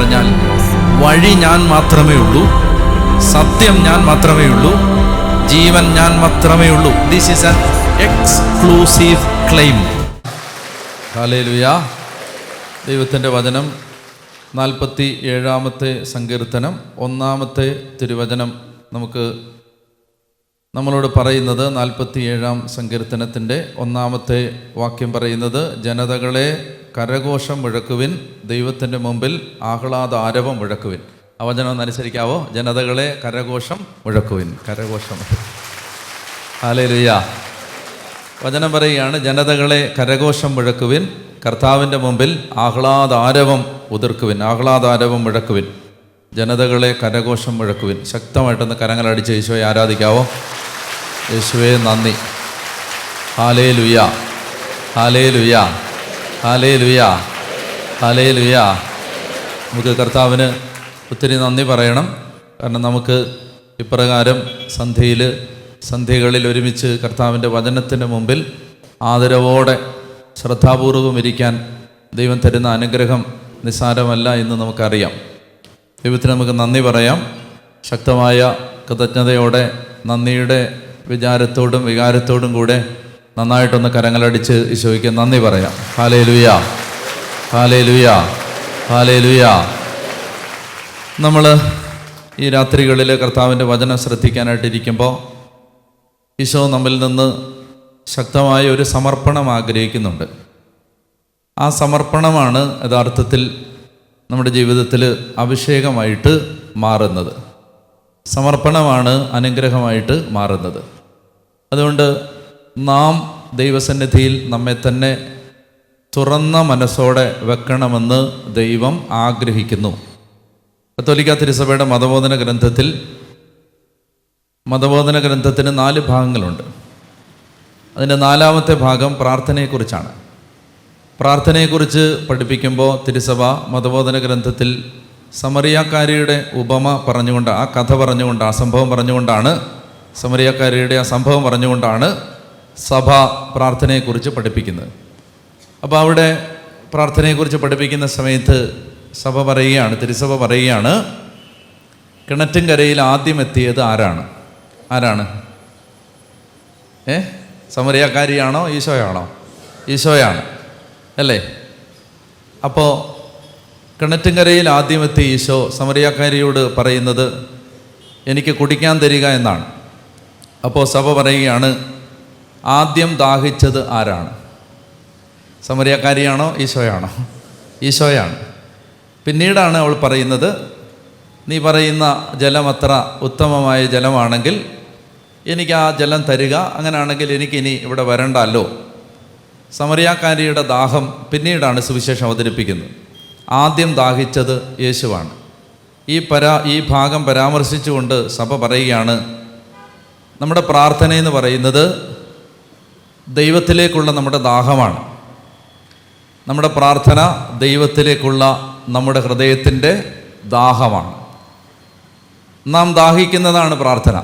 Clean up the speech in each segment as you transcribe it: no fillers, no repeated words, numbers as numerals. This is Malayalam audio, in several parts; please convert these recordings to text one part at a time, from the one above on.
പറഞ്ഞാൽ വഴി ഞാൻ മാത്രമേ ഉള്ളൂ, സത്യം ഞാൻ മാത്രമേ ഉള്ളൂ, ജീവൻ ഞാൻ മാത്രമേ ഉള്ളൂ. This is an exclusive claim. Hallelujah. ദൈവത്തിൻ്റെ വചനം 47-ാമത്തെ സങ്കീർത്തനം 1-ാമത്തെ തിരുവചനം നമ്മളോട് പറയുന്നത്. 47-ാം സങ്കീർത്തനത്തിൻ്റെ 1-ാമത്തെ വാക്യം പറയുന്നത്, ജനതകളെ കരഘോഷം മുഴക്കുവിൻ, ദൈവത്തിൻ്റെ മുമ്പിൽ ആഹ്ലാദ ആരവം മുഴക്കുവിൻ. ആ വചനം ഒന്ന് അനുസരിക്കാവോ? ജനതകളെ കരഘോഷം മുഴക്കുവിൻ. കരഘോഷം. ഹല്ലേലൂയ. വചനം പറയുകയാണ്, ജനതകളെ കരഘോഷം മുഴക്കുവിൻ, കർത്താവിൻ്റെ മുമ്പിൽ ആഹ്ലാദാരവം ഉതിർക്കുവിൻ, ആഹ്ലാദാരവം മുഴക്കുവിൻ. ജനതകളെ കരഘോഷം മുഴക്കുവിൻ. ശക്തമായിട്ടൊന്ന് കരങ്ങളടിച്ച് യേശുവെ ആരാധിക്കാവോ? യേശുവേ നന്ദി. ഹല്ലേലൂയ, ഹല്ലേലൂയ, ഹല്ലേലൂയ, ഹല്ലേലൂയ. നമുക്ക് കർത്താവിന് ഒത്തിരി നന്ദി പറയണം. കാരണം നമുക്ക് ഇപ്രകാരം സന്ധ്യകളിൽ ഒരുമിച്ച് കർത്താവിൻ്റെ വചനത്തിന് മുമ്പിൽ ആദരവോടെ ശ്രദ്ധാപൂർവം ഇരിക്കാൻ ദൈവം തരുന്ന അനുഗ്രഹം നിസ്സാരമല്ല എന്ന് നമുക്കറിയാം. ദൈവത്തിന് നമുക്ക് നന്ദി പറയാം. ശക്തമായ കൃതജ്ഞതയോടെ നന്ദിയുടെ വിചാരത്തോടും വികാരത്തോടും കൂടെ നന്നായിട്ടൊന്ന് കരങ്ങളടിച്ച് ഈശോയ്ക്ക് നന്ദി പറയാം. ഹല്ലേലൂയ, ഹല്ലേലൂയ, ഹല്ലേലൂയ. നമ്മൾ ഈ രാത്രികളിൽ കർത്താവിൻ്റെ വചനം ശ്രദ്ധിക്കാനായിട്ടിരിക്കുമ്പോൾ ഈശോ നമ്മിൽ നിന്ന് ശക്തമായ ഒരു സമർപ്പണം ആഗ്രഹിക്കുന്നുണ്ട്. ആ സമർപ്പണമാണ് യഥാർത്ഥത്തിൽ നമ്മുടെ ജീവിതത്തിൽ അഭിഷേകമായിട്ട് മാറുന്നത്. സമർപ്പണമാണ് അനുഗ്രഹമായിട്ട് മാറുന്നത്. അതുകൊണ്ട് നാം ദൈവസന്നിധിയിൽ നമ്മെ തന്നെ തുറന്ന മനസ്സോടെ വെക്കണമെന്ന് ദൈവം ആഗ്രഹിക്കുന്നു. കത്തോലിക്കാ തിരുസഭയുടെ മതബോധന ഗ്രന്ഥത്തിന് 4 ഭാഗങ്ങളുണ്ട്. അതിൻ്റെ 4-ാമത്തെ ഭാഗം പ്രാർത്ഥനയെക്കുറിച്ചാണ്. പ്രാർത്ഥനയെക്കുറിച്ച് പഠിപ്പിക്കുമ്പോൾ തിരുസഭ മതബോധന ഗ്രന്ഥത്തിൽ സമറിയാക്കാരിയുടെ ഉപമ പറഞ്ഞുകൊണ്ട്, ആ കഥ പറഞ്ഞുകൊണ്ട്, ആ സംഭവം പറഞ്ഞുകൊണ്ടാണ്, സമറിയാക്കാരിയുടെ ആ സംഭവം പറഞ്ഞുകൊണ്ടാണ് സഭ പ്രാർത്ഥനയെക്കുറിച്ച് പഠിപ്പിക്കുന്നത്. അപ്പോൾ അവിടെ പ്രാർത്ഥനയെക്കുറിച്ച് പഠിപ്പിക്കുന്ന സമയത്ത് സഭ പറയുകയാണ്, തിരുസഭ പറയുകയാണ്, കിണറ്റിൻകരയിൽ ആദ്യം എത്തിയത് ആരാണ്? സമറിയാക്കാരിയാണോ ഈശോയാണോ? ഈശോയാണ് അല്ലേ? അപ്പോൾ കിണറ്റിൻകരയിൽ ആദ്യമെത്തി ഈശോ സമറിയാക്കാരിയോട് പറയുന്നത്, എനിക്ക് കുടിക്കാൻ തരിക എന്നാണ്. അപ്പോൾ സഭ പറയുകയാണ്, ആദ്യം ദാഹിച്ചത് ആരാണ്? സമറിയാക്കാരിയാണോ ഈശോയാണോ? ഈശോയാണ്. പിന്നീടാണ് അവൾ പറയുന്നത്, നീ പറയുന്ന ജലം അത്ര ഉത്തമമായ ജലമാണെങ്കിൽ എനിക്ക് ആ ജലം തരിക, അങ്ങനെയാണെങ്കിൽ എനിക്കിനി ഇവിടെ വരണ്ടല്ലോ. സമറിയാക്കാരിയുടെ ദാഹം പിന്നീടാണ് സുവിശേഷം അവതരിപ്പിക്കുന്നത്. ആദ്യം ദാഹിച്ചത് യേശുവാണ്. ഈ ഭാഗം പരാമർശിച്ചുകൊണ്ട് സഭ പറയുകയാണ്, നമ്മുടെ പ്രാർത്ഥനയെന്ന് പറയുന്നത് ദൈവത്തിലേക്കുള്ള നമ്മുടെ ദാഹമാണ്. നമ്മുടെ പ്രാർത്ഥന ദൈവത്തിലേക്കുള്ള നമ്മുടെ ഹൃദയത്തിൻ്റെ ദാഹമാണ്. നാം ദാഹിക്കുന്നതാണ് പ്രാർത്ഥന.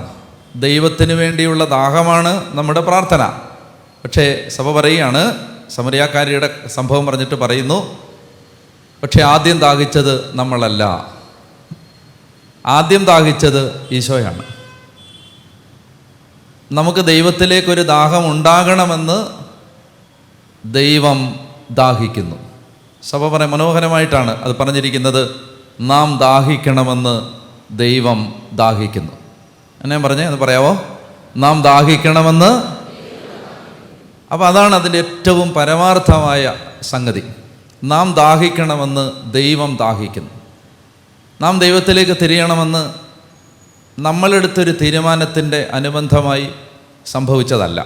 ദൈവത്തിന് വേണ്ടിയുള്ള ദാഹമാണ് നമ്മുടെ പ്രാർത്ഥന. പക്ഷേ സഭ പറയുകയാണ്, സമറിയാക്കാരിയുടെ സംഭവം പറഞ്ഞിട്ട് പറയുന്നു, പക്ഷേ ആദ്യം ദാഹിച്ചത് നമ്മളല്ല, ആദ്യം ദാഹിച്ചത് ഈശോയാണ്. നമുക്ക് ദൈവത്തിലേക്കൊരു ദാഹം ഉണ്ടാകണമെന്ന് ദൈവം ദാഹിക്കുന്നു. സഭ മനോഹരമായിട്ടാണ് അത് പറഞ്ഞിരിക്കുന്നത്, നാം ദാഹിക്കണമെന്ന് ദൈവം ദാഹിക്കുന്നു. എന്നെ പറഞ്ഞേ, അത് പറയാവോ? നാം ദാഹിക്കണമെന്ന്. അപ്പോൾ അതാണ് അതിൻ്റെ ഏറ്റവും പരമാർത്ഥമായ സംഗതി. നാം ദാഹിക്കണമെന്ന് ദൈവം ദാഹിക്കുന്നു. നാം ദൈവത്തിലേക്ക് തിരിയണമെന്ന് നമ്മളെടുത്തൊരു തീരുമാനത്തിൻ്റെ അനുബന്ധമായി സംഭവിച്ചതല്ല.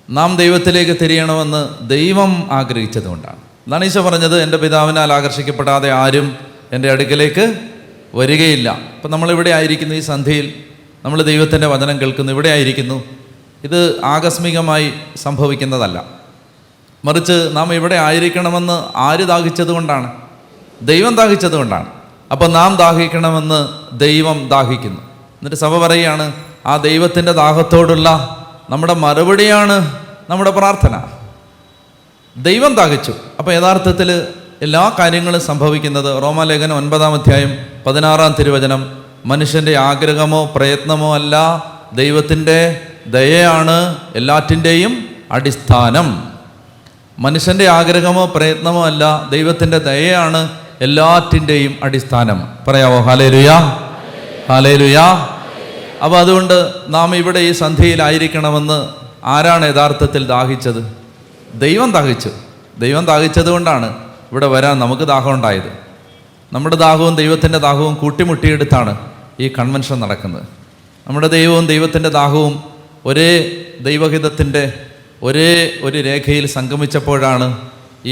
നാം ദൈവത്തിലേക്ക് തിരിയണമെന്ന് ദൈവം ആഗ്രഹിച്ചതുകൊണ്ടാണ്. അതാണ് ഈശോ പറഞ്ഞത്, എൻ്റെ പിതാവിനാൽ ആകർഷിക്കപ്പെടാതെ ആരും എൻ്റെ അടുക്കലേക്ക് വരികയില്ല. അപ്പം നമ്മളിവിടെ ആയിരിക്കുന്നു, ഈ സന്ധ്യയിൽ നമ്മൾ ദൈവത്തിൻ്റെ വചനം കേൾക്കുന്നു, ഇവിടെ ആയിരിക്കുന്നു. ഇത് ആകസ്മികമായി സംഭവിക്കുന്നതല്ല, മറിച്ച് നാം ഇവിടെ ആയിരിക്കണമെന്ന് ആര് ദാഹിച്ചത് കൊണ്ടാണ്? ദൈവം ദാഹിച്ചത് കൊണ്ടാണ്. അപ്പം നാം ദാഹിക്കണമെന്ന് ദൈവം ദാഹിക്കുന്നു. എന്നിട്ട് സഭ പറയുകയാണ്, ആ ദൈവത്തിൻ്റെ ദാഹത്തോടുള്ള നമ്മുടെ മറുപടിയാണ് നമ്മുടെ പ്രാർത്ഥന. ദൈവം ദാഹിച്ചു. അപ്പോൾ യഥാർത്ഥത്തിൽ എല്ലാ കാര്യങ്ങളും സംഭവിക്കുന്നത് റോമാലേഖനം 9-ാം അധ്യായം 16-ാം തിരുവചനം, മനുഷ്യൻ്റെ ആഗ്രഹമോ പ്രയത്നമോ അല്ല, ദൈവത്തിൻ്റെ ദയയാണ് എല്ലാറ്റിൻ്റെയും അടിസ്ഥാനം. മനുഷ്യൻ്റെ ആഗ്രഹമോ പ്രയത്നമോ അല്ല, ദൈവത്തിൻ്റെ ദയയാണ് എല്ലാറ്റിൻ്റെയും അടിസ്ഥാനം. പറയാവോ ഹല്ലേലൂയാ, ഹല്ലേലൂയാ. അപ്പോൾ അതുകൊണ്ട് നാം ഇവിടെ ഈ സന്ധ്യയിലായിരിക്കണമെന്ന് ആരാണ് യഥാർത്ഥത്തിൽ ദാഹിച്ചത്? ദൈവം ദാഹിച്ചു. ദൈവം ദാഹിച്ചത് കൊണ്ടാണ് ഇവിടെ വരാൻ നമുക്ക് ദാഹം ഉണ്ടായത്. നമ്മുടെ ദാഹവും ദൈവത്തിൻ്റെ ദാഹവും കൂട്ടിമുട്ടിയെടുത്താണ് ഈ കൺവെൻഷൻ നടക്കുന്നത്. നമ്മുടെ ദൈവവും ദൈവത്തിൻ്റെ ദാഹവും ഒരേ ദൈവഹിതത്തിൻ്റെ ഒരേ ഒരു രേഖയിൽ സംഗമിച്ചപ്പോഴാണ്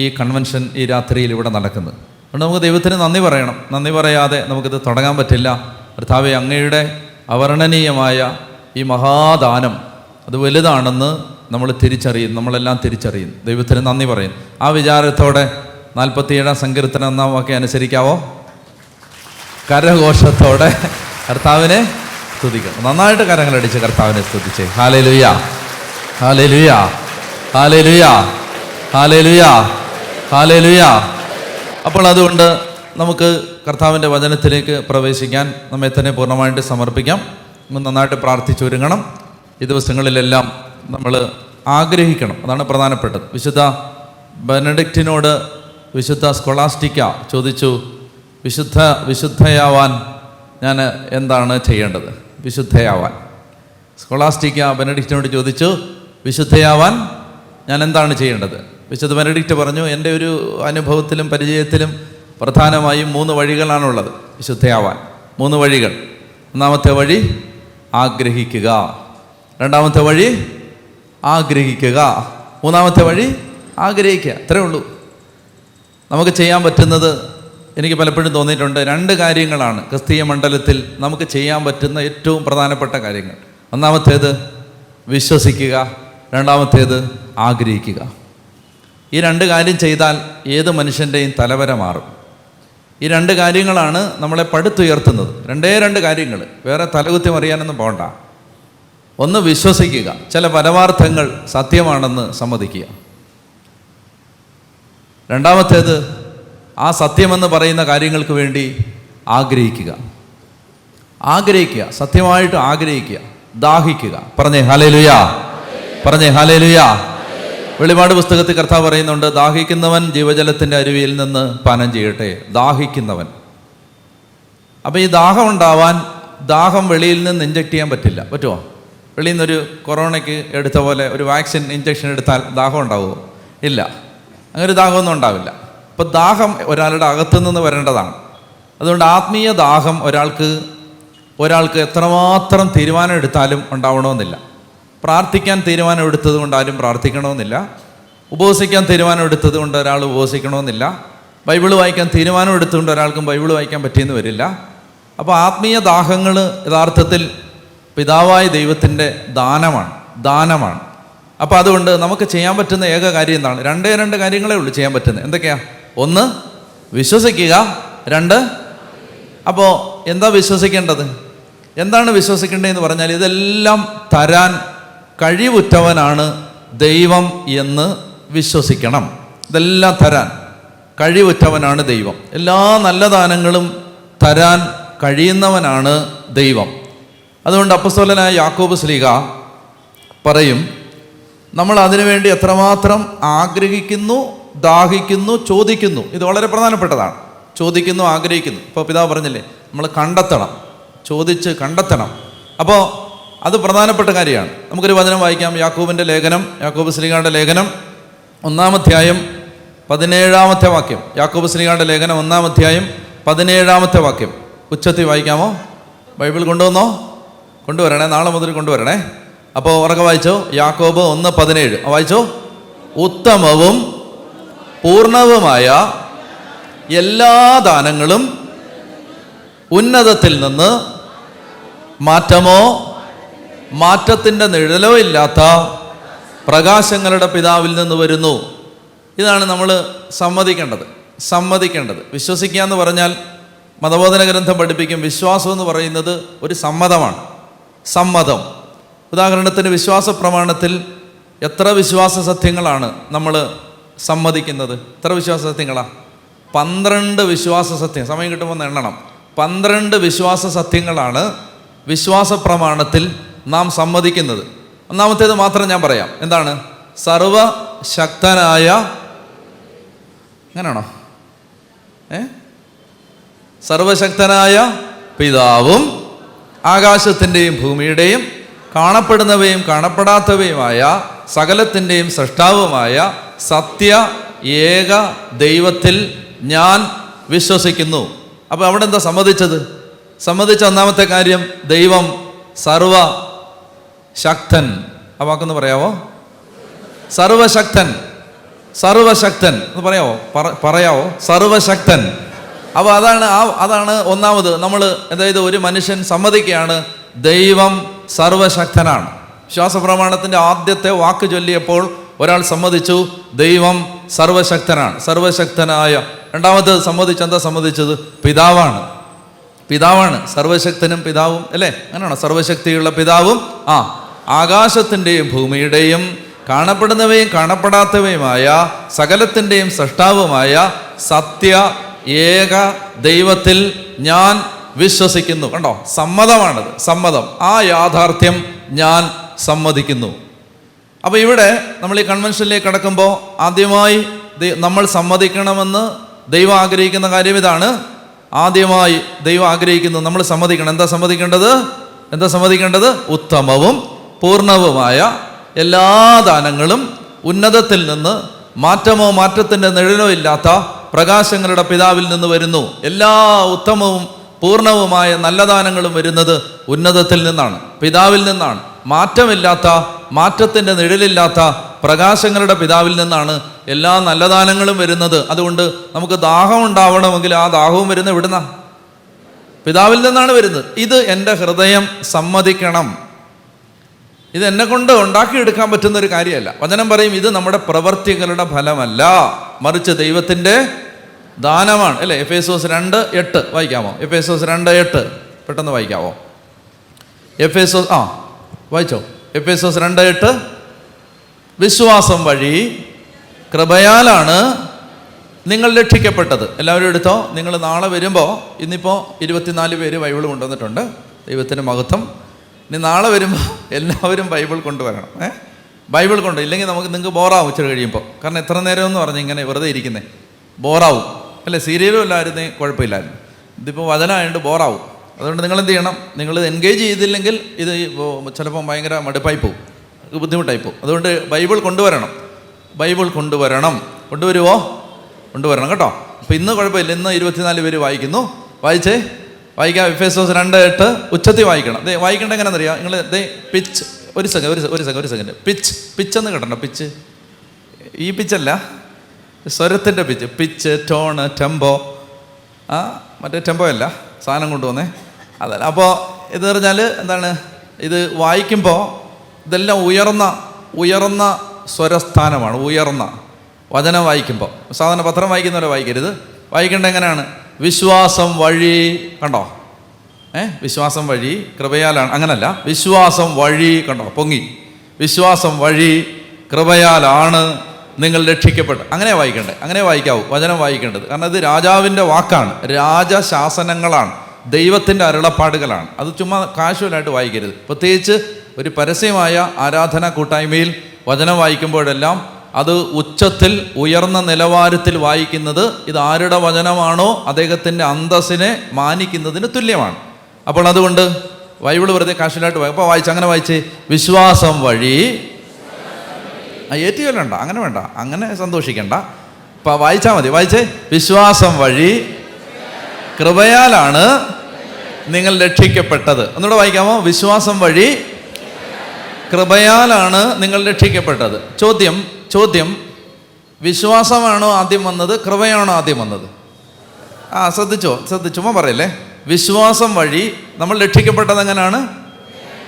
ഈ കൺവെൻഷൻ ഈ രാത്രിയിൽ ഇവിടെ നടക്കുന്നത്. അതുകൊണ്ട് നമുക്ക് ദൈവത്തിന് നന്ദി പറയണം. നന്ദി പറയാതെ നമുക്കിത് തുടങ്ങാൻ പറ്റില്ല. കർത്താവേ, അങ്ങയുടെ അവർണ്ണനീയമായ ഈ മഹാദാനം അത് വലുതാണെന്ന് നമ്മളെല്ലാം തിരിച്ചറിയുന്നു. ദൈവത്തിന് നന്ദി പറയുന്നു. ആ വിചാരത്തോടെ 47-ാം സങ്കീർത്തനം 1-ാം വാക്യം അനുസരിക്കാവോ? കരഘോഷത്തോടെ കർത്താവിനെ സ്തുതിക്കണം. നന്നായിട്ട് കരങ്ങളടിച്ച് കർത്താവിനെ സ്തുതിച്ചേ. ഹല്ലേലൂയ, ഹല്ലേലൂയ, ഹല്ലേലൂയ, ഹല്ലേലൂയ, ഹല്ലേലൂയ. അപ്പോൾ അതുകൊണ്ട് നമുക്ക് കർത്താവിൻ്റെ വചനത്തിലേക്ക് പ്രവേശിക്കാൻ നമ്മെ തന്നെ പൂർണ്ണമായിട്ട് സമർപ്പിക്കാം. നന്നായിട്ട് പ്രാർത്ഥിച്ചൊരുങ്ങണം. ഈ ദിവസങ്ങളിലെല്ലാം നമ്മൾ ആഗ്രഹിക്കണം. അതാണ് പ്രധാനപ്പെട്ടത്. വിശുദ്ധ ബെനഡിക്റ്റിനോട് വിശുദ്ധ സ്കോളാസ്റ്റിക്ക ചോദിച്ചു, വിശുദ്ധയാവാൻ ഞാൻ എന്താണ് ചെയ്യേണ്ടത്? വിശുദ്ധയാവാൻ സ്കോളാസ്റ്റിക്ക ബെനഡിക്റ്റിനോട് ചോദിച്ചു, വിശുദ്ധയാവാൻ ഞാൻ എന്താണ് ചെയ്യേണ്ടത്? വിശുദ്ധ ബെനഡിക്റ്റ് പറഞ്ഞു, എൻ്റെ ഒരു അനുഭവത്തിലും പരിചയത്തിലും പ്രധാനമായും 3 വഴികളാണുള്ളത് വിശുദ്ധയാവാൻ. 3 വഴികൾ. ഒന്നാമത്തെ വഴി ആഗ്രഹിക്കുക, രണ്ടാമത്തെ വഴി ആഗ്രഹിക്കുക, മൂന്നാമത്തെ വഴി ആഗ്രഹിക്കുക. അത്രേ ഉള്ളൂ. നമുക്ക് ചെയ്യാൻ പറ്റുന്നത്, എനിക്ക് പലപ്പോഴും തോന്നിയിട്ടുണ്ട്, 2 കാര്യങ്ങളാണ് ക്രിസ്തീയ മണ്ഡലത്തിൽ നമുക്ക് ചെയ്യാൻ പറ്റുന്ന ഏറ്റവും പ്രധാനപ്പെട്ട കാര്യങ്ങൾ. ഒന്നാമത്തേത് വിശ്വസിക്കുക, രണ്ടാമത്തേത് ആഗ്രഹിക്കുക. ഈ 2 കാര്യം ചെയ്താൽ ഏത് മനുഷ്യൻ്റെയും തലവര മാറും. ഈ 2 കാര്യങ്ങളാണ് നമ്മളെ പടുത്തുയർത്തുന്നത്. 2 കാര്യങ്ങൾ. വേറെ തലകുത്തി മറിയാനൊന്നും പോകണ്ട. ഒന്ന് വിശ്വസിക്കുക, ചില പരമാർത്ഥങ്ങൾ സത്യമാണെന്ന് സമ്മതിക്കുക. രണ്ടാമത്തേത് ആ സത്യമെന്ന് പറയുന്ന കാര്യങ്ങൾക്ക് വേണ്ടി ആഗ്രഹിക്കുക. സത്യമായിട്ട് ആഗ്രഹിക്കുക, ദാഹിക്കുക. പറഞ്ഞേ ഹല്ലേലൂയ, പറഞ്ഞേ ഹല്ലേലൂയ. വെളിപാട് പുസ്തകത്തിൽ കർത്താവ് പറയുന്നുണ്ട്, ദാഹിക്കുന്നവൻ ജീവജലത്തിൻ്റെ അരുവിയിൽ നിന്ന് പാനം ചെയ്യട്ടെ. ദാഹിക്കുന്നവൻ. അപ്പോൾ ഈ ദാഹം ഉണ്ടാവാൻ, ദാഹം വെളിയിൽ നിന്ന് ഇഞ്ചക്ട് ചെയ്യാൻ പറ്റില്ല. പറ്റുമോ? വെളിയിൽ നിന്നൊരു കൊറോണയ്ക്ക് എടുത്ത പോലെ ഒരു വാക്സിൻ ഇഞ്ചക്ഷൻ എടുത്താൽ ദാഹം ഉണ്ടാവുമോ? ഇല്ല. അങ്ങനെ ഒരു ദാഹമൊന്നും ഉണ്ടാവില്ല. അപ്പോൾ ദാഹം ഒരാളുടെ അകത്തു നിന്ന് വരേണ്ടതാണ്. അതുകൊണ്ട് ആത്മീയ ദാഹം ഒരാൾക്ക് എത്രമാത്രം തീരുമാനം എടുത്താലും ഉണ്ടാവണമെന്നില്ല. പ്രാർത്ഥിക്കാൻ തീരുമാനം എടുത്തത് കൊണ്ട് ആരും പ്രാർത്ഥിക്കണമെന്നില്ല. ഉപവസിക്കാൻ തീരുമാനം എടുത്തത് കൊണ്ട് ഒരാൾ ഉപവസിക്കണമെന്നില്ല. ബൈബിൾ വായിക്കാൻ തീരുമാനം എടുത്തുകൊണ്ട് ഒരാൾക്കും ബൈബിൾ വായിക്കാൻ പറ്റിയെന്ന് വരില്ല. അപ്പോൾ ആത്മീയ ദാഹങ്ങൾ യഥാർത്ഥത്തിൽ പിതാവായ ദൈവത്തിൻ്റെ ദാനമാണ്. അപ്പോൾ അതുകൊണ്ട് നമുക്ക് ചെയ്യാൻ പറ്റുന്ന ഏക കാര്യം എന്താണ്? 2 കാര്യങ്ങളേ ഉള്ളൂ ചെയ്യാൻ പറ്റുന്നത്. എന്തൊക്കെയാ? 1 വിശ്വസിക്കുക, 2 അപ്പോൾ എന്താ വിശ്വസിക്കേണ്ടത്? എന്താണ് വിശ്വസിക്കേണ്ടതെന്ന് പറഞ്ഞാൽ, ഇതെല്ലാം തരാൻ കഴിവുറ്റവനാണ് ദൈവം എന്ന് വിശ്വസിക്കണം. ഇതെല്ലാം തരാൻ കഴിവുറ്റവനാണ് ദൈവം. എല്ലാ നല്ല ദാനങ്ങളും തരാൻ കഴിയുന്നവനാണ് ദൈവം. അതുകൊണ്ട് അപ്പോസ്തലനായ യാക്കോബ് ശ്ലീഹ പറയും, നമ്മൾ അതിനുവേണ്ടി എത്രമാത്രം ആഗ്രഹിക്കുന്നു, ദാഹിക്കുന്നു, ചോദിക്കുന്നു. ഇത് വളരെ പ്രധാനപ്പെട്ടതാണ്. ചോദിക്കുന്നു, ആഗ്രഹിക്കുന്നു. ഇപ്പോൾ പിതാവ് പറഞ്ഞില്ലേ, നമ്മൾ കണ്ടെത്തണം, ചോദിച്ച് കണ്ടെത്തണം. അപ്പോൾ അത് പ്രധാനപ്പെട്ട കാര്യമാണ്. നമുക്കൊരു വചനം വായിക്കാം. യാക്കോബ് ശ്ലീഹയുടെ ലേഖനം 1-ാം അധ്യായം 17-ാമത്തെ വാക്യം. യാക്കോബ് ശ്ലീഹയുടെ ലേഖനം 1-ാം അധ്യായം 17-ാമത്തെ വാക്യം. ഉച്ചത്തിൽ വായിക്കാമോ? ബൈബിൾ കൊണ്ടുവരണേ, നാളെ മുതൽ കൊണ്ടുവരണേ. അപ്പോൾ ഉറക്കെ വായിച്ചോ. യാക്കോബ് 1:17 വായിച്ചോ. ഉത്തമവും പൂർണ്ണവുമായ എല്ലാ ദാനങ്ങളും ഉന്നതത്തിൽ നിന്ന് മാറ്റമോ മാറ്റത്തിൻ്റെ നിഴലോ ഇല്ലാത്ത പ്രകാശങ്ങളുടെ പിതാവിൽ നിന്ന് വരുന്നു. ഇതാണ് നമ്മൾ സമ്മതിക്കേണ്ടത്. വിശ്വസിക്കുക എന്ന് പറഞ്ഞാൽ, മതബോധന ഗ്രന്ഥം പഠിപ്പിക്കും, വിശ്വാസം എന്ന് പറയുന്നത് ഒരു സമ്മതം. ഉദാഹരണത്തിന് വിശ്വാസ പ്രമാണത്തിൽ എത്ര വിശ്വാസ സത്യങ്ങളാണ് നമ്മൾ സമ്മതിക്കുന്നത്? എത്ര വിശ്വാസ സത്യങ്ങളാണ്? 12 വിശ്വാസ സത്യം, സമയം കിട്ടുമ്പോൾ എണ്ണണം. 12 വിശ്വാസ സത്യങ്ങളാണ് വിശ്വാസ പ്രമാണത്തിൽ നാം സമ്മതിക്കുന്നത്. ഒന്നാമത്തേത് മാത്രം ഞാൻ പറയാം. എന്താണ്? സർവശക്തനായ, അങ്ങനെയാണോ? സർവശക്തനായ പിതാവും ആകാശത്തിൻ്റെയും ഭൂമിയുടെയും കാണപ്പെടുന്നവയും കാണപ്പെടാത്തവയുമായ സകലത്തിൻ്റെയും സൃഷ്ടാവുമായ സത്യ ഏക ദൈവത്തിൽ ഞാൻ വിശ്വസിക്കുന്നു. അപ്പോൾ അവിടെ എന്താ സമ്മതിച്ചത്? സമ്മതിച്ച ഒന്നാമത്തെ കാര്യം, ദൈവം സർവശക്തൻ. ആ വാക്കൊന്ന് പറയാവോ? സർവശക്തൻ. സർവശക്തൻ എന്ന് പറയാവോ? സർവശക്തൻ. അപ്പോൾ അതാണ് ഒന്നാമത്. നമ്മൾ അതായത് ഒരു മനുഷ്യൻ സമ്മതിക്കുകയാണ് ദൈവം സർവശക്തനാണ്. വിശ്വാസ പ്രമാണത്തിൻ്റെ ആദ്യത്തെ വാക്ക് ചൊല്ലിയപ്പോൾ ഒരാൾ സമ്മതിച്ചു ദൈവം സർവശക്തനാണ്, സർവശക്തനായ. രണ്ടാമത് എന്താ സമ്മതിച്ചത്? പിതാവാണ്. സർവശക്തനും പിതാവും അല്ലേ? അങ്ങനെയാണോ? സർവശക്തിയുള്ള പിതാവും ആകാശത്തിൻ്റെയും ഭൂമിയുടെയും കാണപ്പെടുന്നവയും കാണപ്പെടാത്തവയുമായ സകലത്തിൻ്റെയും സൃഷ്ടാവുമായ സത്യ ഏക ദൈവത്തിൽ ഞാൻ വിശ്വസിക്കുന്നു. കണ്ടോ? സമ്മതമാണത്, സമ്മതം. ആ യാഥാർത്ഥ്യം ഞാൻ സമ്മതിക്കുന്നു. അപ്പോൾ ഇവിടെ നമ്മൾ ഈ കൺവെൻഷനിലേക്ക് കടക്കുമ്പോൾ ആദ്യമായി നമ്മൾ സമ്മതിക്കണമെന്ന് ദൈവം ആഗ്രഹിക്കുന്ന കാര്യം ഇതാണ്. ആദ്യമായി ദൈവം ആഗ്രഹിക്കുന്നു നമ്മൾ സമ്മതിക്കണം. എന്താ സമ്മതിക്കേണ്ടത്? ഉത്തമവും പൂർണ്ണവുമായ എല്ലാ ദാനങ്ങളും ഉന്നതത്തിൽ നിന്ന് മാറ്റമോ മാറ്റത്തിൻ്റെ നിഴലോ ഇല്ലാത്ത പ്രകാശങ്ങളുടെ പിതാവിൽ നിന്ന് വരുന്നു. എല്ലാ ഉത്തമവും പൂർണ്ണവുമായ നല്ല ദാനങ്ങളും വരുന്നത് ഉന്നതത്തിൽ നിന്നാണ്, പിതാവിൽ നിന്നാണ്. മാറ്റമില്ലാത്ത, മാറ്റത്തിൻ്റെ നിഴലില്ലാത്ത പ്രകാശങ്ങളുടെ പിതാവിൽ നിന്നാണ് എല്ലാ നല്ല ദാനങ്ങളും വരുന്നത്. അതുകൊണ്ട് നമുക്ക് ദാഹം ഉണ്ടാവണമെങ്കിൽ ആ ദാഹവും വരുന്നത് എവിടുന്നാ? പിതാവിൽ നിന്നാണ് വരുന്നത്. ഇത് എൻ്റെ ഹൃദയം സമ്മതിക്കണം. ഇത് എന്നെ കൊണ്ട് ഉണ്ടാക്കിയെടുക്കാൻ പറ്റുന്ന ഒരു കാര്യമല്ല. വചനം പറയും ഇത് നമ്മുടെ പ്രവർത്തികളുടെ ഫലമല്ല, മറിച്ച് ദൈവത്തിൻ്റെ ദാനമാണ് അല്ലേ? എഫേസോസ് 2:8 വായിക്കാമോ? എഫേസോസ് 2:8 പെട്ടെന്ന് വായിക്കാമോ? വായിച്ചോ? എഫേസോസ് 2:8 വിശ്വാസം വഴി കൃപയാലാണ് നിങ്ങൾ രക്ഷിക്കപ്പെട്ടത്. എല്ലാവരും എടുത്തോ. നിങ്ങൾ നാളെ വരുമ്പോൾ, ഇന്നിപ്പോൾ 24 പേര് ബൈബിൾ കൊണ്ടുവന്നിട്ടുണ്ട്. ദൈവത്തിൻ്റെ മഹത്വം. ഇനി നാളെ വരുമ്പോൾ എല്ലാവരും ബൈബിൾ കൊണ്ടുവരണം. ബൈബിൾ ഇല്ലെങ്കിൽ നിങ്ങൾക്ക് ബോറാവും ഇച്ചിരി കഴിയുമ്പോൾ. കാരണം എത്ര നേരം എന്ന് പറഞ്ഞ് ഇങ്ങനെ വെറുതെ ഇരിക്കുന്നേ ബോറാവും അല്ലേ? സീരിയലും ഇല്ലായിരുന്നേ കുഴപ്പമില്ലായിരുന്നു. ഇതിപ്പോൾ വചനമായതുകൊണ്ട് ബോറാവും. അതുകൊണ്ട് നിങ്ങൾ എന്ത് ചെയ്യണം? നിങ്ങൾ എൻഗേജ് ചെയ്തില്ലെങ്കിൽ ഇത് ചിലപ്പോൾ ഭയങ്കര മടുപ്പായി പോകും, ബുദ്ധിമുട്ടായി പോകും. അതുകൊണ്ട് ബൈബിൾ കൊണ്ടുവരണം. കൊണ്ടുവരണം കേട്ടോ. അപ്പോൾ ഇന്ന് കുഴപ്പമില്ല. ഇന്ന് 24 പേര് വായിക്കുന്നു. വായിക്കാം. എഫേസോസ് 2:8 ഉച്ചത്തിൽ വായിക്കണം. വായിക്കേണ്ട എങ്ങനെയാണെന്നറിയാം? നിങ്ങൾ പിച്ച് ഒരു സെക്കൻഡ് പിച്ച് എന്ന് കേട്ടോ. പിച്ച് ഈ പിച്ചല്ല, സ്വരത്തിൻ്റെ പിച്ച്, ടോണ്, ടെമ്പോ. മറ്റേ ടെമ്പോ അല്ല, സാധനം കൊണ്ടുവന്നേ അതല്ല. അപ്പോൾ ഇത് പറഞ്ഞാൽ എന്താണ്? ഇത് വായിക്കുമ്പോൾ ഇതെല്ലാം ഉയർന്ന സ്വരസ്ഥാനമാണ്. ഉയർന്ന വചനം വായിക്കുമ്പോൾ സാധാരണ പത്രം വായിക്കുന്ന പോലെ വായിക്കരുത്. വായിക്കേണ്ട എങ്ങനെയാണ്? വിശ്വാസം വഴി. കണ്ടോ? വിശ്വാസം വഴി കൃപയാലാണ്. അങ്ങനല്ല, വിശ്വാസം വഴി. കണ്ടോ? പൊങ്ങി. വിശ്വാസം വഴി കൃപയാലാണ് നിങ്ങൾ രക്ഷിക്കപ്പെട്ടു. അങ്ങനെ വായിക്കണ്ടേ? അങ്ങനെ വായിക്കാവൂ വചനം വായിക്കേണ്ടത്. കാരണം ഇത് രാജാവിൻ്റെ വാക്കാണ്, രാജശാസനങ്ങളാണ്, ദൈവത്തിൻ്റെ അരുളപ്പാടുകളാണ്. അത് ചുമ്മാ കാഷ്വലായിട്ട് വായിക്കരുത്. പ്രത്യേകിച്ച് ഒരു പരസ്യമായ ആരാധനാ കൂട്ടായ്മയിൽ വചനം വായിക്കുമ്പോഴെല്ലാം അത് ഉച്ചത്തിൽ ഉയർന്ന നിലവാരത്തിൽ വായിക്കുന്നത് ഇത് ആരുടെ വചനമാണോ അദ്ദേഹത്തിൻ്റെ അന്തസ്സിനെ മാനിക്കുന്നതിന് തുല്യമാണ്. അപ്പോൾ അതുകൊണ്ട് ബൈബിൾ വെറുതെ കാഷ്വലായിട്ട് അപ്പോൾ അങ്ങനെ വായിച്ച് വിശ്വാസം വഴി ഏറ്റുചൊല്ലണ്ട, അങ്ങനെ വേണ്ട, അങ്ങനെ സന്തോഷിക്കണ്ട. ഇപ്പം വായിച്ചാൽ മതി. വിശ്വാസം വഴി കൃപയാലാണ് നിങ്ങൾ രക്ഷിക്കപ്പെട്ടത്. ഒന്നുകൂടെ വായിക്കാമോ? വിശ്വാസം വഴി കൃപയാലാണ് നിങ്ങൾ രക്ഷിക്കപ്പെട്ടത്. ചോദ്യം വിശ്വാസമാണോ ആദ്യം വന്നത്, കൃപയാണോ ആദ്യം വന്നത്? ശ്രദ്ധിച്ചുമ്മ പറയല്ലേ. വിശ്വാസം വഴി നമ്മൾ രക്ഷിക്കപ്പെട്ടത് എങ്ങനെയാണ്?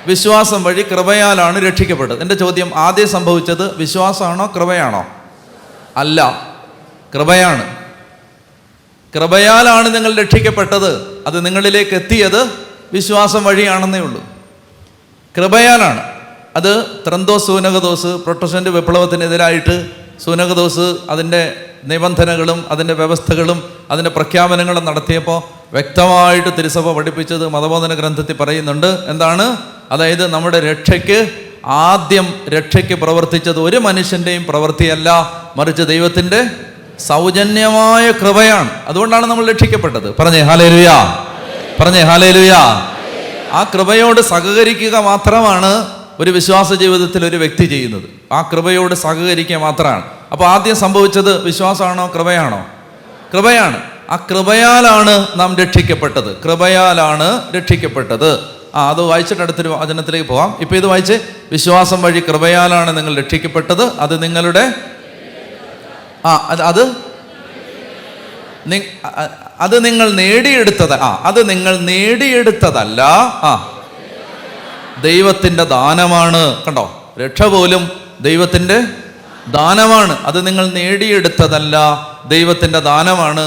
വിശ്വാസം വഴി കൃപയാലാണ് രക്ഷിക്കപ്പെട്ടത്. എൻ്റെ ചോദ്യം, ആദ്യം സംഭവിച്ചത് വിശ്വാസമാണോ കൃപയാണോ? അല്ല, കൃപയാലാണ് നിങ്ങൾ രക്ഷിക്കപ്പെട്ടത്. അത് നിങ്ങളിലേക്ക് എത്തിയത് വിശ്വാസം വഴിയാണെന്നേ ഉള്ളൂ. കൃപയാലാണ്. അത് ത്രന്തോസ് സൂനകദോസ് പ്രൊട്ടസ്റ്റന്റ് വിപ്ലവത്തിനെതിരായിട്ട് സൂനകദോസ് അതിൻ്റെ നിബന്ധനകളും അതിൻ്റെ വ്യവസ്ഥകളും അതിൻ്റെ പ്രഖ്യാപനങ്ങളും നടത്തിയപ്പോൾ വ്യക്തമായിട്ട് തിരുസഭ പഠിപ്പിച്ചത് മതബോധന ഗ്രന്ഥത്തിൽ പറയുന്നുണ്ട്. എന്താണ്? അതായത് നമ്മുടെ ആദ്യം രക്ഷയ്ക്ക് പ്രവർത്തിച്ചത് ഒരു മനുഷ്യൻ്റെയും പ്രവൃത്തിയല്ല, മറിച്ച് ദൈവത്തിൻ്റെ സൗജന്യമായ കൃപയാണ്. അതുകൊണ്ടാണ് നമ്മൾ രക്ഷിക്കപ്പെട്ടത്. പറഞ്ഞേ ഹല്ലേലൂയ, പറഞ്ഞേ ഹല്ലേലൂയ. ആ കൃപയോട് സഹകരിക്കുക മാത്രമാണ് ഒരു വിശ്വാസ ജീവിതത്തിൽ ഒരു വ്യക്തി ചെയ്യുന്നത്. ആ കൃപയോട് സഹകരിക്കുക മാത്രമാണ്. അപ്പോൾ ആദ്യം സംഭവിച്ചത് വിശ്വാസമാണോ കൃപയാണോ? കൃപയാണ്. ആ കൃപയാലാണ് നാം രക്ഷിക്കപ്പെട്ടത്. കൃപയാലാണ് രക്ഷിക്കപ്പെട്ടത്. അത് വായിച്ചിട്ട് അടുത്തൊരു വചനത്തിലേക്ക് പോകാം. ഇപ്പം ഇത് വായിച്ച്, വിശ്വാസം വഴി കൃപയാലാണ് നിങ്ങൾ രക്ഷിക്കപ്പെട്ടത്. അത് നിങ്ങളുടെ അത് നിങ്ങൾ നേടിയെടുത്തതല്ല, ദൈവത്തിൻ്റെ ദാനമാണ്. കണ്ടോ, രക്ഷ പോലും ദൈവത്തിൻ്റെ ദാനമാണ്. അത് നിങ്ങൾ നേടിയെടുത്തതല്ല, ദൈവത്തിൻ്റെ ദാനമാണ്.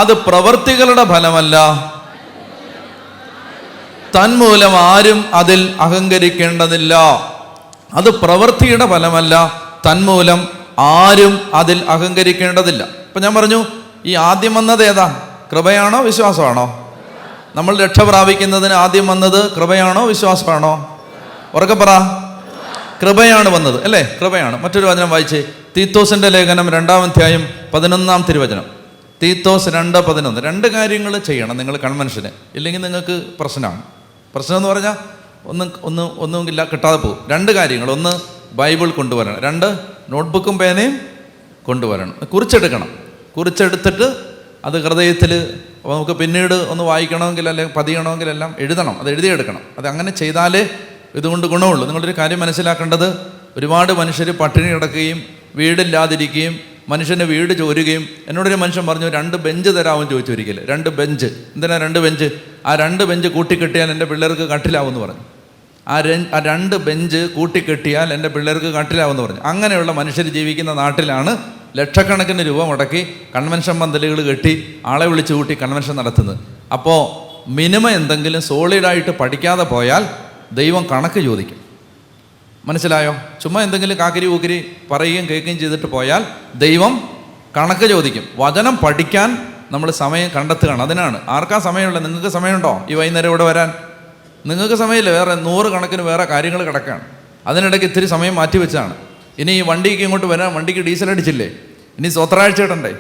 അത് പ്രവൃത്തികളുടെ ഫലമല്ല, തന്മൂലം ആരും അതിൽ അഹങ്കരിക്കേണ്ടതില്ല. അത് പ്രവൃത്തിയുടെ ഫലമല്ല, തന്മൂലം ആരും അതിൽ അഹങ്കരിക്കേണ്ടതില്ല. ഇപ്പം ഞാൻ പറഞ്ഞു, ഈ ആദ്യം വന്നത് ഏതാ? കൃപയാണോ വിശ്വാസമാണോ? നമ്മൾ രക്ഷ പ്രാപിക്കുന്നതിന് ആദ്യം വന്നത് കൃപയാണോ വിശ്വാസമാണോ? ഉറക്കെ പറ. കൃപയാണ് വന്നത് അല്ലേ? കൃപയാണ്. മറ്റൊരു വചനം വായിച്ചേ, തീത്തോസിൻ്റെ ലേഖനം 2-ാം അധ്യായം 11-ാം തിരുവചനം. തീത്തോസ് 2:11. 2 കാര്യങ്ങൾ ചെയ്യണം നിങ്ങൾ കൺവെൻഷന്, ഇല്ലെങ്കിൽ നിങ്ങൾക്ക് പ്രശ്നമാണ്. പ്രശ്നം എന്ന് പറഞ്ഞാൽ ഒന്നുമില്ല, കിട്ടാതെ പോകും. 2 കാര്യങ്ങൾ. 1, ബൈബിൾ കൊണ്ടുവരണം. 2, നോട്ട്ബുക്കും പേനയും കൊണ്ടുവരണം. കുറിച്ചെടുത്തിട്ട് അത് ഹൃദയത്തിൽ നമുക്ക് പിന്നീട് ഒന്ന് വായിക്കണമെങ്കിൽ അല്ലെങ്കിൽ പതിയണമെങ്കിലെല്ലാം എഴുതണം. അത് എഴുതിയെടുക്കണം. അത് അങ്ങനെ ചെയ്താലേ ഇതുകൊണ്ട് ഗുണമുള്ളൂ. നിങ്ങളൊരു കാര്യം മനസ്സിലാക്കേണ്ടത്, ഒരുപാട് മനുഷ്യർ പട്ടിണി കിടക്കുകയും വീടില്ലാതിരിക്കുകയും മനുഷ്യന് വീട് ചോരുകയും. എന്നോടൊരു മനുഷ്യൻ പറഞ്ഞു, 2 ബെഞ്ച് തരാമെന്ന് ചോദിച്ചു ഒരിക്കൽ. 2 ബെഞ്ച്. എന്തിനാ 2 ബെഞ്ച്? ആ 2 ബെഞ്ച് കൂട്ടിക്കെട്ടിയാൽ എൻ്റെ പിള്ളേർക്ക് കട്ടിലാവുമെന്ന് പറഞ്ഞു. ആ 2 ബെഞ്ച് കൂട്ടിക്കെട്ടിയാൽ എൻ്റെ പിള്ളേർക്ക് കട്ടിലാവുമെന്ന് പറഞ്ഞു. അങ്ങനെയുള്ള മനുഷ്യർ ജീവിക്കുന്ന നാട്ടിലാണ് ലക്ഷക്കണക്കിന് രൂപ മുടക്കി കൺവെൻഷൻ പന്തലുകൾ കെട്ടി ആളെ വിളിച്ചു കൂട്ടി കൺവെൻഷൻ നടത്തുന്നത്. അപ്പോൾ മിനിമം എന്തെങ്കിലും സോളിഡായിട്ട് പഠിക്കാതെ പോയാൽ ദൈവം കണക്ക് ചോദിക്കും. മനസ്സിലായോ? ചുമ്മാ എന്തെങ്കിലും കാക്കിരി ഊക്കിരി പറയുകയും കേൾക്കുകയും ചെയ്തിട്ട് പോയാൽ ദൈവം കണക്ക് ചോദിക്കും. വചനം പഠിക്കാൻ നമ്മൾ സമയം കണ്ടെത്തുകയാണ്. അതിനാണ്. ആർക്കാ സമയമുള്ളത്? നിങ്ങൾക്ക് സമയമുണ്ടോ ഈ വൈകുന്നേരം ഇവിടെ വരാൻ? നിങ്ങൾക്ക് സമയമില്ല. വേറെ 100 കണക്കിന് വേറെ കാര്യങ്ങൾ കിടക്കുകയാണ്. അതിനിടയ്ക്ക് ഇത്തിരി സമയം മാറ്റി വെച്ചതാണ്. ഇനി ഈ വണ്ടിക്ക് ഇങ്ങോട്ട് വരാൻ, വണ്ടിക്ക് ഡീസൽ അടിച്ചില്ലേ, ഇനി സ്വത്രാഴ്ച ഇടണ്ടേ,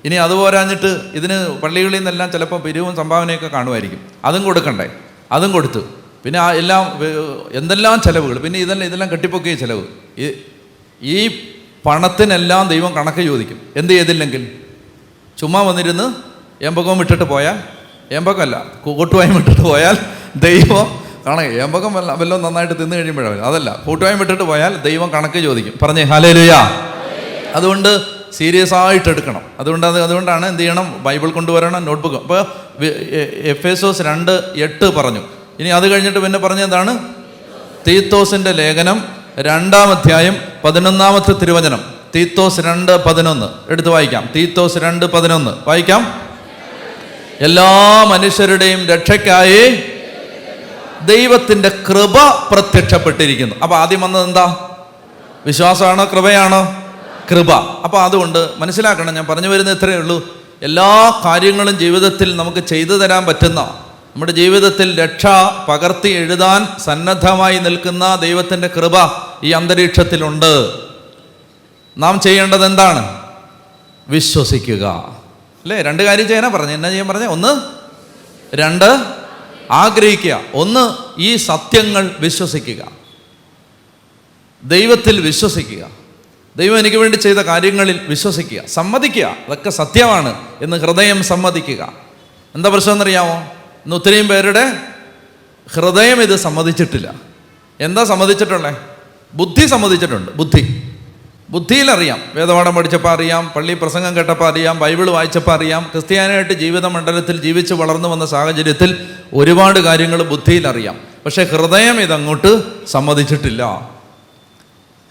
ഇനി അതുപോരാഞ്ഞിട്ട് ഇതിന് പള്ളികളിൽ നിന്നെല്ലാം ചിലപ്പോൾ പിരിവും സംഭാവനയൊക്കെ കാണുമായിരിക്കും, അതും കൊടുക്കണ്ടേ, അതും കൊടുത്തു. പിന്നെ ആ എല്ലാം എന്തെല്ലാം ചിലവുകൾ, പിന്നെ ഇതെല്ലാം കെട്ടിപ്പൊക്കിയ ചിലവ്. ഈ പണത്തിനെല്ലാം ദൈവം കണക്ക് ചോദിക്കും. എന്ത് ചെയ്തില്ലെങ്കിൽ? ചുമ്മാ വന്നിരുന്ന് ഏമ്പകവും വിട്ടിട്ട് പോയാൽ, ഏമ്പകമല്ല കൂട്ടുവായും വിട്ടിട്ട് പോയാൽ ദൈവം കണക്ക്, ഏമ്പകം വല്ലതും നന്നായിട്ട് തിന്നു കഴിയുമ്പോഴാണ്, അതല്ല, കൂട്ടുവായും വിട്ടിട്ട് പോയാൽ ദൈവം കണക്ക് ചോദിക്കും. പറഞ്ഞേ ഹല്ലേലൂയ. അതുകൊണ്ട് സീരിയസ് ആയിട്ട് എടുക്കണം. അതുകൊണ്ടാണ് എന്ത് ചെയ്യണം? ബൈബിൾ കൊണ്ടുവരണം, നോട്ട്ബുക്ക്. അപ്പോൾ എഫേസോസ് 2:8 പറഞ്ഞു. ഇനി അത് കഴിഞ്ഞിട്ട് പിന്നെ പറഞ്ഞതാണ് തീത്തോസിൻ്റെ ലേഖനം 2-ാം അധ്യായം 11-ാമത്തെ തിരുവചനം. തീത്തോസ് 2:11 എടുത്ത് വായിക്കാം. തീത്തോസ് 2:11 വായിക്കാം. എല്ലാ മനുഷ്യരുടെയും രക്ഷയ്ക്കായി ദൈവത്തിൻ്റെ കൃപ പ്രത്യക്ഷപ്പെട്ടിരിക്കുന്നു. അപ്പോൾ ആദ്യം വന്നത് എന്താ? വിശ്വാസമാണോ കൃപയാണോ? കൃപ. അപ്പോൾ അതുകൊണ്ട് മനസ്സിലാക്കണം, ഞാൻ പറഞ്ഞു വരുന്നത് ഇത്രയേ ഉള്ളൂ. എല്ലാ കാര്യങ്ങളും ജീവിതത്തിൽ നമുക്ക് ചെയ്തു തരാൻ പറ്റുന്ന, നമ്മുടെ ജീവിതത്തിൽ രക്ഷ പകർത്തി എഴുതാൻ സന്നദ്ധമായി നിൽക്കുന്ന ദൈവത്തിൻ്റെ കൃപ ഈ അന്തരീക്ഷത്തിലുണ്ട്. നാം ചെയ്യേണ്ടത് എന്താണ്? വിശ്വസിക്കുക അല്ലേ? 2 കാര്യം ചെയ്യാനാ പറഞ്ഞു. എന്നാ ചെയ്യാൻ പറഞ്ഞേ? 1, 2 ആഗ്രഹിക്കുക. 1 ഈ സത്യങ്ങൾ വിശ്വസിക്കുക, ദൈവത്തിൽ വിശ്വസിക്കുക, ദൈവം എനിക്ക് വേണ്ടി ചെയ്ത കാര്യങ്ങളിൽ വിശ്വസിക്കുക, സമ്മതിക്കുക, അതൊക്കെ സത്യമാണ് എന്ന് ഹൃദയം സമ്മതിക്കുക. എന്താ പ്രശ്നം എന്നറിയാമോ? ഇന്ന് ഒത്തിരിയും പേരുടെ ഹൃദയം ഇത് സമ്മതിച്ചിട്ടില്ല. എന്താ സമ്മതിച്ചിട്ടുള്ളത്? ബുദ്ധി സമ്മതിച്ചിട്ടുണ്ട്. ബുദ്ധിയിലറിയാം, വേദപാഠം പഠിച്ചപ്പോൾ അറിയാം, പള്ളി പ്രസംഗം കേട്ടപ്പോൾ അറിയാം, ബൈബിൾ വായിച്ചപ്പോൾ അറിയാം, ക്രിസ്ത്യാനായിട്ട് ജീവിത മണ്ഡലത്തിൽ ജീവിച്ച് വളർന്നു വന്ന സാഹചര്യത്തിൽ ഒരുപാട് കാര്യങ്ങൾ ബുദ്ധിയിലറിയാം. പക്ഷേ ഹൃദയം ഇതങ്ങോട്ട് സമ്മതിച്ചിട്ടില്ല.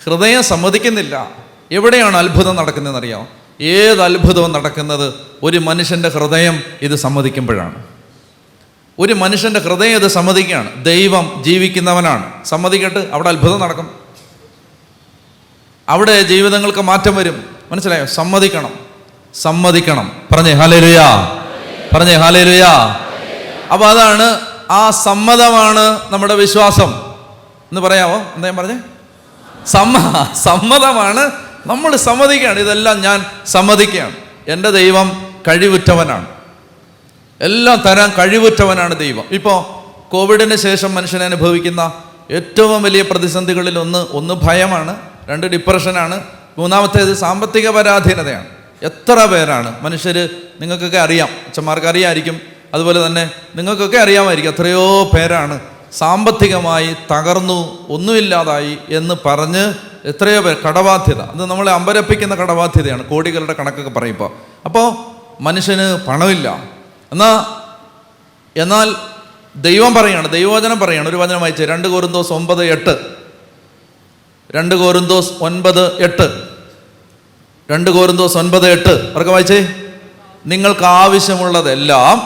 ഹൃദയം സമ്മതിക്കുന്നില്ല. എവിടെയാണ് അത്ഭുതം നടക്കുന്നതെന്നറിയാം? ഏത് അത്ഭുതവും നടക്കുന്നത് ഒരു മനുഷ്യൻ്റെ ഹൃദയം ഇത് സമ്മതിക്കുമ്പോഴാണ്. ഒരു മനുഷ്യൻ്റെ ഹൃദയം ഇത് സമ്മതിക്കുകയാണ്. ദൈവം ജീവിക്കുന്നവനാണ്, സമ്മതിക്കട്ട്, അവിടെ അത്ഭുതം നടക്കും. അവിടെ ജീവിതങ്ങൾക്ക് മാറ്റം വരും. മനസ്സിലായോ? സമ്മതിക്കണം. പറഞ്ഞേ ഹല്ലേലൂയാ, പറഞ്ഞേ ഹല്ലേലൂയാ. അപ്പൊ അതാണ്, ആ സമ്മതമാണ് നമ്മുടെ വിശ്വാസം എന്ന് പറയാമോ? എന്താ ഞാൻ പറഞ്ഞേ? സമ്മതമാണ്. നമ്മൾ സമ്മതിക്കുകയാണ്, ഇതെല്ലാം ഞാൻ സമ്മതിക്കുകയാണ്. എൻ്റെ ദൈവം കഴിവുറ്റവനാണ്, എല്ലാം തരാൻ കഴിവുറ്റവനാണ് ദൈവം. ഇപ്പോൾ കോവിഡിന് ശേഷം മനുഷ്യനെ അനുഭവിക്കുന്ന ഏറ്റവും വലിയ പ്രതിസന്ധികളിൽ ഒന്ന് ഭയമാണ്, 2 ഡിപ്രഷനാണ്, 3-ാമത്തേത് സാമ്പത്തിക പരാധീനതയാണ്. എത്ര പേരാണ് മനുഷ്യർ, നിങ്ങൾക്കൊക്കെ അറിയാം, അച്ഛന്മാർക്ക് അറിയാമായിരിക്കും, അതുപോലെ തന്നെ നിങ്ങൾക്കൊക്കെ അറിയാമായിരിക്കും, എത്രയോ പേരാണ് സാമ്പത്തികമായി തകർന്നു, ഒന്നുമില്ലാതായി എന്ന് പറഞ്ഞ് എത്രയോ പേർ. കടബാധ്യത, അത് നമ്മളെ അമ്പരപ്പിക്കുന്ന കടബാധ്യതയാണ്, കോടികളുടെ കണക്കൊക്കെ പറയുമ്പോൾ. അപ്പോൾ മനുഷ്യന് പണമില്ല. എന്നാൽ ദൈവം പറയാണ്, ദൈവവചനം പറയാണ്, ഒരു വചനം വായിച്ചേ, 2 കൊരിന്തോസ് 9:8. 2 കൊരിന്തോസ് 9:8. 2 കൊരിന്തോസ് 9:8 അവർക്ക് വായിച്ചേ. നിങ്ങൾക്ക് ആവശ്യമുള്ളതെല്ലാം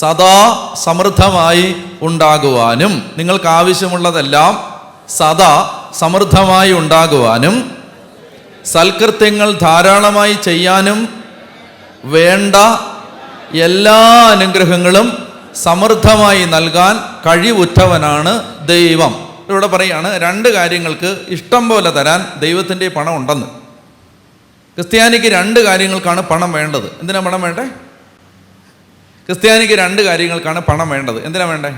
സദാ സമൃദ്ധമായി ഉണ്ടാകുവാനും, നിങ്ങൾക്ക് ആവശ്യമുള്ളതെല്ലാം സദാ സമൃദ്ധമായി ഉണ്ടാകുവാനും, സൽകൃത്യങ്ങൾ ധാരാളമായി ചെയ്യാനും വേണ്ട എല്ലാ അനുഗ്രഹങ്ങളും സമൃദ്ധമായി നൽകാൻ കഴിവുറ്റവനാണ് ദൈവം. ഇവിടെ പറയാണ്, 2 കാര്യങ്ങൾക്ക് ഇഷ്ടം പോലെ തരാൻ ദൈവത്തിൻ്റെ പണം ഉണ്ടെന്ന്. ക്രിസ്ത്യാനിക്ക് 2 കാര്യങ്ങൾക്കാണ് പണം വേണ്ടത്. എന്തിനാ പണം വേണ്ടേ? ക്രിസ്ത്യാനിക്ക് 2 കാര്യങ്ങൾക്കാണ് പണം വേണ്ടത്. എന്തിനാ വേണ്ടേ?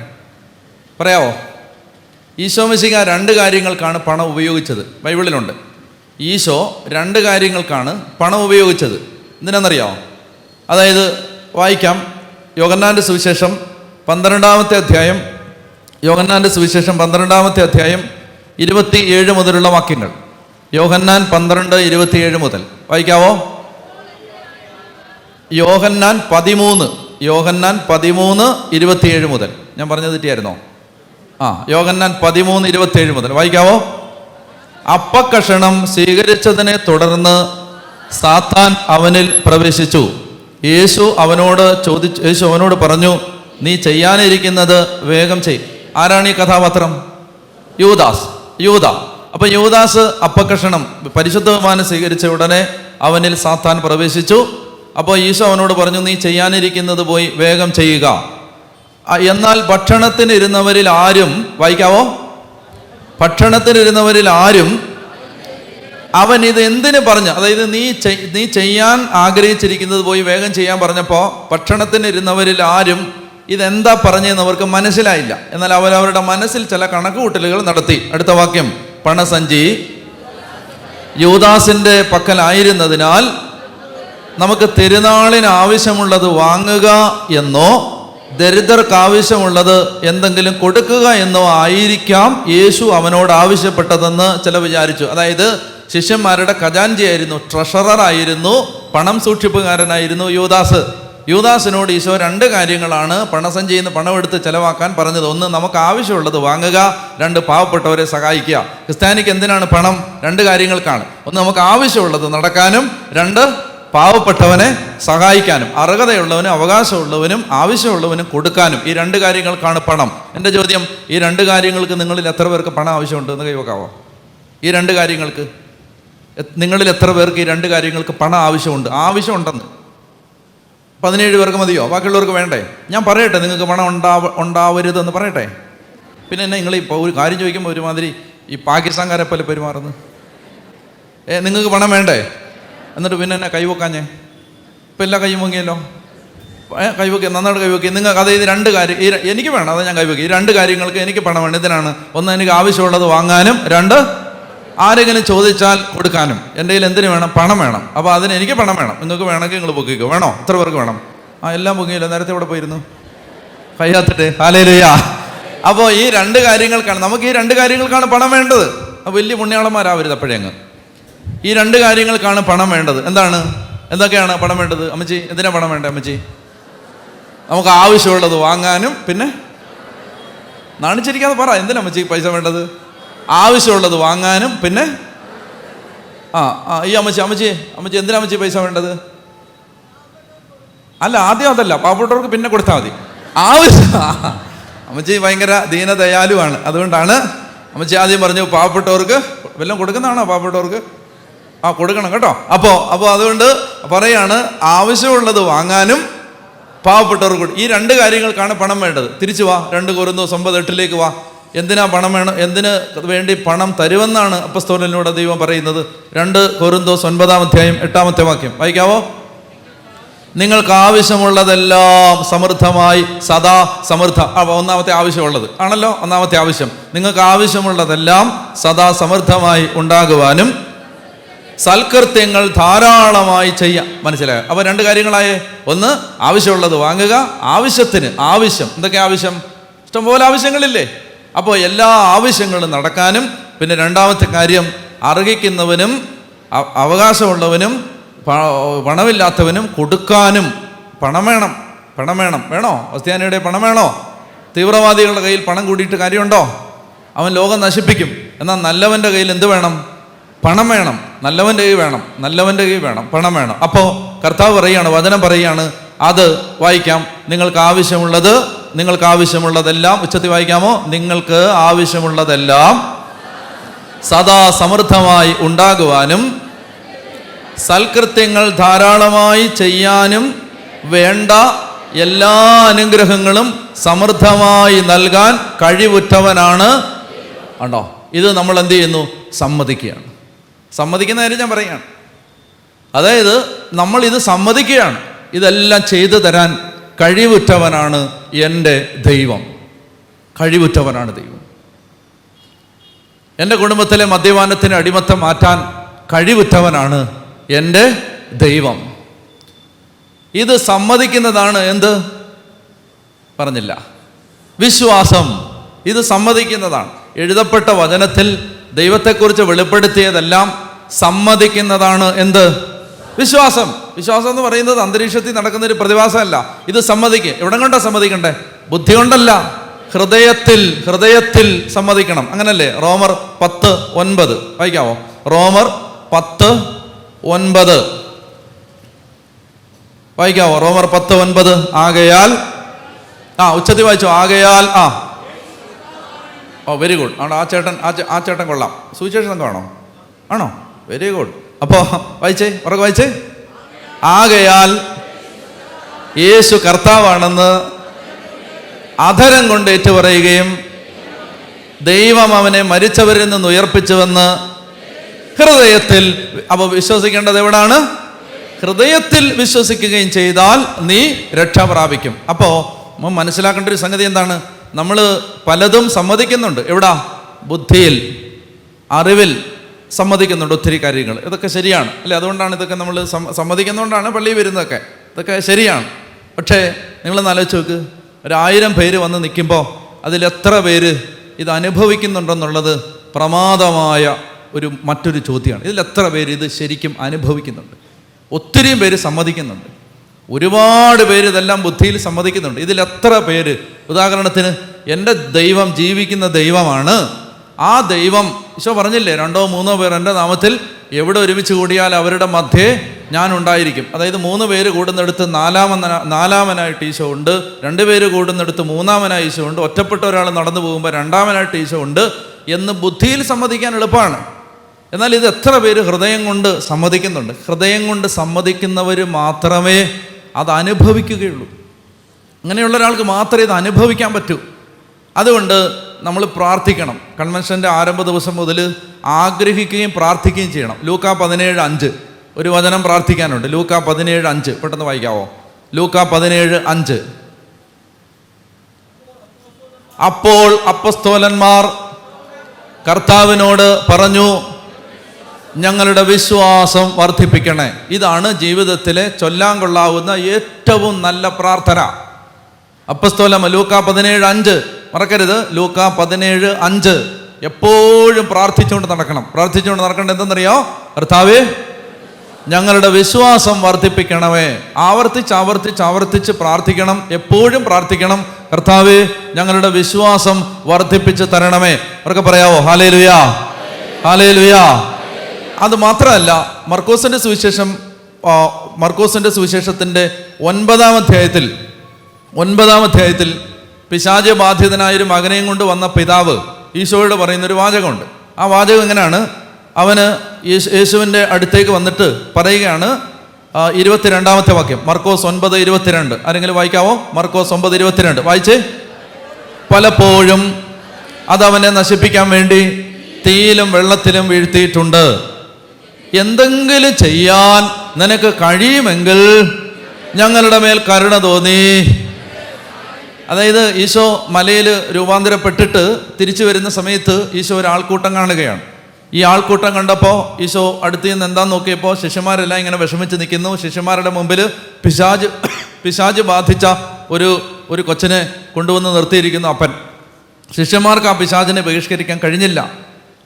പറയാവോ? ഈശോ മിശിഹ 2 കാര്യങ്ങൾക്കാണ് പണം ഉപയോഗിച്ചത്. ബൈബിളിലുണ്ട്. ഈശോ 2 കാര്യങ്ങൾക്കാണ് പണം ഉപയോഗിച്ചത്. എന്തിനാണെന്നറിയാമോ? അതായത് വായിക്കാം, യോഹന്നാൻ്റെ സുവിശേഷം 12-ാമത്തെ അധ്യായം, യോഹന്നാൻ്റെ സുവിശേഷം 12-ാമത്തെ അധ്യായം 27 മുതലുള്ള വാക്യങ്ങൾ. യോഹന്നാൻ 12:27 മുതൽ വായിക്കാവോ? യോഹന്നാൻ 13:27 മുതൽ. ഞാൻ പറഞ്ഞത് തെറ്റിയായിരുന്നോ? യോഹന്നാൻ 13:27 മുതൽ വായിക്കാവോ? അപ്പക്കഷണം സ്വീകരിച്ചതിനെ തുടർന്ന് സാത്താൻ അവനിൽ പ്രവേശിച്ചു. യേശു അവനോട് പറഞ്ഞു, നീ ചെയ്യാനിരിക്കുന്നത് വേഗം ചെയ്. ആരാണ് ഈ കഥാപാത്രം? യൂദാ. അപ്പൊ യൂദാസ് അപ്പക്കഷണം പരിശുദ്ധ കുർബാന സ്വീകരിച്ച ഉടനെ അവനിൽ സാത്താൻ പ്രവേശിച്ചു. അപ്പോൾ ഈശോ അവനോട് പറഞ്ഞു, നീ ചെയ്യാനിരിക്കുന്നത് പോയി വേഗം ചെയ്യുക. എന്നാൽ ഭക്ഷണത്തിനിരുന്നവരിൽ ആരും, വായിക്കാവോ? ഭക്ഷണത്തിനിരുന്നവരിൽ ആരും അവൻ ഇത് എന്തിനു പറഞ്ഞു, അതായത് നീ ചെയ്യാൻ ആഗ്രഹിച്ചിരിക്കുന്നത് പോയി വേഗം ചെയ്യാൻ പറഞ്ഞപ്പോൾ ഭക്ഷണത്തിനിരുന്നവരിൽ ആരും ഇതെന്താ പറഞ്ഞതെന്ന് അവർക്ക് മനസ്സിലായില്ല. എന്നാൽ അവരവരുടെ മനസ്സിൽ ചില കണക്കുകൂട്ടലുകൾ നടത്തി. അടുത്ത വാക്യം, പണസഞ്ചി യൂദാസിന്റെ പക്കലായിരുന്നതിനാൽ നമുക്ക് തിരുനാളിന് ആവശ്യമുള്ളത് വാങ്ങുക എന്നോ ദരിദ്രർക്ക് ആവശ്യമുള്ളത് എന്തെങ്കിലും കൊടുക്കുക എന്നോ ആയിരിക്കാം യേശു അവനോട് ആവശ്യപ്പെട്ടതെന്ന് ചില വിചാരിച്ചു. അതായത് ശിഷ്യന്മാരുടെ ഖജാൻജിയായിരുന്നു, ട്രഷററായിരുന്നു, പണം സൂക്ഷിപ്പുകാരനായിരുന്നു യൂദാസിനോട് ഈശോ 2 കാര്യങ്ങളാണ് പണസഞ്ചിയിൽ നിന്ന് പണമെടുത്ത് ചെലവാക്കാൻ പറഞ്ഞത്. 1, നമുക്ക് ആവശ്യമുള്ളത് വാങ്ങുക, 2, പാവപ്പെട്ടവരെ സഹായിക്കുക. ക്രിസ്ത്യാനിക്ക് എന്തിനാണ് പണം? 2 കാര്യങ്ങൾക്കാണ്. 1, നമുക്ക് ആവശ്യമുള്ളത് നടക്കാനും, 2, പാവപ്പെട്ടവനെ സഹായിക്കാനും, അർഹതയുള്ളവനും അവകാശമുള്ളവനും ആവശ്യമുള്ളവനും കൊടുക്കാനും. ഈ 2 കാര്യങ്ങൾക്കാണ് പണം. എൻ്റെ ചോദ്യം, ഈ 2 കാര്യങ്ങൾക്ക് നിങ്ങളിൽ എത്ര പേർക്ക് പണം ആവശ്യമുണ്ട് എന്ന് കൈവക്കാവോ? ഈ 2 കാര്യങ്ങൾക്ക് നിങ്ങളിൽ എത്ര പേർക്ക് ഈ 2 കാര്യങ്ങൾക്ക് പണം ആവശ്യമുണ്ടെന്ന്? 17 പേർക്ക് മതിയോ? ബാക്കിയുള്ളവർക്ക് വേണ്ടേ? ഞാൻ പറയട്ടെ, നിങ്ങൾക്ക് പണം ഉണ്ടാവരുതെന്ന് പറയട്ടെ. പിന്നെ എന്നെ നിങ്ങൾ ഇപ്പോൾ ഒരു കാര്യം ചോദിക്കുമ്പോൾ ഒരുമാതിരി ഈ പാകിസ്ഥാൻകാരെ പോലെ പെരുമാറുന്നു. നിങ്ങൾക്ക് പണം വേണ്ടേ? എന്നിട്ട് പിന്നെ എന്നെ കൈവക്കാഞ്ഞേ? ഇപ്പം എല്ലാം കൈ പൊങ്ങിയല്ലോ. കൈവക്കുക, നന്നായിട്ട് കൈവക്കുക. നിങ്ങൾക്ക് അതായത് 2 കാര്യം എനിക്ക് വേണം, അതാ ഞാൻ കൈവക്കുക. ഈ 2 കാര്യങ്ങൾക്ക് എനിക്ക് പണം വേണം. ഇതിനാണ് 1, എനിക്ക് ആവശ്യമുള്ളത് വാങ്ങാനും, 2, ആരെങ്കിലും ചോദിച്ചാൽ കൊടുക്കാനും. എൻ്റെ കയ്യിൽ എന്തിനു വേണം? പണം വേണം. അപ്പോൾ അതിന് എനിക്ക് പണം വേണം. നിങ്ങൾക്ക് വേണമെങ്കിൽ നിങ്ങൾ പൊക്കിക്കോ. വേണോ? എത്ര പേർക്ക് വേണം? എല്ലാം പൊങ്ങിയല്ലോ. നേരത്തെ ഇവിടെ പോയിരുന്നു, കയ്യാത്തിട്ട്. ഹല്ലേലൂയ. അപ്പോൾ ഈ 2 കാര്യങ്ങൾക്കാണ്, നമുക്ക് ഈ 2 കാര്യങ്ങൾക്കാണ് പണം വേണ്ടത്. വലിയ പുണ്യാളന്മാരാവരുത് അപ്പോഴേ അങ്ങ്. ഈ 2 കാര്യങ്ങൾക്കാണ് പണം വേണ്ടത്. എന്തൊക്കെയാണ് പണം വേണ്ടത്? അമ്മച്ചി, എന്തിനാ പണം വേണ്ടേ അമ്മച്ചി? നമുക്ക് ആവശ്യമുള്ളത് വാങ്ങാനും, പിന്നെ നാണിച്ചിരിക്കാതെ പറ, എന്തിനാ അമ്മച്ചി പൈസ വേണ്ടത്? ആവശ്യമുള്ളത് വാങ്ങാനും, പിന്നെ ഈ അമ്മച്ചി എന്തിനാ അമ്മച്ചി പൈസ വേണ്ടത്? അല്ല, ആദ്യം അതല്ല, പാവപ്പെട്ടവർക്ക് പിന്നെ കൊടുത്താൽ മതി. അമ്മച്ചി ഭയങ്കര ദീനദയാലുവാണ്. അതുകൊണ്ടാണ് അമ്മച്ചി ആദ്യം പറഞ്ഞു പാവപ്പെട്ടവർക്ക് വല്ലതും കൊടുക്കുന്നതാണോ? പാവപ്പെട്ടവർക്ക് കൊടുക്കണം കേട്ടോ. അപ്പോൾ അതുകൊണ്ട് പറയാണ്, ആവശ്യമുള്ളത് വാങ്ങാനും പാവപ്പെട്ടവർക്ക്. ഈ രണ്ട് കാര്യങ്ങൾക്കാണ് പണം വേണ്ടത്. തിരിച്ചു വാ, 2 കൊരിന്തോസ് 9:8 വാ. എന്തിനാ പണം വേണം? എന്തിന് വേണ്ടി പണം തരുമെന്നാണ് അപ്പസ്തോലനിലൂടെ ദൈവം പറയുന്നത്. 2 കൊരിന്തോസ് 9:8 വായിക്കാവോ? നിങ്ങൾക്ക് ആവശ്യമുള്ളതെല്ലാം സമൃദ്ധമായി സദാ സമൃദ്ധ. ഒന്നാമത്തെ ആവശ്യമുള്ളത് ആണല്ലോ. ഒന്നാമത്തെ ആവശ്യം, നിങ്ങൾക്ക് ആവശ്യമുള്ളതെല്ലാം സദാ സമൃദ്ധമായി ഉണ്ടാകുവാനും സൽകൃത്യങ്ങൾ ധാരാളമായി ചെയ്യാം. മനസ്സിലായോ? അപ്പോൾ 2 കാര്യങ്ങളായേ. ഒന്ന്, ആവശ്യമുള്ളത് വാങ്ങുക. ആവശ്യം എന്തൊക്കെ ആവശ്യം? ഇഷ്ടംപോലെ ആവശ്യങ്ങളില്ലേ? അപ്പോൾ എല്ലാ ആവശ്യങ്ങളും നടക്കാനും. പിന്നെ 2ാമത്തെ കാര്യം, അർഹിക്കുന്നവനും അവകാശമുള്ളവനും പണമില്ലാത്തവനും കൊടുക്കാനും. പണം വേണം. വേണോ? ക്രിസ്ത്യാനിയുടെ പണം വേണോ? തീവ്രവാദികളുടെ കയ്യിൽ പണം കൂടിയിട്ട് കാര്യമുണ്ടോ? അവൻ ലോകം നശിപ്പിക്കും. എന്നാൽ നല്ലവൻ്റെ കയ്യിൽ എന്ത് വേണം? പണം വേണം. നല്ലവൻ്റെ കൈ വേണം, പണം വേണം. അപ്പോൾ കർത്താവ് പറയുകയാണ്, വചനം പറയുകയാണ്, അത് വായിക്കാം. നിങ്ങൾക്ക് ആവശ്യമുള്ളതെല്ലാം, ഉച്ചത്തിൽ വായിക്കാമോ? നിങ്ങൾക്ക് ആവശ്യമുള്ളതെല്ലാം സദാ സമൃദ്ധമായി ഉണ്ടാകുവാനും സൽകൃത്യങ്ങൾ ധാരാളമായി ചെയ്യാനും വേണ്ട എല്ലാ അനുഗ്രഹങ്ങളും സമൃദ്ധമായി നൽകാൻ കഴിവുറ്റവനാണ്. ആണോ? ഇത് നമ്മൾ എന്ത് ചെയ്യുന്നു? സമ്മതിക്കുകയാണ്. സമ്മതിക്കുന്ന കാര്യം ഞാൻ പറയുകയാണ്. അതായത് നമ്മൾ ഇത് സമ്മതിക്കുകയാണ്, ഇതെല്ലാം ചെയ്തു തരാൻ കഴിവുറ്റവനാണ് എൻ്റെ ദൈവം. കഴിവുറ്റവനാണ് ദൈവം. എൻ്റെ കുടുംബത്തിലെ മദ്യപാനത്തിന് അടിമത്തം മാറ്റാൻ കഴിവുറ്റവനാണ് എൻ്റെ ദൈവം. ഇത് സമ്മതിക്കുന്നതാണ് എന്ത്? പറഞ്ഞില്ല, വിശ്വാസം. ഇത് സമ്മതിക്കുന്നതാണ്. എഴുതപ്പെട്ട വചനത്തിൽ ദൈവത്തെക്കുറിച്ച് വെളിപ്പെടുത്തിയതെല്ലാം സമ്മതിക്കുന്നതാണ് എന്ത്? വിശ്വാസം. വിശ്വാസം എന്ന് പറയുന്നത് അന്തരീക്ഷത്തിൽ നടക്കുന്ന ഒരു പ്രതിഭാസമല്ല. ഇത് സമ്മതിക്കുക. എവിടെ കൊണ്ടാ സമ്മതിക്കണ്ടേ? ബുദ്ധി കൊണ്ടല്ല, ഹൃദയത്തിൽ സമ്മതിക്കണം. അങ്ങനല്ലേ? റോമർ 10:9 വായിക്കാവോ? റോമർ 10:9 വായിക്കാവോ? റോമർ 10:9. ആകയാൽ, ഉച്ചത്തിൽ വായിച്ചോ. ആകയാൽ, വെരി ഗുഡ്. ആണോ? ആ ചേട്ടൻ കൊള്ളാം. സുവിശേഷ സംഘമാണോ? ആണോ? Very good. അപ്പോൾ വായിച്ചേ. ആകയാൽ യേശു കർത്താവാണെന്ന് അധരം കൊണ്ട് ഏറ്റുപറയുകയും ദൈവം അവനെ മരിച്ചവരിൽ നിന്ന് ഉയർപ്പിച്ചുവെന്ന് ഹൃദയത്തിൽ. അപ്പോൾ വിശ്വസിക്കേണ്ടത് എവിടാണ്? ഹൃദയത്തിൽ വിശ്വസിക്കുകയും ചെയ്താൽ നീ രക്ഷ പ്രാപിക്കും. അപ്പോൾ മനസ്സിലാക്കേണ്ട ഒരു സംഗതി എന്താണ്? നമ്മൾ പലതും സമ്മതിക്കുന്നുണ്ട്. എവിടാ? ബുദ്ധിയിൽ, അറിവിൽ സമ്മതിക്കുന്നുണ്ട് ഒത്തിരി കാര്യങ്ങൾ. ഇതൊക്കെ ശരിയാണ് അല്ലേ? അതുകൊണ്ടാണ് ഇതൊക്കെ നമ്മൾ സമ്മതിക്കുന്നതുകൊണ്ടാണ് പള്ളിയിൽ വരുന്നതൊക്കെ. ഇതൊക്കെ ശരിയാണ്. പക്ഷേ നിങ്ങളൊന്ന് ആലോചിച്ച് നോക്ക്, 1000 പേര് വന്ന് നിൽക്കുമ്പോൾ അതിലെത്ര പേര് ഇത് അനുഭവിക്കുന്നുണ്ടെന്നുള്ളത് പ്രമാദമായ മറ്റൊരു ചോദ്യമാണ്. ഇതിലെത്ര പേര് ഇത് ശരിക്കും അനുഭവിക്കുന്നുണ്ട്? ഒത്തിരിയും പേര് സമ്മതിക്കുന്നുണ്ട്. ഒരുപാട് പേര് ഇതെല്ലാം ബുദ്ധിയിൽ സമ്മതിക്കുന്നുണ്ട്. ഇതിലെത്ര പേര്, ഉദാഹരണത്തിന്, എൻ്റെ ദൈവം ജീവിക്കുന്ന ദൈവമാണ്. ആ ദൈവം, ഈശോ പറഞ്ഞില്ലേ, 2 or 3 പേർ എൻ്റെ നാമത്തിൽ എവിടെ ഒരുമിച്ച് കൂടിയാൽ അവരുടെ മധ്യേ ഞാൻ ഉണ്ടായിരിക്കും. അതായത് 3 പേര് കൂടുന്നിടത്ത് നാലാമനായിട്ട് ഈശോ ഉണ്ട്, 2 പേര് കൂടുന്നിടത്ത് മൂന്നാമനായി ഈശോ ഉണ്ട്, ഒറ്റപ്പെട്ട ഒരാൾ നടന്നു പോകുമ്പോൾ 2ാമനായിട്ട് ഈശോ ഉണ്ട് എന്ന് ബുദ്ധിയിൽ സമ്മതിക്കാൻ എളുപ്പമാണ്. എന്നാൽ ഇത് എത്ര പേര് ഹൃദയം കൊണ്ട് സമ്മതിക്കുന്നുണ്ട്? ഹൃദയം കൊണ്ട് സമ്മതിക്കുന്നവർ മാത്രമേ അത് അനുഭവിക്കുകയുള്ളൂ. അങ്ങനെയുള്ള ഒരാൾക്ക് മാത്രമേ ഇത് അനുഭവിക്കാൻ പറ്റൂ. അതുകൊണ്ട് നമ്മൾ പ്രാർത്ഥിക്കണം. കൺവെൻഷൻ്റെ ആരംഭ ദിവസം മുതൽ ആഗ്രഹിക്കുകയും പ്രാർത്ഥിക്കുകയും ചെയ്യണം. ലൂക്കാ 17:5 ഒരു വചനം പ്രാർത്ഥിക്കാനുണ്ട്. ലൂക്കാ 17:5 പെട്ടെന്ന് വായിക്കാവോ? ലൂക്കാ 17:5. അപ്പോൾ അപ്പസ്തോലന്മാർ കർത്താവിനോട് പറഞ്ഞു, ഞങ്ങളുടെ വിശ്വാസം വർദ്ധിപ്പിക്കണേ. ഇതാണ് ജീവിതത്തിലെ ചൊല്ലാൻ കൊള്ളാവുന്ന ഏറ്റവും നല്ല പ്രാർത്ഥന. അപ്പസ്തോലൻ ലൂക്കാ 17:5 മറക്കരുത്. ലൂക്കാ 17:5 എപ്പോഴും പ്രാർത്ഥിച്ചുകൊണ്ട് നടക്കേണ്ടത് എന്തെന്നറിയോ? കർത്താവേ, ഞങ്ങളുടെ വിശ്വാസം വർദ്ധിപ്പിക്കണമേ. ആവർത്തിച്ച് പ്രാർത്ഥിക്കണം. എപ്പോഴും പ്രാർത്ഥിക്കണം, കർത്താവേ, ഞങ്ങളുടെ വിശ്വാസം വർദ്ധിപ്പിച്ച് തരണമേ. അവർക്ക് പറയാവോ? ഹല്ലേലൂയാ, ഹല്ലേലൂയാ. അത് മാത്രമല്ല, മർക്കോസിന്റെ സുവിശേഷത്തിൻ്റെ 9-ാം അധ്യായത്തിൽ പിശാച ബാധിതനായൊരു മകനെയും കൊണ്ട് വന്ന പിതാവ് ഈശോയോട് പറയുന്നൊരു വാചകമുണ്ട്. ആ വാചകം എങ്ങനെയാണ്? അവന് യേശുവിൻ്റെ അടുത്തേക്ക് വന്നിട്ട് പറയുകയാണ്, 22-ാമത്തെ വാക്യം, മർക്കോസ് 9:22. ആരെങ്കിലും വായിക്കാവോ? മർക്കോസ് 9:22 വായിച്ചേ. പലപ്പോഴും അതവനെ നശിപ്പിക്കാൻ വേണ്ടി തീയിലും വെള്ളത്തിലും വീഴ്ത്തിയിട്ടുണ്ട്. എന്തെങ്കിലും ചെയ്യാൻ നിനക്ക് കഴിയുമെങ്കിൽ ഞങ്ങളുടെ മേൽ കരുണ തോന്നി. അതായത് ഈശോ മലയിൽ രൂപാന്തരപ്പെട്ടിട്ട് തിരിച്ചു വരുന്ന സമയത്ത് ഈശോ ഒരു ആൾക്കൂട്ടം കാണുകയാണ്. ഈ ആൾക്കൂട്ടം കണ്ടപ്പോൾ ഈശോ അടുത്ത് നിന്ന് എന്താന്ന് നോക്കിയപ്പോൾ ശിഷ്യന്മാരെല്ലാം ഇങ്ങനെ വിഷമിച്ച് നിൽക്കുന്നു. ശിഷ്യന്മാരുടെ മുമ്പിൽ പിശാച് ബാധിച്ച ഒരു കൊച്ചിനെ കൊണ്ടുവന്ന് നിർത്തിയിരിക്കുന്നു അപ്പൻ. ശിഷ്യന്മാർക്ക് ആ പിശാചിനെ ബഹിഷ്കരിക്കാൻ കഴിഞ്ഞില്ല.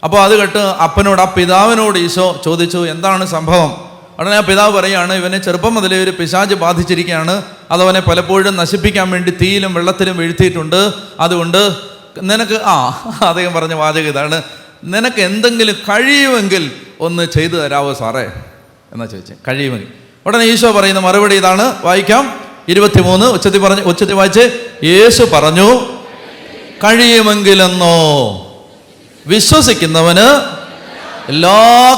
അപ്പോൾ അത് കേട്ട് അപ്പനോട്, ആ പിതാവിനോട് ഈശോ ചോദിച്ചു, എന്താണ് സംഭവം? ഉടനെ ആ പിതാവ് പറയുകയാണ്, ഇവനെ ചെറുപ്പം മുതലേ ഒരു പിശാച് ബാധിച്ചിരിക്കുകയാണ്. അതവനെ പലപ്പോഴും നശിപ്പിക്കാൻ വേണ്ടി തീയിലും വെള്ളത്തിലും വീഴ്ത്തിയിട്ടുണ്ട്. അതുകൊണ്ട് നിനക്ക് അദ്ദേഹം പറഞ്ഞ വാചകം ഇതാണ്, നിനക്ക് എന്തെങ്കിലും കഴിയുമെങ്കിൽ ഒന്ന് ചെയ്തു തരാവോ സാറേ എന്നാ ചോദിച്ചേ. കഴിയുമെങ്കിൽ. ഉടനെ ഈശോ പറയുന്ന മറുപടി ഇതാണ്, വായിക്കാം. 23 ഉച്ചത്തിൽ വായിച്ച്. യേശു പറഞ്ഞു, കഴിയുമെങ്കിലെന്നോ? വിശ്വസിക്കുന്നവന് എല്ലാ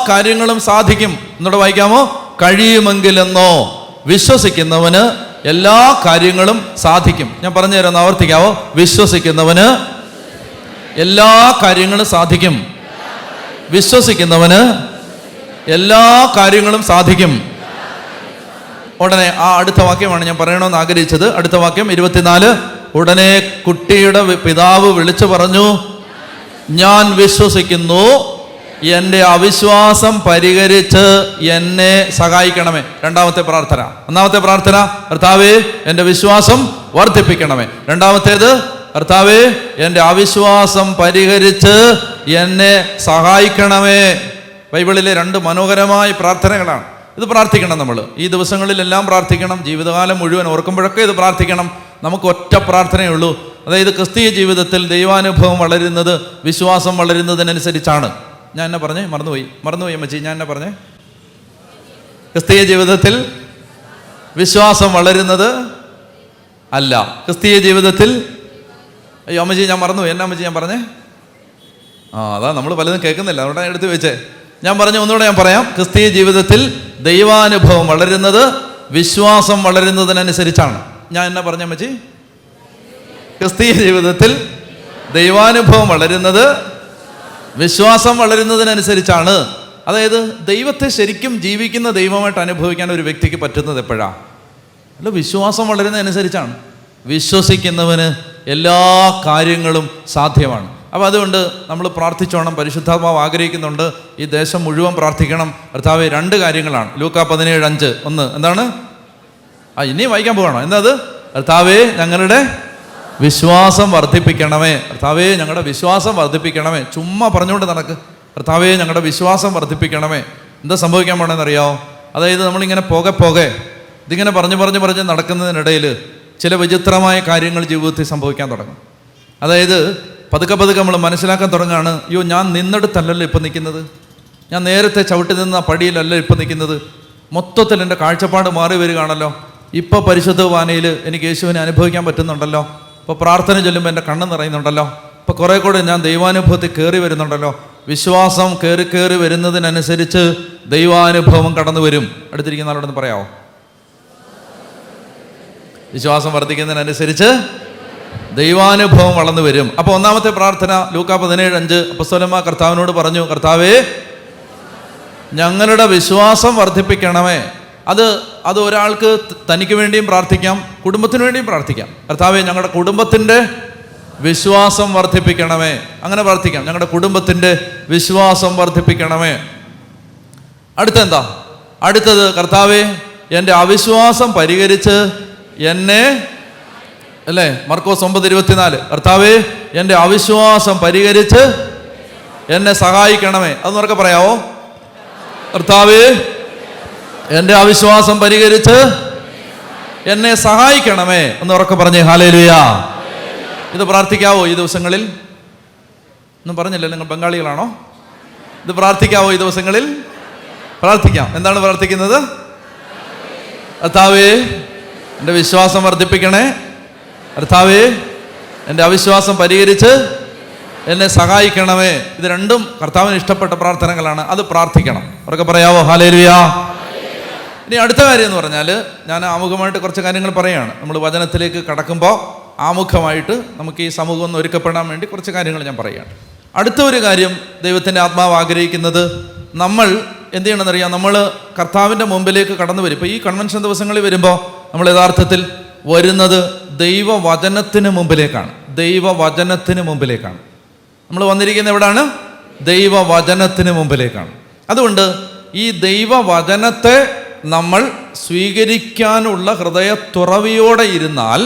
കാര്യങ്ങളും സാധിക്കും. എന്നോട് വായിക്കാമോ? കഴിയുമെങ്കിലെന്നോ? വിശ്വസിക്കുന്നവന് എല്ലാ കാര്യങ്ങളും സാധിക്കും. ഞാൻ പറഞ്ഞു തരാം, ആവർത്തിക്കാവോ? വിശ്വസിക്കുന്നവന് എല്ലാ കാര്യങ്ങളും സാധിക്കും. വിശ്വസിക്കുന്നവന് എല്ലാ കാര്യങ്ങളും സാധിക്കും. ഉടനെ അടുത്ത വാക്യമാണ് ഞാൻ പറയണമെന്ന് ആഗ്രഹിച്ചത്. അടുത്ത വാക്യം 24. ഉടനെ കുട്ടിയുടെ പിതാവ് വിളിച്ചു പറഞ്ഞു, ഞാൻ വിശ്വസിക്കുന്നു, എൻ്റെ അവിശ്വാസം പരിഹരിച്ച് എന്നെ സഹായിക്കണമേ. രണ്ടാമത്തെ പ്രാർത്ഥന. ഒന്നാമത്തെ പ്രാർത്ഥന, കർത്താവേ എൻ്റെ വിശ്വാസം വർദ്ധിപ്പിക്കണമേ. രണ്ടാമത്തേത്, കർത്താവേ എൻ്റെ അവിശ്വാസം പരിഹരിച്ച് എന്നെ സഹായിക്കണമേ. ബൈബിളിലെ 2 മനോഹരമായ പ്രാർത്ഥനകളാണ്. ഇത് പ്രാർത്ഥിക്കണം. നമ്മൾ ഈ ദിവസങ്ങളിലെല്ലാം പ്രാർത്ഥിക്കണം. ജീവിതകാലം മുഴുവൻ ഓർക്കുമ്പോഴൊക്കെ ഇത് പ്രാർത്ഥിക്കണം. നമുക്ക് ഒറ്റ പ്രാർത്ഥനയേ ഉള്ളൂ. അതായത് ക്രിസ്തീയ ജീവിതത്തിൽ ദൈവാനുഭവം വളരുന്നത് വിശ്വാസം വളരുന്നതിനനുസരിച്ചാണ്. ഞാൻ എന്നെ പറഞ്ഞേ, മറന്നുപോയി അമ്മച്ചി, ഞാൻ എന്നെ പറഞ്ഞേ. ക്രിസ്തീയ ജീവിതത്തിൽ വിശ്വാസം വളരുന്നത് അല്ല, ക്രിസ്തീയ ജീവിതത്തിൽ അമ്മച്ചി ഞാൻ മറന്നുപോയി. എന്നാ അമ്മച്ചി ഞാൻ പറഞ്ഞേ? അതാ നമ്മൾ പലതും കേൾക്കുന്നില്ല, അതുകൊണ്ടാണ് എടുത്ത് വെച്ചേ. ഞാൻ പറഞ്ഞ ഒന്നുകൂടെ ഞാൻ പറയാം. ക്രിസ്തീയ ജീവിതത്തിൽ ദൈവാനുഭവം വളരുന്നത് വിശ്വാസം വളരുന്നതിനനുസരിച്ചാണ്. ഞാൻ എന്നാ പറഞ്ഞ അമ്മച്ചി? ക്രിസ്തീയ ജീവിതത്തിൽ ദൈവാനുഭവം വളരുന്നത് വിശ്വാസം വളരുന്നതിനനുസരിച്ചാണ്. അതായത് ദൈവത്തെ ശരിക്കും ജീവിക്കുന്ന ദൈവമായിട്ട് അനുഭവിക്കാൻ ഒരു വ്യക്തിക്ക് പറ്റുന്നത് എപ്പോഴാണ്? അല്ല, വിശ്വാസം വളരുന്നതനുസരിച്ചാണ്. വിശ്വസിക്കുന്നവന് എല്ലാ കാര്യങ്ങളും സാധ്യമാണ്. അപ്പോൾ അതുകൊണ്ട് നമ്മൾ പ്രാർത്ഥിച്ചോണം. പരിശുദ്ധാത്മാവ് ആഗ്രഹിക്കുന്നുണ്ട് ഈ ദേശം മുഴുവൻ പ്രാർത്ഥിക്കണം. കർത്താവേ 2 കാര്യങ്ങളാണ്. ലൂക്കാ 17:5. ഒന്ന് എന്താണ്? ഇനിയും വായിക്കാൻ പോകണോ? എന്താ അത്? കർത്താവേ ഞങ്ങളുടെ വിശ്വാസം വർദ്ധിപ്പിക്കണമേ. കർത്താവേ ഞങ്ങളുടെ വിശ്വാസം വർദ്ധിപ്പിക്കണമേ. ചുമ്മാ പറഞ്ഞുകൊണ്ട് നടക്ക്. കർത്താവേ ഞങ്ങളുടെ വിശ്വാസം വർദ്ധിപ്പിക്കണമേ. എന്താ സംഭവിക്കാൻ പോണെന്നറിയാമോ? അതായത് നമ്മളിങ്ങനെ പോകെ ഇതിങ്ങനെ പറഞ്ഞ് നടക്കുന്നതിനിടയിൽ ചില വിചിത്രമായ കാര്യങ്ങൾ ജീവിതത്തിൽ സംഭവിക്കാൻ തുടങ്ങും. അതായത് പതുക്കെ നമ്മൾ മനസ്സിലാക്കാൻ തുടങ്ങുകയാണ്, അയ്യോ ഞാൻ നിന്നെടുത്തല്ലല്ലോ ഇപ്പം നിൽക്കുന്നത്, ഞാൻ നേരത്തെ ചവിട്ടി നിന്ന പടിയിലല്ല ഇപ്പം നിൽക്കുന്നത്, മൊത്തത്തിൽ എൻ്റെ കാഴ്ചപ്പാട് മാറി വരികയാണല്ലോ. ഇപ്പോൾ പരിശുദ്ധ വാനയിൽ എനിക്ക് യേശുവിനെ അനുഭവിക്കാൻ പറ്റുന്നുണ്ടല്ലോ. ഇപ്പോൾ പ്രാർത്ഥന ചൊല്ലുമ്പോൾ എൻ്റെ കണ്ണ് നിറയുന്നുണ്ടല്ലോ. ഇപ്പോൾ കുറേ കൂടെ ഞാൻ ദൈവാനുഭവത്തിൽ കയറി വരുന്നുണ്ടല്ലോ. വിശ്വാസം കയറി വരുന്നതിനനുസരിച്ച് ദൈവാനുഭവം കടന്നു വരും. അടുത്തിരിക്കുന്ന ആളോടൊന്ന് പറയാമോ? വിശ്വാസം വർദ്ധിക്കുന്നതിനനുസരിച്ച് ദൈവാനുഭവം വളർന്നു വരും. അപ്പോൾ ഒന്നാമത്തെ പ്രാർത്ഥന ലൂക്കാ 17:5 അപ്പോസ്തലന്മാർ കർത്താവിനോട് പറഞ്ഞു, കർത്താവേ ഞങ്ങളുടെ വിശ്വാസം വർദ്ധിപ്പിക്കണമേ. അത് ഒരാൾക്ക് തനിക്ക് വേണ്ടിയും പ്രാർത്ഥിക്കാം, കുടുംബത്തിന് വേണ്ടിയും പ്രാർത്ഥിക്കാം. കർത്താവേ ഞങ്ങളുടെ കുടുംബത്തിൻ്റെ വിശ്വാസം വർദ്ധിപ്പിക്കണമേ. അങ്ങനെ പ്രാർത്ഥിക്കാം, ഞങ്ങളുടെ കുടുംബത്തിൻ്റെ വിശ്വാസം വർദ്ധിപ്പിക്കണമേ. അടുത്തെന്താ? അടുത്തത്, കർത്താവേ എൻ്റെ അവിശ്വാസം പരിഹരിച്ച് എന്നെ, അല്ലേ, മർക്കോസ് 9:24, കർത്താവേ എൻ്റെ അവിശ്വാസം പരിഹരിച്ച് എന്നെ സഹായിക്കണമേ. അതൊന്നൊക്കെ പറയാവോ? കർത്താവേ എൻ്റെ അവിശ്വാസം പരിഹരിച്ച് എന്നെ സഹായിക്കണമേ. ഒന്ന് ഉറക്കെ പറഞ്ഞേ ഹല്ലേലൂയ. ഇത് പ്രാർത്ഥിക്കാവോ ഈ ദിവസങ്ങളിൽ? ഒന്നും പറഞ്ഞില്ല, നിങ്ങൾ ബംഗാളികളാണോ? ഇത് പ്രാർത്ഥിക്കാവോ ഈ ദിവസങ്ങളിൽ? പ്രാർത്ഥിക്കാം. എന്താണ് പ്രാർത്ഥിക്കുന്നത്? കർത്താവേ എൻ്റെ വിശ്വാസം വർദ്ധിപ്പിക്കണേ, കർത്താവേ എൻ്റെ അവിശ്വാസം പരിഹരിച്ച് എന്നെ സഹായിക്കണമേ. ഇത് രണ്ടും കർത്താവിന് ഇഷ്ടപ്പെട്ട പ്രാർത്ഥനകളാണ്. അത് പ്രാർത്ഥിക്കണം. അവർക്ക് പറയാവോ ഹല്ലേലൂയ? ഇനി അടുത്ത കാര്യം എന്ന് പറഞ്ഞാൽ, ഞാൻ ആമുഖമായിട്ട് കുറച്ച് കാര്യങ്ങൾ പറയുകയാണ്. നമ്മൾ വചനത്തിലേക്ക് കടക്കുമ്പോൾ ആമുഖമായിട്ട് നമുക്ക് ഈ സമൂഹം ഒന്ന് ഒരുക്കപ്പെടാൻ വേണ്ടി കുറച്ച് കാര്യങ്ങൾ ഞാൻ പറയുകയാണ്. അടുത്ത ഒരു കാര്യം ദൈവത്തിൻ്റെ ആത്മാവ് ആഗ്രഹിക്കുന്നത്, നമ്മൾ എന്ത് ചെയ്യണമെന്നറിയാം, നമ്മൾ കർത്താവിൻ്റെ മുമ്പിലേക്ക് കടന്നു വരും. ഇപ്പോൾ ഈ കൺവെൻഷൻ ദിവസങ്ങളിൽ വരുമ്പോൾ നമ്മൾ യഥാർത്ഥത്തിൽ വരുന്നത് ദൈവവചനത്തിന് മുമ്പിലേക്കാണ്. ദൈവവചനത്തിന് മുമ്പിലേക്കാണ് നമ്മൾ വന്നിരിക്കുന്നത്. എവിടാണ്? ദൈവവചനത്തിന് മുമ്പിലേക്കാണ്. അതുകൊണ്ട് ഈ ദൈവവചനത്തെ നമ്മൾ സ്വീകരിക്കാനുള്ള ഹൃദയത്തുറവിയോടെ ഇരുന്നാൽ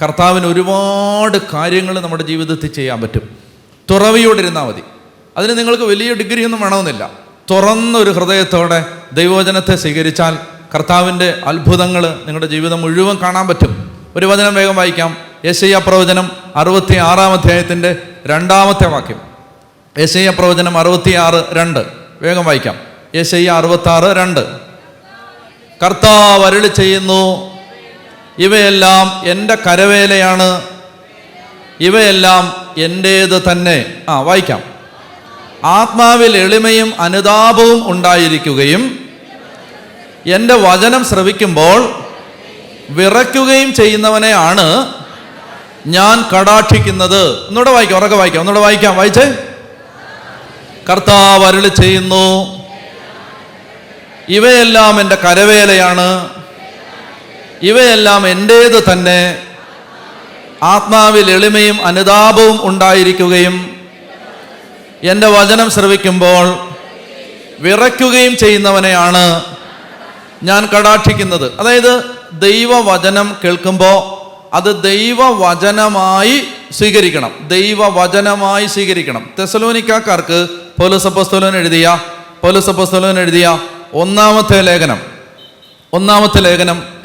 കർത്താവിന് ഒരുപാട് കാര്യങ്ങൾ നമ്മുടെ ജീവിതത്തിൽ ചെയ്യാൻ പറ്റും. തുറവിയോടെ ഇരുന്നാൽ മതി. അതിന് നിങ്ങൾക്ക് വലിയ ഡിഗ്രി ഒന്നും വേണമെന്നില്ല. തുറന്നൊരു ഹൃദയത്തോടെ ദൈവവചനത്തെ സ്വീകരിച്ചാൽ കർത്താവിൻ്റെ അത്ഭുതങ്ങൾ നിങ്ങളുടെ ജീവിതം മുഴുവൻ കാണാൻ പറ്റും. ഒരു വചനം വേഗം വായിക്കാം. യെശയ്യാ പ്രവചനം 66-ാം അധ്യായത്തിൻ്റെ 2-ാമത്തെ വാക്യം. യെശയ്യാ പ്രവചനം 66:2 വേഗം വായിക്കാം. യെശയ്യാ 66:2. കർത്താവ് അരുളി ചെയ്യുന്നു, ഇവയെല്ലാം എൻ്റെ കരവേലയാണ്, ഇവയെല്ലാം എൻ്റേത് തന്നെ. വായിക്കാം. ആത്മാവിൽ എളിമയും അനുതാപവും ഉണ്ടായിരിക്കുകയും എൻ്റെ വചനം ശ്രവിക്കുമ്പോൾ വിറയ്ക്കുകയും ചെയ്യുന്നവനെയാണ് ഞാൻ കടാക്ഷിക്കുന്നത്. ഒന്നുകൂടെ വായിക്കാം, ഉറക്കെ വായിക്കാം, ഒന്നുകൂടെ വായിക്കാം, വായിച്ചേ. കർത്താവ് അരുളി ചെയ്യുന്നു, ഇവയെല്ലാം എൻ്റെ കരവേലയാണ്, ഇവയെല്ലാം എൻ്റേത് തന്നെ. ആത്മാവിൽ എളിമയും അനുതാപവും ഉണ്ടായിരിക്കുകയും എൻ്റെ വചനം ശ്രവിക്കുമ്പോൾ വിറയ്ക്കുകയും ചെയ്യുന്നവനെയാണ് ഞാൻ കടാക്ഷിക്കുന്നത്. അതായത് ദൈവവചനം കേൾക്കുമ്പോൾ അത് ദൈവവചനമായി സ്വീകരിക്കണം. ദൈവവചനമായി സ്വീകരിക്കണം. തെസലോനിക്കാർക്ക് പൗലോസ് അപ്പോസ്തലൻ എഴുതിയ 1-ാമത്തെ ലേഖനം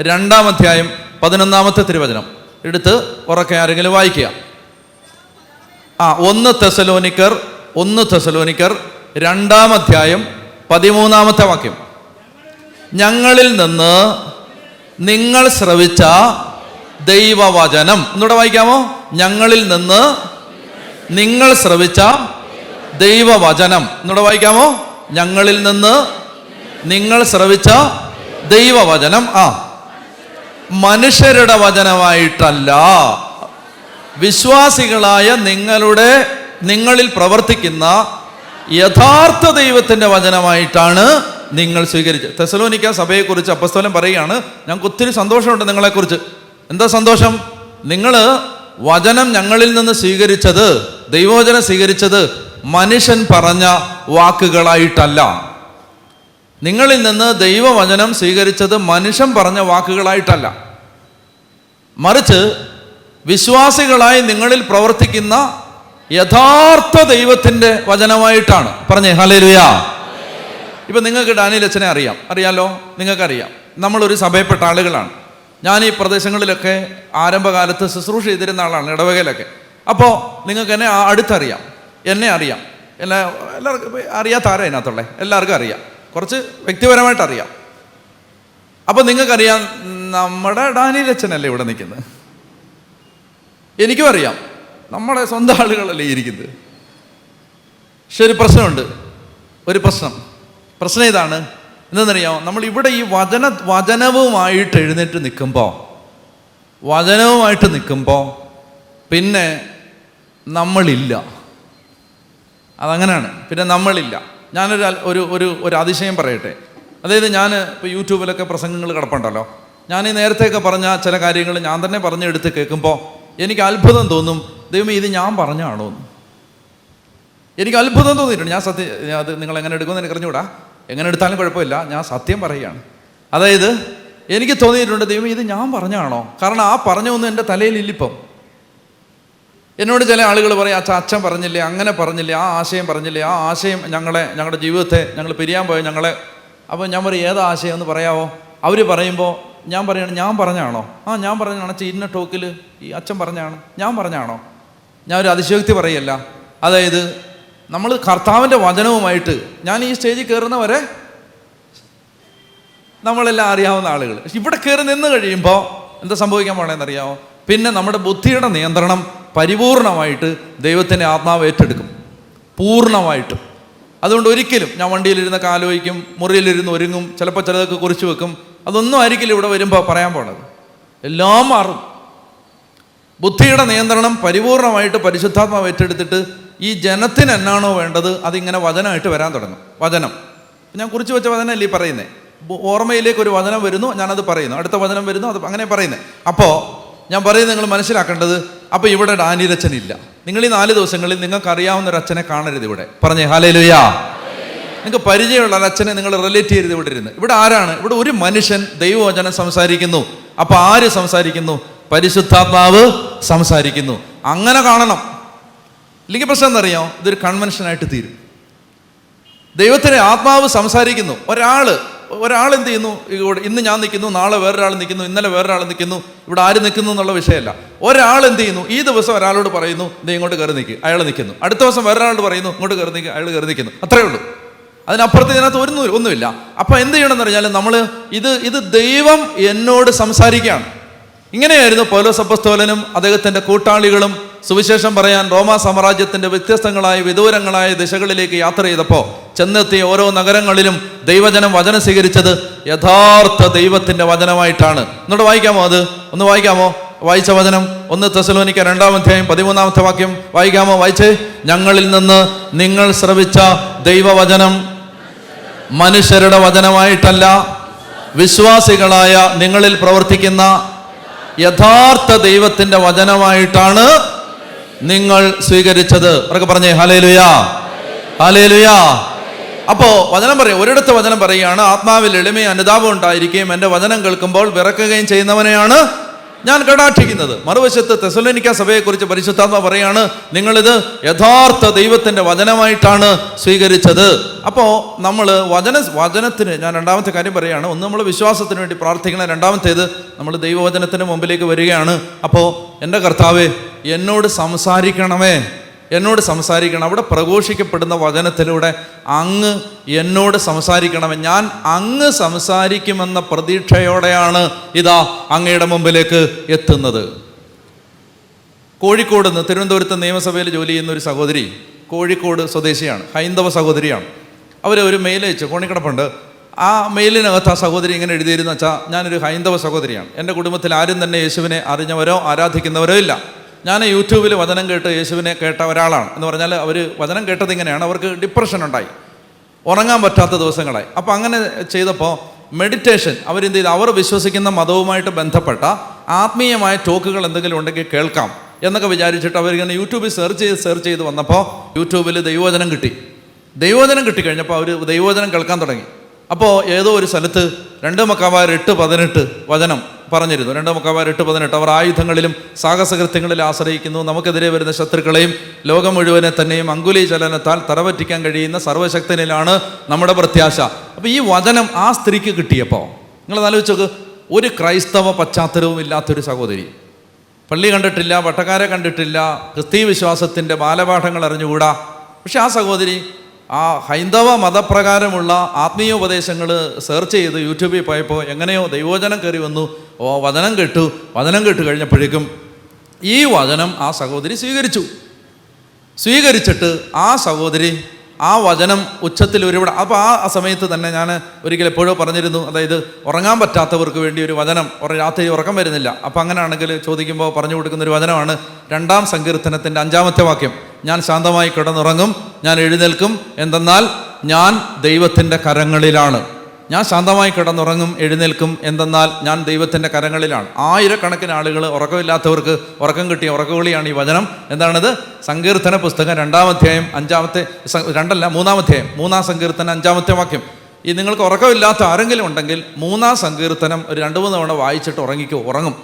2-ാം അധ്യായം 11-ാമത്തെ തിരുവചനം എടുത്ത് ഉറക്കെ ആരെങ്കിലും വായിക്കുക. 1 തെസലോനിക്കർ 2-ാം അധ്യായം 13-ാമത്തെ വാക്യം. ഞങ്ങളിൽ നിന്ന് നിങ്ങൾ ശ്രവിച്ച ദൈവവചനം. ഒന്നുകൂടെ വായിക്കാമോ? ഞങ്ങളിൽ നിന്ന് നിങ്ങൾ ശ്രവിച്ച ദൈവവചനം. ഒന്നുകൂടെ വായിക്കാമോ? ഞങ്ങളിൽ നിന്ന് നിങ്ങൾ ശ്രവിച്ച ദൈവവചനം മനുഷ്യരുടെ വചനമായിട്ടല്ല, വിശ്വാസികളായ നിങ്ങളിൽ പ്രവർത്തിക്കുന്ന യഥാർത്ഥ ദൈവത്തിൻ്റെ വചനമായിട്ടാണ് നിങ്ങൾ സ്വീകരിച്ചത്. തെസലോനിക്ക സഭയെക്കുറിച്ച് അപ്പോസ്തലൻ പറയുകയാണ്, ഞങ്ങൾക്ക് ഒത്തിരി സന്തോഷമുണ്ട് നിങ്ങളെക്കുറിച്ച്. എന്താ സന്തോഷം? നിങ്ങൾ വചനം ഞങ്ങളിൽ നിന്ന് സ്വീകരിച്ചത്, ദൈവവചനം സ്വീകരിച്ചത് മനുഷ്യൻ പറഞ്ഞ വാക്കുകളായിട്ടല്ല. നിങ്ങളിൽ നിന്ന് ദൈവവചനം സ്വീകരിച്ചത് മനുഷ്യൻ പറഞ്ഞ വാക്കുകളായിട്ടല്ല, മറിച്ച് വിശ്വാസികളായി നിങ്ങളിൽ പ്രവർത്തിക്കുന്ന യഥാർത്ഥ ദൈവത്തിൻ്റെ വചനമായിട്ടാണ്. പറഞ്ഞേ ഹല്ലേലൂയ. ഇപ്പം നിങ്ങൾക്ക് ഡാനിയേൽ അച്ഛനെ അറിയാലോ, നിങ്ങൾക്കറിയാം. നമ്മളൊരു സഭയപ്പെട്ട ആളുകളാണ്. ഞാൻ ഈ പ്രദേശങ്ങളിലൊക്കെ ആരംഭകാലത്ത് ശുശ്രൂഷ ചെയ്തിരുന്ന ആളാണ്, ഇടവകയിലൊക്കെ. അപ്പോൾ നിങ്ങൾക്ക് എന്നെ അടുത്തറിയാം, എന്നെ അറിയാം. എല്ലാവർക്കും അറിയാത്ത ആരാ അതിനകത്തുള്ളത്? എല്ലാവർക്കും അറിയാം, കുറച്ച് വ്യക്തിപരമായിട്ട് അറിയാം. അപ്പോൾ നിങ്ങൾക്കറിയാം, നമ്മുടെ ഡാനിയേൽ അച്ഛനല്ലേ ഇവിടെ നിൽക്കുന്നത്. എനിക്കും അറിയാം, നമ്മുടെ സ്വന്തം ആളുകളല്ലേ ഇരിക്കുന്നത്. പക്ഷെ ഒരു പ്രശ്നമുണ്ട്, ഒരു പ്രശ്നം ഇതാണ്. എന്തെന്നറിയാമോ? നമ്മളിവിടെ ഈ വചനവുമായിട്ട് എഴുന്നേറ്റ് നിൽക്കുമ്പോൾ പിന്നെ നമ്മളില്ല. അതങ്ങനെയാണ്. പിന്നെ നമ്മളില്ല. ഞാനൊരു അതിശയം പറയട്ടെ. അതായത് ഞാൻ ഇപ്പോൾ യൂട്യൂബിലൊക്കെ പ്രസംഗങ്ങൾ കിടപ്പുണ്ടല്ലോ. ഞാൻ ഈ നേരത്തെയൊക്കെ പറഞ്ഞ ചില കാര്യങ്ങൾ ഞാൻ തന്നെ പറഞ്ഞെടുത്ത് കേൾക്കുമ്പോൾ എനിക്ക് അത്ഭുതം തോന്നും. ദൈവമേ, ഇത് ഞാൻ പറഞ്ഞാണോ എന്ന് എനിക്ക് അത്ഭുതം തോന്നിയിട്ടുണ്ട്. അത് നിങ്ങൾ എങ്ങനെ എടുക്കുമെന്ന് എനിക്ക് അറിഞ്ഞുകൂടാ. എങ്ങനെ എടുത്താലും കുഴപ്പമില്ല, ഞാൻ സത്യം പറയുകയാണ്. അതായത് എനിക്ക് തോന്നിയിട്ടുണ്ട്, ദൈവമേ, ഇത് ഞാൻ പറഞ്ഞാണോ? കാരണം ആ പറഞ്ഞൊന്നും എൻ്റെ തലയിലില്ലിപ്പം. എന്നോട് ചില ആളുകൾ പറയും, അച്ഛൻ പറഞ്ഞില്ലേ, അങ്ങനെ പറഞ്ഞില്ലേ, ആ ആശയം പറഞ്ഞില്ലേ, ആ ആശയം ഞങ്ങളുടെ ജീവിതത്തെ ഞങ്ങൾ പിരിയാൻ പോയ ഞങ്ങളെ. അപ്പോൾ ഞാൻ പറയും, ഏതാ ആശയം എന്ന് പറയാമോ? അവർ പറയുമ്പോൾ ഞാൻ പറയണം, ഞാൻ പറഞ്ഞാണോ? ഞാൻ പറഞ്ഞാണ്. ഇന്ന ടോക്കിൽ ഈ അച്ഛൻ പറഞ്ഞാണ്, ഞാൻ പറഞ്ഞാണോ? ഞാൻ ഒരു അതിശയോക്തി പറയല്ല. അതായത് നമ്മൾ കർത്താവിൻ്റെ വചനവുമായിട്ട് ഞാൻ ഈ സ്റ്റേജിൽ കയറുന്നവരെ നമ്മളെല്ലാം അറിയാവുന്ന ആളുകൾ. ഇവിടെ കയറി നിന്ന് കഴിയുമ്പോൾ എന്താ സംഭവിക്കാൻ പോകണമെന്നറിയാമോ? പിന്നെ നമ്മുടെ ബുദ്ധിയുടെ നിയന്ത്രണം പരിപൂർണമായിട്ട് ദൈവത്തിൻ്റെ ആത്മാവ് ഏറ്റെടുക്കും, പൂർണ്ണമായിട്ടും. അതുകൊണ്ട് ഒരിക്കലും ഞാൻ വണ്ടിയിലിരുന്നൊക്കെ ആലോചിക്കും, മുറിയിലിരുന്ന് ഒരുങ്ങും, ചിലപ്പോൾ ചിലതൊക്കെ കുറിച്ച് വെക്കും. അതൊന്നും ആയിരിക്കില്ല ഇവിടെ വരുമ്പോൾ പറയാൻ പോണത്. എല്ലാം മാറും. ബുദ്ധിയുടെ നിയന്ത്രണം പരിപൂർണമായിട്ട് പരിശുദ്ധാത്മാവ് ഏറ്റെടുത്തിട്ട് ഈ ജനത്തിന് എന്നാണോ വേണ്ടത് അതിങ്ങനെ വചനമായിട്ട് വരാൻ തുടങ്ങും. വചനം ഞാൻ കുറിച്ച് വെച്ച വചനമല്ലേ ഈ പറയുന്നത്. ഓർമ്മയിലേക്ക് ഒരു വചനം വരുന്നു, ഞാനത് പറയുന്നു. അടുത്ത വചനം വരുന്നു, അത് അങ്ങനെ പറയുന്നത്. അപ്പോൾ ഞാൻ പറയുന്നത് നിങ്ങൾ മനസ്സിലാക്കേണ്ടത്, അപ്പോൾ ഇവിടെ ഡാനിയലച്ഛനില്ല. നിങ്ങൾ ഈ 4 ദിവസങ്ങളിൽ നിങ്ങൾക്ക് അറിയാവുന്ന ഒരു അച്ഛനെ കാണരുത് ഇവിടെ. പറഞ്ഞേ ഹല്ലേലൂയാ. നിങ്ങൾക്ക് പരിചയമുള്ള ഒരച്ഛനെ നിങ്ങൾ റിലേറ്റ് ചെയ്യരുത് ഇവിടെ ഇരുന്ന്. ഇവിടെ ആരാണ്? ഇവിടെ ഒരു മനുഷ്യൻ ദൈവവചനം സംസാരിക്കുന്നു. അപ്പോൾ ആര് സംസാരിക്കുന്നു? പരിശുദ്ധാത്മാവ് സംസാരിക്കുന്നു. അങ്ങനെ കാണണം. ഇല്ലെങ്കിൽ പ്രശ്നം എന്നറിയാം, ഇതൊരു കൺവെൻഷനായിട്ട് തീരും. ദൈവത്തിൻ്റെ ആത്മാവ് സംസാരിക്കുന്നു. ഒരാൾ എന്ത് ചെയ്യുന്നു? ഇന്ന് ഞാൻ നിൽക്കുന്നു, നാളെ വേറൊരാൾ നിൽക്കുന്നു, ഇന്നലെ വേറൊരാൾ നിൽക്കുന്നു. ഇവിടെ ആര് നിൽക്കുന്നു എന്നുള്ള വിഷയമല്ല. ഒരാൾ എന്ത് ചെയ്യുന്നു? ഈ ദിവസം ഒരാളോട് പറയുന്നു, ദേ ഇങ്ങോട്ട് കയറി നിൽക്കുക, അയാൾ നിൽക്കുന്നു. അടുത്ത ദിവസം വേറൊരാളോട് പറയുന്നു, ഇങ്ങോട്ട് കയറി നിൽക്കുക, അയാൾ കയറി നിൽക്കുന്നു. അത്രയേ ഉള്ളൂ. അതിനപ്പുറത്ത് ഇതിനകത്ത് ഒന്നുമില്ല. അപ്പം എന്ത് ചെയ്യണമെന്ന് പറഞ്ഞാൽ നമ്മൾ ഇത് ദൈവം എന്നോട് സംസാരിക്കുകയാണ്. ഇങ്ങനെയായിരുന്നു പൗലോസ് അപ്പോസ്തലനും അദ്ദേഹത്തിൻ്റെ കൂട്ടാളികളും സുവിശേഷം പറയാൻ റോമാ സാമ്രാജ്യത്തിൻ്റെ വ്യത്യസ്തങ്ങളായ വിദൂരങ്ങളായ ദിശകളിലേക്ക് യാത്ര ചെയ്തപ്പോൾ ചെന്നെത്തിയ ഓരോ നഗരങ്ങളിലും ദൈവജനം വചനം സ്വീകരിച്ചത് യഥാർത്ഥ ദൈവത്തിൻ്റെ വചനമായിട്ടാണ്. എന്നിട്ട് വായിക്കാമോ? ഒന്ന് വായിക്കാമോ? വായിച്ച വചനം 1 തെസ്സലോനിക്ക 2-ാം അധ്യായം 13-ാമത്തെ വാക്യം വായിക്കാമോ? വായിച്ചേ. ഞങ്ങളിൽ നിന്ന് നിങ്ങൾ ശ്രവിച്ച ദൈവവചനം മനുഷ്യരുടെ വചനമായിട്ടല്ല, വിശ്വാസികളായ നിങ്ങളിൽ പ്രവർത്തിക്കുന്ന യഥാർത്ഥ ദൈവത്തിൻ്റെ വചനമായിട്ടാണ് നിങ്ങൾ സ്വീകരിച്ചത്. അവരൊക്കെ പറഞ്ഞേ ഹല്ലേലൂയാ, ഹല്ലേലൂയാ. അപ്പോൾ വചനം പറയും, ഒരിടത്ത് വചനം പറയുകയാണ്, ആത്മാവിൽ എളിമയും അനുതാപം ഉണ്ടായിരിക്കുകയും എൻ്റെ വചനം കേൾക്കുമ്പോൾ വിറക്കുകയും ചെയ്യുന്നവനെയാണ് ഞാൻ കടാക്ഷിക്കുന്നത്. മറുവശത്ത് തെസ്സലോനിക്ക സഭയെക്കുറിച്ച് പരിശുദ്ധാത്മാവ് പറയാണ്, നിങ്ങളിത് യഥാർത്ഥ ദൈവത്തിൻ്റെ വചനമായിട്ടാണ് സ്വീകരിച്ചത്. അപ്പോൾ നമ്മൾ വചനത്തിന് ഞാൻ 2-ാമത്തെ കാര്യം പറയുകയാണ്. ഒന്ന്, നമ്മൾ വിശ്വാസത്തിന് വേണ്ടി പ്രാർത്ഥിക്കണം. 2-ാമത്തേത്, നമ്മൾ ദൈവവചനത്തിന് മുമ്പിലേക്ക് വരികയാണ്. അപ്പോൾ എൻ്റെ കർത്താവേ എന്നോട് സംസാരിക്കണമേ, എന്നോട് സംസാരിക്കണം. അവിടെ പ്രഘോഷിക്കപ്പെടുന്ന വചനത്തിലൂടെ അങ്ങ് എന്നോട് സംസാരിക്കണമേ. ഞാൻ അങ്ങ് സംസാരിക്കുമെന്ന പ്രതീക്ഷയോടെയാണ് ഇതാ അങ്ങയുടെ മുമ്പിലേക്ക് എത്തുന്നത്. കോഴിക്കോട് നിന്ന് തിരുവനന്തപുരത്ത് നിയമസഭയിൽ ജോലി ചെയ്യുന്ന ഒരു സഹോദരി, കോഴിക്കോട് സ്വദേശിയാണ്, ഹൈന്ദവ സഹോദരിയാണ്. അവർ ഒരു മെയിൽ അയച്ചു, ഫോണിക്കിടപ്പുണ്ട്. ആ മെയിലിനകത്ത് ആ സഹോദരി ഇങ്ങനെ എഴുതിയിരുന്നു, വെച്ചാൽ ഞാനൊരു ഹൈന്ദവ സഹോദരിയാണ്, എൻ്റെ കുടുംബത്തിൽ ആരും തന്നെ യേശുവിനെ അറിഞ്ഞവരോ ആരാധിക്കുന്നവരോ ഇല്ല. ഞാൻ യൂട്യൂബിൽ വചനം കേട്ട് യേശുവിനെ കേട്ട ഒരാളാണ്. എന്ന് പറഞ്ഞാൽ അവർ വചനം കേട്ടത് ഇങ്ങനെയാണ്, അവർക്ക് ഡിപ്രഷൻ ഉണ്ടായി, ഉറങ്ങാൻ പറ്റാത്ത ദിവസങ്ങളായി. അപ്പോൾ അങ്ങനെ ചെയ്തപ്പോൾ മെഡിറ്റേഷൻ അവരെന്ത് ചെയ്തു, അവർ വിശ്വസിക്കുന്ന മതവുമായിട്ട് ബന്ധപ്പെട്ട ആത്മീയമായ ടോക്കുകൾ എന്തെങ്കിലും ഉണ്ടെങ്കിൽ കേൾക്കാം എന്നൊക്കെ വിചാരിച്ചിട്ട് അവരിങ്ങനെ യൂട്യൂബിൽ സെർച്ച് ചെയ്ത് വന്നപ്പോൾ യൂട്യൂബിൽ ദൈവവചനം കിട്ടിക്കഴിഞ്ഞപ്പോൾ അവർ ദൈവവചനം കേൾക്കാൻ തുടങ്ങി. അപ്പോൾ ഏതോ ഒരു സ്ഥലത്ത് 2 മക്കവായർ 8:18 വചനം പറഞ്ഞിരുന്നു. 2 മക്കവായർ 8:18 അവർ ആയുധങ്ങളിലും സാഹസകൃത്യങ്ങളിൽ ആശ്രയിക്കുന്നു, നമുക്കെതിരെ വരുന്ന ശത്രുക്കളെയും ലോകം മുഴുവനെ തന്നെയും അങ്കുലി ചലനത്താൽ തറപറ്റിക്കാൻ കഴിയുന്ന സർവ്വശക്തനിലാണ് നമ്മുടെ പ്രത്യാശ. അപ്പോൾ ഈ വചനം ആ സ്ത്രീക്ക് കിട്ടിയപ്പോൾ നിങ്ങൾ ആലോചിച്ചോക്ക്, ഒരു ക്രൈസ്തവ പശ്ചാത്തലവും ഇല്ലാത്തൊരു സഹോദരി, പള്ളി കണ്ടിട്ടില്ല, പട്ടക്കാരെ കണ്ടിട്ടില്ല, ക്രിസ്തീയ വിശ്വാസത്തിൻ്റെ ബാലപാഠങ്ങൾ അറിഞ്ഞുകൂടാ. പക്ഷെ ആ സഹോദരി ആ ഹൈന്ദവ മതപ്രകാരമുള്ള ആത്മീയ ഉപദേശങ്ങൾ സെർച്ച് ചെയ്ത് യൂട്യൂബിൽ പോയപ്പോൾ എങ്ങനെയോ ദൈവവചനം കയറി വന്നു. വചനം കേട്ട് കഴിഞ്ഞപ്പോഴേക്കും ഈ വചനം ആ സഹോദരി സ്വീകരിച്ചിട്ട് ആ സഹോദരി ആ വചനം ഉച്ചത്തിൽ ഒരുപാട്. അപ്പോൾ ആ സമയത്ത് തന്നെ ഞാൻ ഒരിക്കലും എപ്പോഴോ പറഞ്ഞിരുന്നു, അതായത് ഉറങ്ങാൻ പറ്റാത്തവർക്ക് വേണ്ടി ഒരു വചനം, രാത്രി ഉറക്കം വരുന്നില്ല, അപ്പോൾ അങ്ങനെയാണെങ്കിൽ ചോദിക്കുമ്പോൾ പറഞ്ഞു കൊടുക്കുന്നൊരു വചനമാണ് 2-ാം സങ്കീർത്തനത്തിൻ്റെ 5-ാമത്തെ വാക്യം. ഞാൻ ശാന്തമായി കിടന്നുറങ്ങും, ഞാൻ എഴുന്നേൽക്കും, എന്തെന്നാൽ ഞാൻ ദൈവത്തിൻ്റെ കരങ്ങളിലാണ്. ഞാൻ ശാന്തമായി കിടന്നുറങ്ങും, എഴുന്നേൽക്കും, എന്തെന്നാൽ ഞാൻ ദൈവത്തിൻ്റെ കരങ്ങളിലാണ്. ആയിരക്കണക്കിന് ആളുകൾ, ഉറക്കമില്ലാത്തവർക്ക് ഉറക്കം കിട്ടിയ ഉറക്കവിളിയാണ് ഈ വചനം. എന്താണത്? സങ്കീർത്തന പുസ്തകം 2-ാം അധ്യായം 3-ാം അധ്യായം 3-ാം സങ്കീർത്തനം 5-ാമത്തെ വാക്യം. ഈ നിങ്ങൾക്ക് ഉറക്കമില്ലാത്ത ആരെങ്കിലും ഉണ്ടെങ്കിൽ 3-ാം സങ്കീർത്തനം ഒരു 2-3 തവണ വായിച്ചിട്ട് ഉറങ്ങും.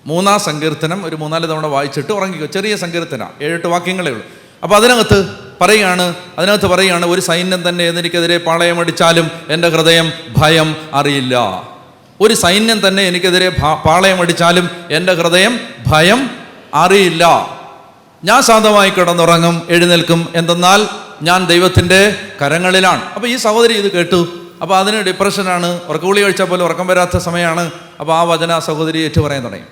3-ാം സങ്കീർത്തനം ഒരു 3-4 തവണ വായിച്ചിട്ട് ഉറങ്ങിക്കോ. ചെറിയ സങ്കീർത്തന, 7-8 വാക്യങ്ങളേ ഉള്ളൂ. അപ്പോൾ അതിനകത്ത് പറയുകയാണ്, ഒരു സൈന്യം തന്നെ എനിക്കെതിരെ പാളയമടിച്ചാലും എൻ്റെ ഹൃദയം ഭയം അറിയില്ല. ഒരു സൈന്യം തന്നെ എനിക്കെതിരെ പാളയമടിച്ചാലും എൻ്റെ ഹൃദയം ഭയം അറിയില്ല. ഞാൻ ശാന്തമായി കിടന്നുറങ്ങും, എഴുന്നേൽക്കും, എന്തെന്നാൽ ഞാൻ ദൈവത്തിൻ്റെ കരങ്ങളിലാണ്. അപ്പോൾ ഈ സഹോദരി ഇത് കേട്ടു. അപ്പോൾ അതിന് ഡിപ്രഷനാണ്, ഉറക്കഗുളിക കഴിച്ചാൽ പോലും ഉറക്കം വരാത്ത സമയമാണ്. അപ്പോൾ ആ വചന സഹോദരി ഏറ്റു പറയാൻ തുടങ്ങി.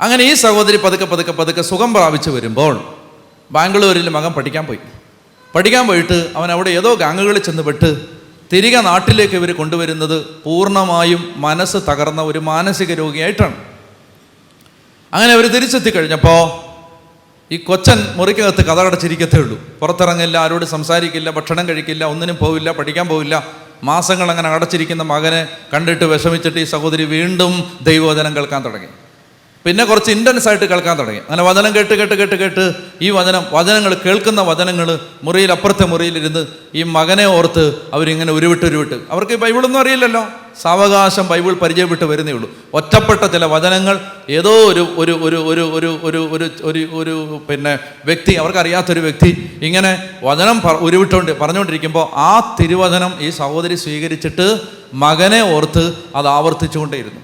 അങ്ങനെ ഈ സഹോദരി പതുക്കെ സുഖം പ്രാപിച്ചു വരുമ്പോൾ ബാംഗ്ലൂരിൽ മകൻ പഠിക്കാൻ പോയിട്ട് അവൻ അവിടെ ഏതോ ഗാങ്ങുകളിൽ ചെന്ന് പെട്ട് തിരികെ നാട്ടിലേക്ക് ഇവർ കൊണ്ടുവരുന്നത് പൂർണ്ണമായും മനസ്സ് തകർന്ന ഒരു മാനസിക രോഗിയായിട്ടാണ്. അങ്ങനെ അവർ തിരിച്ചെത്തി കഴിഞ്ഞപ്പോൾ ഈ കൊച്ചൻ മുറിക്കകത്ത് കഥ കടച്ചിരിക്കത്തേ ഉള്ളൂ. പുറത്തിറങ്ങില്ല, ആരോട് സംസാരിക്കില്ല, ഭക്ഷണം കഴിക്കില്ല, ഒന്നിനും പോവില്ല, പഠിക്കാൻ പോവില്ല. മാസങ്ങൾ അങ്ങനെ അടച്ചിരിക്കുന്ന മകനെ കണ്ടിട്ട് വിഷമിച്ചിട്ട് ഈ സഹോദരി വീണ്ടും ദൈവവചനം കേൾക്കാൻ തുടങ്ങി. പിന്നെ കുറച്ച് ഇൻറ്റൻസ് ആയിട്ട് കേൾക്കാൻ തുടങ്ങി. അങ്ങനെ വചനം കേട്ട് ഈ വചനങ്ങൾ കേൾക്കുന്ന വചനങ്ങൾ മുറിയിൽ, അപ്പുറത്തെ മുറിയിലിരുന്ന് ഈ മകനെ ഓർത്ത് അവരിങ്ങനെ ഉരുവിട്ട് അവർക്ക് ബൈബിളൊന്നും അറിയില്ലല്ലോ, സാവകാശം ബൈബിൾ പരിചയപ്പെട്ട് വരുന്നേ ഉള്ളൂ. ഒറ്റപ്പെട്ട ചില വചനങ്ങൾ ഏതോ ഒരു പിന്നെ വ്യക്തി, അവർക്കറിയാത്തൊരു വ്യക്തി ഇങ്ങനെ വചനം പറഞ്ഞുകൊണ്ടിരിക്കുമ്പോൾ ആ തിരുവചനം ഈ സഹോദരി സ്വീകരിച്ചിട്ട് മകനെ ഓർത്ത് അത് ആവർത്തിച്ചുകൊണ്ടേയിരുന്നു.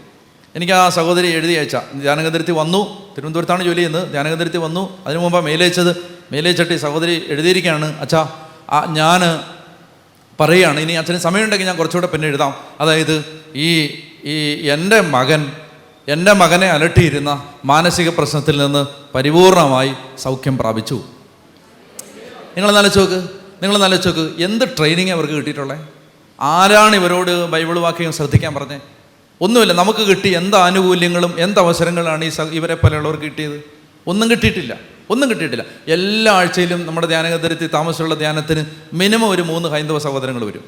എനിക്ക് ആ സഹോദരി എഴുതി അയച്ച ധ്യാനകേന്ദ്രത്തിൽ വന്നു. തിരുവനന്തപുരത്താണ് ജോലി ചെയ്യുന്നത്. ധ്യാനകേന്ദ്രത്തിൽ വന്നു. അതിനു മുമ്പ് മെയിലയച്ചിട്ട് ഈ സഹോദരി എഴുതിയിരിക്കുകയാണ്, അച്ഛാ ഞാൻ പറയുകയാണ്, ഇനി അച്ഛന് സമയമുണ്ടെങ്കിൽ ഞാൻ കുറച്ചുകൂടെ പിന്നെ എഴുതാം. അതായത് എൻ്റെ മകനെ അലട്ടിയിരുന്ന മാനസിക പ്രശ്നത്തിൽ നിന്ന് പരിപൂർണമായി സൗഖ്യം പ്രാപിച്ചു. നിങ്ങൾ ആലോചിച്ച് നോക്ക് എന്ത് ട്രെയിനിങ് അവർക്ക് കിട്ടിയിട്ടുള്ളത്. ആരാണ് ഇവരോട് ബൈബിൾ വാക്യം ശ്രദ്ധിക്കാൻ പറഞ്ഞത്? ഒന്നുമില്ല. നമുക്ക് കിട്ടിയ എന്ത് ആനുകൂല്യങ്ങളും എന്ത് അവസരങ്ങളാണ് ഇവരെ പോലെയുള്ളവർക്ക് കിട്ടിയത്? ഒന്നും കിട്ടിയിട്ടില്ല. എല്ലാ ആഴ്ചയിലും നമ്മുടെ ധ്യാനകേന്ദ്രത്തിൽ താമസമുള്ള ധ്യാനത്തിന് മിനിമം ഒരു 3 ഹൈന്ദവ സഹോദരങ്ങൾ വരും.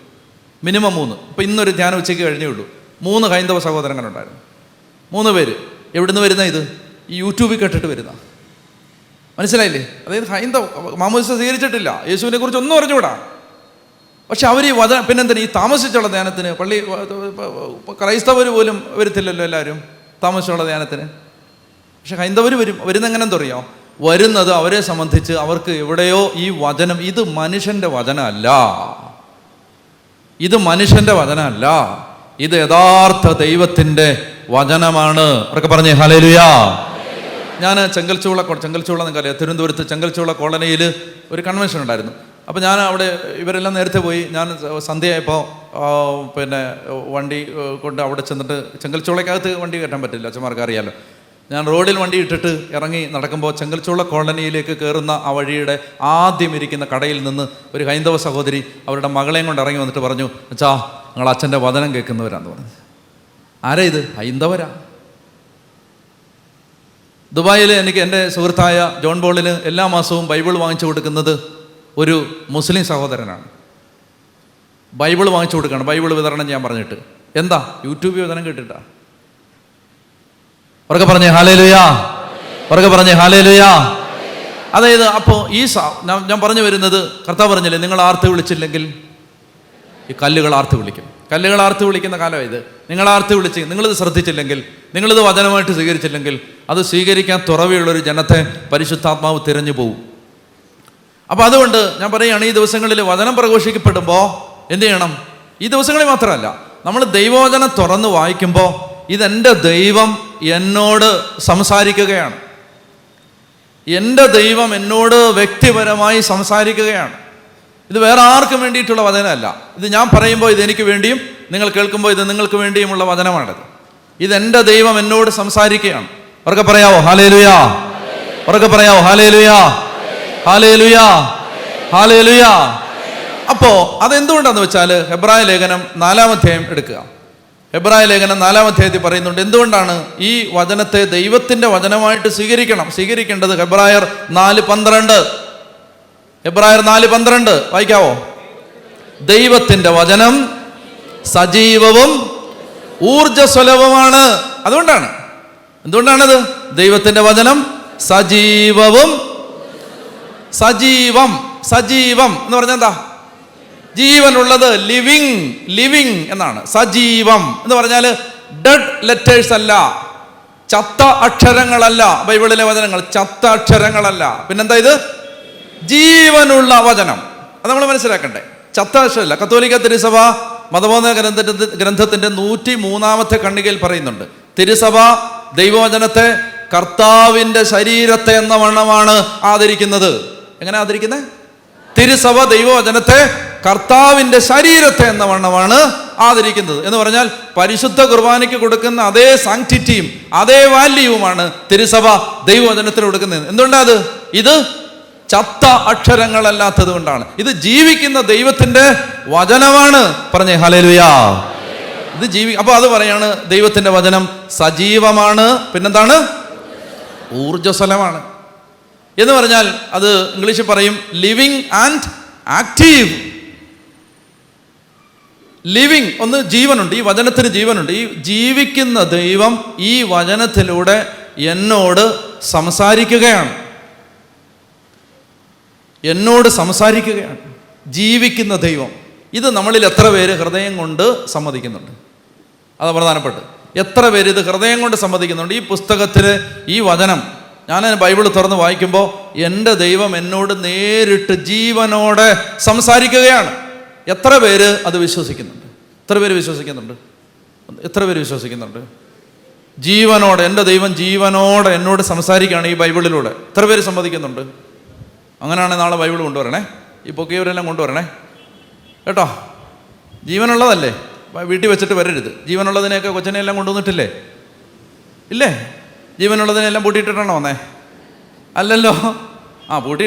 മിനിമം 3. ഇപ്പോൾ ഇന്നൊരു ധ്യാനം ഉച്ചയ്ക്ക് കഴിഞ്ഞേ ഉള്ളൂ. 3 ഹൈന്ദവ സഹോദരങ്ങളുണ്ടായിരുന്നു. 3 പേര്. എവിടുന്ന് വരുന്ന ഇത്? ഈ യൂട്യൂബിൽ കേട്ടിട്ട് വരുന്ന. മനസ്സിലായില്ലേ? അതായത് ഹൈന്ദവ മാമോദിസ സ്വീകരിച്ചിട്ടില്ല, യേശുവിനെ കുറിച്ച് ഒന്നും അറിഞ്ഞുകൂടാ. പക്ഷെ അവർ ഈ പിന്നെന്തിന് ഈ താമസിച്ചുള്ള ധ്യാനത്തിന് പള്ളി ക്രൈസ്തവർ പോലും വരത്തില്ലല്ലോ എല്ലാവരും താമസിച്ചുള്ള ധ്യാനത്തിന്. പക്ഷെ ഹൈന്ദവർ വരുന്നെങ്ങനെന്താ അറിയാമോ? വരുന്നത് അവരെ സംബന്ധിച്ച് അവർക്ക് എവിടെയോ ഈ വചനം, ഇത് മനുഷ്യൻ്റെ വചനമല്ല, ഇത് യഥാർത്ഥ ദൈവത്തിൻ്റെ വചനമാണ്. അവർക്ക് പറഞ്ഞേ ഹല്ലേലൂയാ. ഞാൻ ചെങ്കൽച്ചൂള നിങ്ങൾക്കറിയാം, തിരുവനന്തപുരത്ത് ചെങ്കൽച്ചൂള കോളനിയിൽ ഒരു കൺവെൻഷൻ ഉണ്ടായിരുന്നു. അപ്പോൾ ഞാൻ അവിടെ ഇവരെല്ലാം നേരത്തെ പോയി. ഞാൻ സന്ധ്യയായപ്പോൾ പിന്നെ വണ്ടി കൊണ്ട് അവിടെ ചെന്നിട്ട്, ചെങ്കൽച്ചൂളക്കകത്ത് വണ്ടി കയറ്റാൻ പറ്റില്ല, അച്ഛന്മാർക്ക് അറിയാമല്ലോ. ഞാൻ റോഡിൽ വണ്ടി ഇട്ടിട്ട് ഇറങ്ങി നടക്കുമ്പോൾ ചെങ്കൽച്ചൂള കോളനിയിലേക്ക് കയറുന്ന ആ വഴിയുടെ ആദ്യം ഇരിക്കുന്ന കടയിൽ നിന്ന് ഒരു ഹൈന്ദവ സഹോദരി അവരുടെ മകളെയും കൊണ്ട് ഇറങ്ങി വന്നിട്ട് പറഞ്ഞു, അച്ഛാ നിങ്ങൾ അച്ഛൻ്റെ വചനം കേൾക്കുന്നവരാന്ന് പറഞ്ഞു. ആരാ ഇത്? ഹൈന്ദവരാ. ദുബായിൽ എനിക്ക് എൻ്റെ സുഹൃത്തായ ജോൺ ബോളിന് എല്ലാ മാസവും ബൈബിൾ വാങ്ങിച്ചു കൊടുക്കുന്നത് ഒരു മുസ്ലിം സഹോദരനാണ്. ബൈബിൾ വാങ്ങിച്ചു കൊടുക്കുകയാണ്, ബൈബിൾ വിതരണം ചെയ്യാൻ പറഞ്ഞിട്ട്. എന്താ? യൂട്യൂബ് വചനം കേട്ടിട്ടാ. അവർക്ക് പറഞ്ഞേ ഹല്ലേലൂയാ. അതായത് അപ്പോൾ ഞാൻ പറഞ്ഞു വരുന്നത്, കർത്താവ് പറഞ്ഞില്ലേ, നിങ്ങൾ ആർത്ത് വിളിച്ചില്ലെങ്കിൽ ഈ കല്ലുകൾ ആർത്ത് വിളിക്കും. കല്ലുകൾ ആർത്ത് വിളിക്കുന്ന കാലമായത്. നിങ്ങൾ ആർത്ത് വിളിച്ച് നിങ്ങളിത് ശ്രദ്ധിച്ചില്ലെങ്കിൽ, നിങ്ങളിത് വചനമായിട്ട് സ്വീകരിച്ചില്ലെങ്കിൽ, അത് സ്വീകരിക്കാൻ തുറവിയുള്ളൊരു ജനത്തെ പരിശുദ്ധാത്മാവ് തിരഞ്ഞു പോകും. അപ്പോൾ അതുകൊണ്ട് ഞാൻ പറയുകയാണ്, ഈ ദിവസങ്ങളിൽ വചനം പ്രഘോഷിക്കപ്പെടുമ്പോൾ എന്ത് ചെയ്യണം? ഈ ദിവസങ്ങളിൽ മാത്രമല്ല, നമ്മൾ ദൈവവചനം തുറന്ന് വായിക്കുമ്പോൾ ഇതെൻ്റെ ദൈവം എന്നോട് സംസാരിക്കുകയാണ്, എൻ്റെ ദൈവം എന്നോട് വ്യക്തിപരമായി സംസാരിക്കുകയാണ്. ഇത് വേറെ ആർക്കും വേണ്ടിയിട്ടുള്ള വചനമല്ല. ഇത് ഞാൻ പറയുമ്പോൾ ഇത് എനിക്ക് വേണ്ടിയും, നിങ്ങൾ കേൾക്കുമ്പോൾ ഇത് നിങ്ങൾക്ക് വേണ്ടിയുമുള്ള വചനമാണിത്. ഇതെൻ്റെ ദൈവം എന്നോട് സംസാരിക്കുകയാണ്. ഉറക്കെ പറയാവോ ഹല്ലേലൂയാ? ഉറക്കെ പറയാവോ ഹല്ലേലൂയാ? ഹല്ലേലൂയാ, ഹല്ലേലൂയാ. അപ്പോൾ അതെന്തുകൊണ്ടാന്ന് വെച്ചാൽ ഹെബ്രായ ലേഖനം 4-ാം അധ്യായം എടുക്കുക. ഹെബ്രായ ലേഖനം 4-ാം അധ്യായത്തിൽ പറയുന്നുണ്ട് എന്തുകൊണ്ടാണ് ഈ വചനത്തെ ദൈവത്തിൻ്റെ വചനമായിട്ട് സ്വീകരിക്കേണ്ടത്. ഹെബ്രായർ 4:12. ഹെബ്രായർ 4:12 വായിക്കാവോ? ദൈവത്തിൻ്റെ വചനം സജീവവും ഊർജ്ജസ്വലവുമാണ്. എന്തുകൊണ്ടാണത്? ദൈവത്തിൻ്റെ വചനം സജീവം എന്ന് പറഞ്ഞാൽ എന്താ? ജീവനുള്ളത്, ലിവിങ് എന്നാണ്. സജീവം എന്ന് പറഞ്ഞാൽ ഡെഡ് ലെറ്റേഴ്സ് അല്ല, ചത്ത അക്ഷരങ്ങളല്ല. ബൈബിളിലെ വചനങ്ങൾ ചത്ത അക്ഷരങ്ങളല്ല. പിന്നെന്താ ഇത്? ജീവനുള്ള വചനം. അത് നമ്മൾ മനസ്സിലാക്കണ്ടേ. ചത്ത അക്ഷരമല്ല. കത്തോലിക്ക തിരുസഭ മതബോധന ഗ്രന്ഥത്തിന്റെ 103-ാമത്തെ ഖണ്ഡികയിൽ പറയുന്നുണ്ട്, തിരുസഭ ദൈവവചനത്തെ കർത്താവിൻ്റെ ശരീരത്തെ എന്ന വണ്ണമാണ് ആദരിക്കുന്നത്. എങ്ങനെ ആദരിക്കുന്നത്? തിരുസഭ ദൈവവചനത്തെ കർത്താവിൻ്റെ ശരീരത്തെ എന്ന വണ്ണമാണ് ആദരിക്കുന്നത്. എന്ന് പറഞ്ഞാൽ പരിശുദ്ധ കുർബാനയ്ക്ക് കൊടുക്കുന്ന അതേ സാങ്ക്ടിറ്റിയും അതേ വാല്യൂവുമാണ് തിരുസഭ ദൈവവചനത്തിന് കൊടുക്കുന്നത്. എന്തുകൊണ്ടാണ് ഇത് ചത്ത അക്ഷരങ്ങളല്ലാത്തത് കൊണ്ടാണ്. ഇത് ജീവിക്കുന്ന ദൈവത്തിന്റെ വചനമാണ്. പറഞ്ഞേ ഹല്ലേലൂയ. ഇത് അപ്പൊ അത് പറയാണ് ദൈവത്തിന്റെ വചനം സജീവമാണ്, പിന്നെന്താണ്, ഊർജ്ജസ്വലമാണ്. എന്ന് പറഞ്ഞാൽ അത് ഇംഗ്ലീഷിൽ പറയും ലിവിങ് ആൻഡ് ആക്റ്റീവ്. ലിവിങ്, ഒന്ന് ജീവനുണ്ട്, ഈ വചനത്തിന് ജീവനുണ്ട്. ഈ ജീവിക്കുന്ന ദൈവം ഈ വചനത്തിലൂടെ എന്നോട് സംസാരിക്കുകയാണ്, ജീവിക്കുന്ന ദൈവം. ഇത് നമ്മളിൽ എത്ര പേര് ഹൃദയം കൊണ്ട് സമ്മതിക്കുന്നുണ്ട്? അത് പ്രധാനപ്പെട്ട് എത്ര പേര് ഇത് ഹൃദയം കൊണ്ട് സമ്മതിക്കുന്നുണ്ട്? ഈ പുസ്തകത്തിൽ ഈ വചനം ഞാൻ ബൈബിൾ തുറന്ന് വായിക്കുമ്പോൾ എൻ്റെ ദൈവം എന്നോട് നേരിട്ട് ജീവനോടെ സംസാരിക്കുകയാണ്. എത്ര പേര് അത് വിശ്വസിക്കുന്നുണ്ട്? എത്ര പേര് വിശ്വസിക്കുന്നുണ്ട്? ജീവനോടെ എൻ്റെ ദൈവം ജീവനോടെ എന്നോട് സംസാരിക്കുകയാണ് ഈ ബൈബിളിലൂടെ. എത്ര പേര് സമ്മതിക്കുന്നുണ്ട്? അങ്ങനെയാണെങ്കിൽ നാളെ ബൈബിൾ കൊണ്ടുവരണേ, ഈ പൊക്കിയവരെല്ലാം കൊണ്ടുവരണേ കേട്ടോ. ജീവനുള്ളതല്ലേ, വീട്ടിൽ വെച്ചിട്ട് വരരുത്. ജീവനുള്ളതിനെയൊക്കെ കൊച്ചിനെല്ലാം കൊണ്ടുവന്നിട്ടില്ലേ? ഇല്ലേ? ജീവനുള്ളതിനെല്ലാം പൂട്ടിയിട്ടിട്ടാണോ വന്നേ? അല്ലല്ലോ.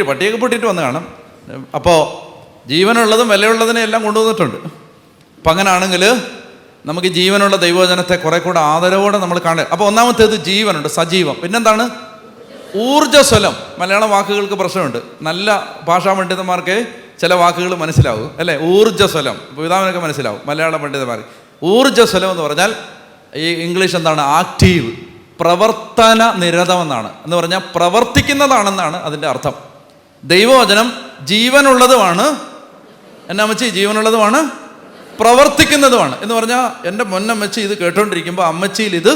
പട്ടിയൊക്കെ പൂട്ടിയിട്ട് വന്ന് കാണും. അപ്പോൾ ജീവനുള്ളതും വിലയുള്ളതിനെ എല്ലാം കൊണ്ടുവന്നിട്ടുണ്ട്. അപ്പം അങ്ങനെയാണെങ്കിൽ നമുക്ക് ജീവനുള്ള ദൈവവചനത്തെ കുറെ കൂടെ ആദരവോടെ നമ്മൾ കാണുക. അപ്പോൾ ഒന്നാമത്തേത് ജീവനുണ്ട്, സജീവം. പിന്നെന്താണ്? ഊർജ്ജസ്വലം. മലയാളം വാക്കുകൾക്ക് പ്രശ്നമുണ്ട്. നല്ല ഭാഷാ പണ്ഡിതന്മാർക്ക് ചില വാക്കുകൾ മനസ്സിലാവും അല്ലേ? ഊർജ്ജസ്വലം പിതാവിനൊക്കെ മനസ്സിലാവും, മലയാള പണ്ഡിതന്മാർക്ക്. ഊർജ്ജസ്വലം എന്ന് പറഞ്ഞാൽ ഈ ഇംഗ്ലീഷ് എന്താണ്? ആക്റ്റീവ്, പ്രവർത്തന നിരതമെന്നാണ്. എന്ന് പറഞ്ഞാൽ പ്രവർത്തിക്കുന്നതാണെന്നാണ് അതിൻ്റെ അർത്ഥം. ദൈവവചനം ജീവനുള്ളതുമാണ്. എൻ്റെ അമ്മച്ചി ജീവനുള്ളതുമാണ്, പ്രവർത്തിക്കുന്നതുമാണ്. എന്ന് പറഞ്ഞാൽ എൻ്റെ മുന്നമ്മച്ചി ഇത് കേട്ടോണ്ടിരിക്കുമ്പോൾ അമ്മച്ചിയിൽ ഇത്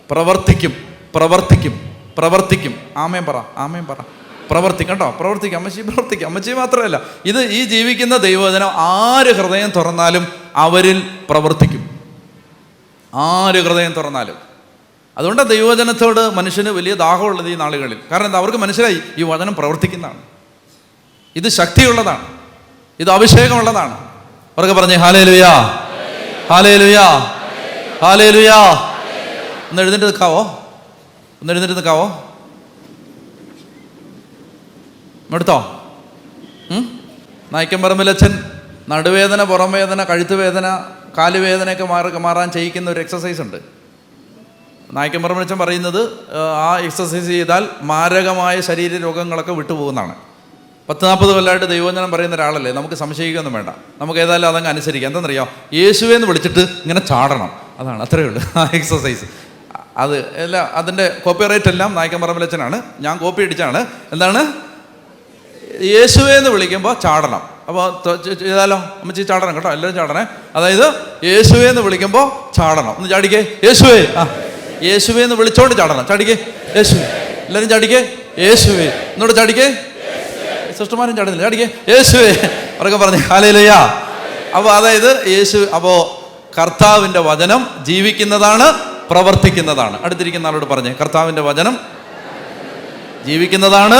പ്രവർത്തിക്കും. ആമേൻ പറ. പ്രവർത്തിക്കും കേട്ടോ, പ്രവർത്തിക്കും. അമ്മച്ചി മാത്രമല്ല, ഇത് ഈ ജീവിക്കുന്ന ദൈവവചനം ആര് ഹൃദയം തുറന്നാലും അവരിൽ പ്രവർത്തിക്കും. അതുകൊണ്ടാണ് ദൈവവചനത്തോട് മനുഷ്യന് വലിയ ദാഹമുള്ളത് ഈ നാളുകളിൽ. കാരണം എന്താ? അവർക്ക് മനസ്സിലായി ഈ വചനം പ്രവർത്തിക്കുന്നതാണ്, ഇത് ശക്തിയുള്ളതാണ്, ഇത് അഭിഷേകമുള്ളതാണ്. അവർക്ക് പറഞ്ഞേ ഹല്ലേലൂയ, ഹല്ലേലൂയ, ഹല്ലേലൂയ. ഒന്ന് എഴുന്നേറ്റ് നിൽക്കാവോ? എടുത്തോ? നായ്ക്കമ്പറമ്പിലച്ഛൻ നടുവേദന, പുറം വേദന, കഴുത്ത് വേദന, കാലുവേദനയൊക്കെ മാറാൻ ചെയ്യിക്കുന്ന ഒരു എക്സസൈസ് ഉണ്ട്. നായ്ക്കമ്പറമ്പിലച്ഛൻ പറയുന്നത് ആ എക്സസൈസ് ചെയ്താൽ മാരകമായ ശരീര രോഗങ്ങളൊക്കെ വിട്ടുപോകുന്നതാണ്. 40-40 കൊല്ലമായിട്ട് ദൈവവചനം പറയുന്ന ഒരാളല്ലേ, നമുക്ക് സംശയിക്കൊന്നും വേണ്ട. നമുക്ക് ഏതായാലും അതങ്ങ് അനുസരിക്കാം. എന്താണെന്നറിയാം? യേശുവെന്ന് വിളിച്ചിട്ട് ഇങ്ങനെ ചാടണം, അതാണ്, അത്രയേ ഉള്ളൂ ആ എക്സസൈസ്. അത് എല്ലാം അതിൻ്റെ കോപ്പിറൈറ്റ് എല്ലാം നായ്ക്കമ്പറമ്പിലച്ഛനാണ്, ഞാൻ കോപ്പി അടിച്ചാണ്. എന്താണ്? യേശുവെന്ന് വിളിക്കുമ്പോൾ ചാടണം. അപ്പോൾ ചെയ്താലോ? അമ്മച്ചി ചാടണം കേട്ടോ, എല്ലാവരും ചാടണേ. അതായത് യേശുവെന്ന് വിളിക്കുമ്പോൾ ചാടണം. ഒന്ന് ചാടിക്കേ, യേശുവേ. യേശുവെന്ന് വിളിച്ചോണ്ട് ചാടണം. ചാടിക്കേ, യേശുവേ. എല്ലാവരും ചാടിക്കേ, യേശുവേ. എന്നോട് ചാടിക്കേ. സിസ്റ്റർമാരും ചാടുന്നില്ല, ചാടിക്കേ, യേശുവേ. അവരൊക്കെ പറഞ്ഞു ഹല്ലേലൂയ. അപ്പോൾ അതായത് അപ്പോൾ കർത്താവിൻ്റെ വചനം ജീവിക്കുന്നതാണ്, പ്രവർത്തിക്കുന്നതാണ്. അടുത്തിരിക്കുന്ന ആളോട് പറഞ്ഞേ, കർത്താവിൻ്റെ വചനം ജീവിക്കുന്നതാണ്,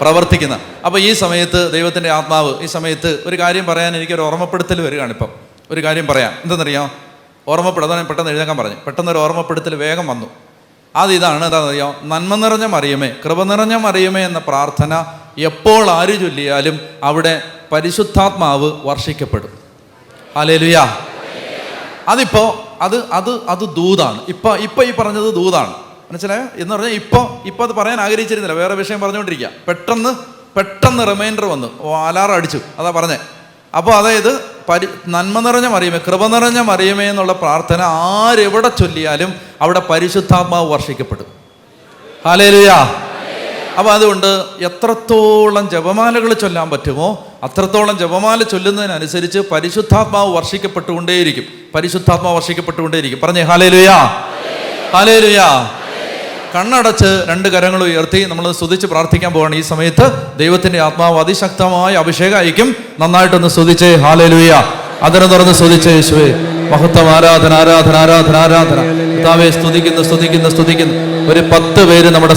പ്രവർത്തിക്കുന്ന. അപ്പോൾ ഈ സമയത്ത് ദൈവത്തിൻ്റെ ആത്മാവ് ഈ സമയത്ത് ഒരു കാര്യം പറയാൻ എനിക്കൊരു ഓർമ്മപ്പെടുത്തൽ വരികയാണ്. ഇപ്പം ഒരു കാര്യം പറയാം. എന്തെന്നറിയാം? ഓർമ്മപ്പെടുത്താൻ പെട്ടെന്ന് എഴുതാൻ പറഞ്ഞു. പെട്ടെന്നൊരു ഓർമ്മപ്പെടുത്തൽ വേഗം വന്നു. ഇതാണ് എന്താണെന്നറിയാം? നന്മ നിറഞ്ഞ മറിയമേ, കൃപ നിറഞ്ഞ മറിയമേ എന്ന പ്രാർത്ഥന എപ്പോൾ ആര് ചൊല്ലിയാലും അവിടെ പരിശുദ്ധാത്മാവ് വർഷിക്കപ്പെടും. ഹല്ലേലൂയ. അതിപ്പോൾ അത് ദൂതാണ്. ഇപ്പം ഈ പറഞ്ഞത് ദൂതാണ്, മനസ്സിലായോ? എന്ന് പറഞ്ഞാൽ ഇപ്പം അത് പറയാൻ ആഗ്രഹിച്ചിരുന്നില്ല, വേറെ വിഷയം പറഞ്ഞുകൊണ്ടിരിക്കുക. പെട്ടെന്ന് റിമൈൻഡർ വന്നു, അലാറം അടിച്ചു, അതാ പറഞ്ഞേ. അപ്പോൾ അതായത് നന്മ നിറഞ്ഞ മറിയമേ, കൃപ നിറഞ്ഞ മറിയമേ എന്നുള്ള പ്രാർത്ഥന ആരെവിടെ ചൊല്ലിയാലും അവിടെ പരിശുദ്ധാത്മാവ് വർഷിക്കപ്പെടും. ഹല്ലേലൂയ. അപ്പോൾ അതുകൊണ്ട് എത്രത്തോളം ജപമാലകൾ ചൊല്ലാൻ പറ്റുമോ അത്രത്തോളം ജപമാല ചൊല്ലുന്നതിനനുസരിച്ച് പരിശുദ്ധാത്മാവ് വർഷിക്കപ്പെട്ടുകൊണ്ടേയിരിക്കും. പറഞ്ഞേ ഹല്ലേലൂയ, ഹല്ലേലൂയ. കണ്ണടച്ച് 2 കരങ്ങൾ ഉയർത്തി നമ്മൾ സ്തുതിച്ച് പ്രാർത്ഥിക്കാൻ പോവാണ്. ഈ സമയത്ത് ദൈവത്തിൻ്റെ ആത്മാവ് അതിശക്തമായ അഭിഷേകം അയക്കും. നന്നായിട്ടൊന്ന് സ്തുതിച്ചേ ഹല്ലേലൂയ. അതിനെ തുറന്ന് സ്തുതിച്ചേ യേശുവേ. മഹത്വം, ആരാധന. കർത്താവേ, സ്തുതിക്കുന്നു. ഒരു 10 പേര് നമ്മുടെ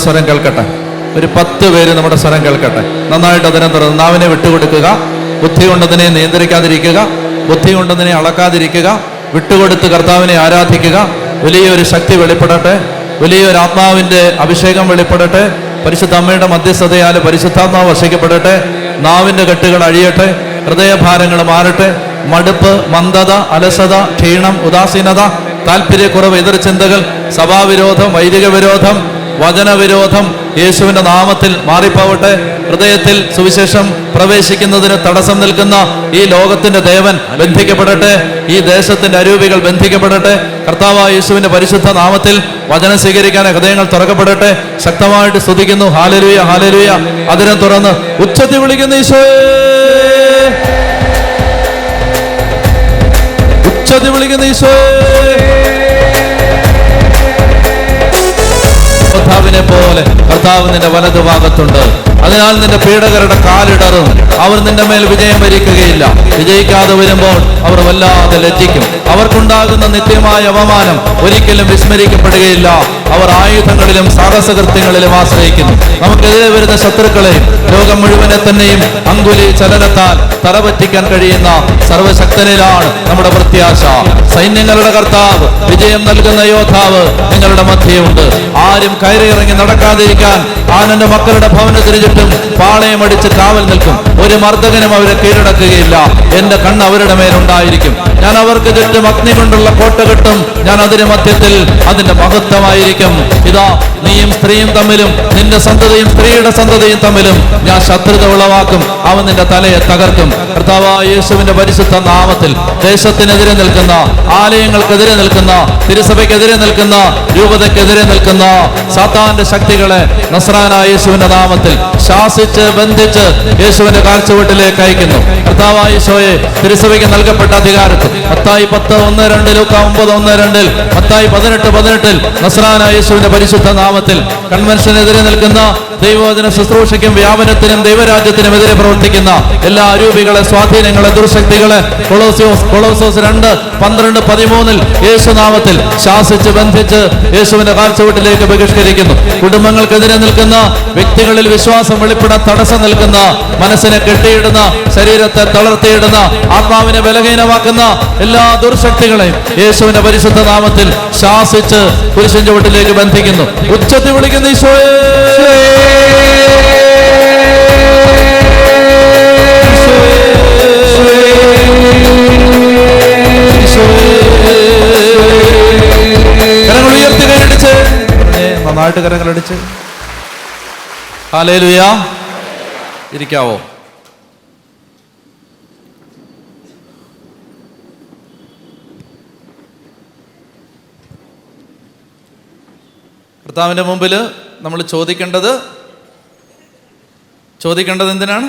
സ്വരം കേൾക്കട്ടെ. നന്നായിട്ട് അതിനെ തുറന്ന് നാവിനെ വിട്ടുകൊടുക്കുക. ബുദ്ധി കൊണ്ടതിനെ നിയന്ത്രിക്കാതിരിക്കുക, ബുദ്ധി കൊണ്ടതിനെ അളക്കാതിരിക്കുക, വിട്ടുകൊടുത്ത് കർത്താവിനെ ആരാധിക്കുക. വലിയൊരു ശക്തി വെളിപ്പെടട്ടെ, വലിയൊരു ആത്മാവിൻ്റെ അഭിഷേകം വെളിപ്പെടട്ടെ. പരിശുദ്ധ അമ്മയുടെ മധ്യസ്ഥതയാൽ പരിശുദ്ധാത്മാവ് വശിക്കപ്പെടട്ടെ. നാവിൻ്റെ കെട്ടുകൾ അഴിയട്ടെ, ഹൃദയഭാരങ്ങൾ മാറട്ടെ. മടുപ്പ്, മന്ദത, അലസത, ക്ഷീണം, ഉദാസീനത, താല്പര്യക്കുറവ്, എതിർചിന്തകൾ, സഭാവിരോധം, വൈദിക വിരോധം, വചനവിരോധം യേശുവിൻ്റെ നാമത്തിൽ മാറിപ്പോവട്ടെ. ഹൃദയത്തിൽ സുവിശേഷം പ്രവേശിക്കുന്നതിന് തടസ്സം നിൽക്കുന്ന ഈ ലോകത്തിന്റെ ദേവൻ ബന്ധിക്കപ്പെടട്ടെ. ഈ ദേശത്തിന്റെ അരൂപികൾ ബന്ധിക്കപ്പെടട്ടെ. കർത്താവായ യേശുവിന്റെ പരിശുദ്ധ നാമത്തിൽ വചനം സ്വീകരിക്കാൻ ഹൃദയങ്ങൾ തുറക്കപ്പെടട്ടെ. ശക്തമായിട്ട് സ്തുതിക്കുന്നു. Hallelujah, hallelujah. അതിനെ തുറന്ന് ഉച്ചത്തിൽ വിളിക്കുന്ന ഈശോയേ, ഉച്ചത്തിൽ വിളിക്കുന്ന ഈശോയേ. കർത്താവിനെ പോലെ കർത്താവ് നിന്റെ വലതുഭാഗത്തുണ്ട്. അതിനാൽ നിന്റെ പീഡകരുടെ കാലിടറും. അവർ നിന്റെ മേൽ വിജയം വരിക്കുകയില്ല. വിജയിക്കാതെ വരുമ്പോൾ അവർ വല്ലാതെ ലജ്ജിക്കും. അവർക്കുണ്ടാകുന്ന നിത്യമായ അവമാനം ഒരിക്കലും വിസ്മരിക്കപ്പെടുകയില്ല. അവർ ആയുധങ്ങളിലും സാഹസകൃത്യങ്ങളിലും ആശ്രയിക്കുന്നു. നമുക്കെതിരെ വരുന്ന ശത്രുക്കളെയും ലോകം മുഴുവനെ തന്നെയും അങ്കുലി ചലനത്താൽ തറപറ്റിക്കാൻ കഴിയുന്ന സർവശക്തനിലാണ് നമ്മുടെ പ്രത്യാശ. സൈന്യങ്ങളുടെ കർത്താവ്, വിജയം നൽകുന്ന യോദ്ധാവ് നിങ്ങളുടെ മധ്യയുണ്ട്. ആരും കയറിയിറങ്ങി നടക്കാതിരിക്കാൻ ആനന്റെ മക്കളുടെ ഭവനത്തിന് ചുറ്റും പാളയമടിച്ച് കാവൽ നിൽക്കും. ഒരു മർദ്ദകനും അവരെ കീഴടക്കുകയില്ല. എന്റെ കണ്ണ് അവരുടെ മേലുണ്ടായിരിക്കും. ഞാൻ അവർക്ക് ചുറ്റും അഗ്നി കൊണ്ടുള്ള കോട്ട കെട്ടും. ഞാൻ അതിന് മധ്യത്തിൽ അതിന്റെ മഹത്വമായിരിക്കും. ഇതാ, നീയും സ്ത്രീയും തമ്മിലും നിന്റെ സന്തതിയും സ്ത്രീയുടെ സന്തതിയും തമ്മിലും ഞാൻ ശത്രുത ഉളവാക്കും. അവൻ നിന്റെ തലയെ തകർക്കും. കർത്താവായ യേശുവിന്റെ പരിശുദ്ധ നാമത്തിൽ ദേശത്തിനെതിരെ നിൽക്കുന്ന, ആലയങ്ങൾക്കെതിരെ നിൽക്കുന്ന, തിരുസഭയ്ക്കെതിരെ നിൽക്കുന്ന, രൂപതയ്ക്കെതിരെ നിൽക്കുന്ന സാത്താന്റെ ശക്തികളെ നസ്രാനായ യേശുവിന്റെ നാമത്തിൽ ശാസിച്ച് ബന്ധിച്ച് യേശുവിന്റെ കാഴ്ചവെട്ടിലേക്ക് അയക്കുന്നു. കർത്താവായ യേശുവേ, തിരുസഭയ്ക്ക് നൽകപ്പെട്ട അധികാരത്തിൽ മത്തായി 10:1, 2, ലൂക്ക 9:1, 2, മത്തായി 18:18 നസ്രാനായ യേശുവിന്റെ പരിശുദ്ധ നാമത്തിൽ കൺവെൻഷനെതിരെ നിൽക്കുന്ന, ദൈവവചന ശുശ്രൂഷയ്ക്കും വ്യാപനത്തിനും ദൈവരാജ്യത്തിനും എതിരെ പ്രവർത്തിക്കുന്ന എല്ലാ അരൂപികളെ, സ്വാധീനങ്ങളെ, ദുർശക്തികളെ കൊളോസ്യോസ് 2:12-13 യേശുനാമത്തിൽ ശാസിച്ച് ബന്ധിച്ച് യേശുവിന്റെ കാഴ്ചവെട്ടിലേക്ക് ബഹിഷ്കരിക്കുന്നു. കുടുംബങ്ങൾക്കെതിരെ നിൽക്കുന്ന, വ്യക്തികളിൽ വിശ്വാസം വെളിപ്പെടാൻ തടസ്സം നിൽക്കുന്ന, മനസ്സിനെ കെട്ടിയിടുന്ന, ശരീരത്തെ തളർത്തിയിടുന്ന, ആത്മാവിനെ ബലഹീനമാക്കുന്ന എല്ലാ ദുർശക്തികളെയും യേശുവിന്റെ പരിശുദ്ധ നാമത്തിൽ ശാസിച്ച് കുരിശിൻ ചുവട്ടിലേക്ക് ബന്ധിക്കുന്നു. ഉച്ചത്തിൽ വിളിക്കുന്ന ഈശോയേ, കരങ്ങൾ ഉയർത്തി കൈയടിച്ച്, നന്നായിട്ട് കരങ്ങളടിച്ച്. ഹല്ലേലൂയ. ഇരിക്കാവോ? കർത്താവിൻ്റെ മുമ്പിൽ നമ്മൾ ചോദിക്കേണ്ടത് എന്തിനാണ്?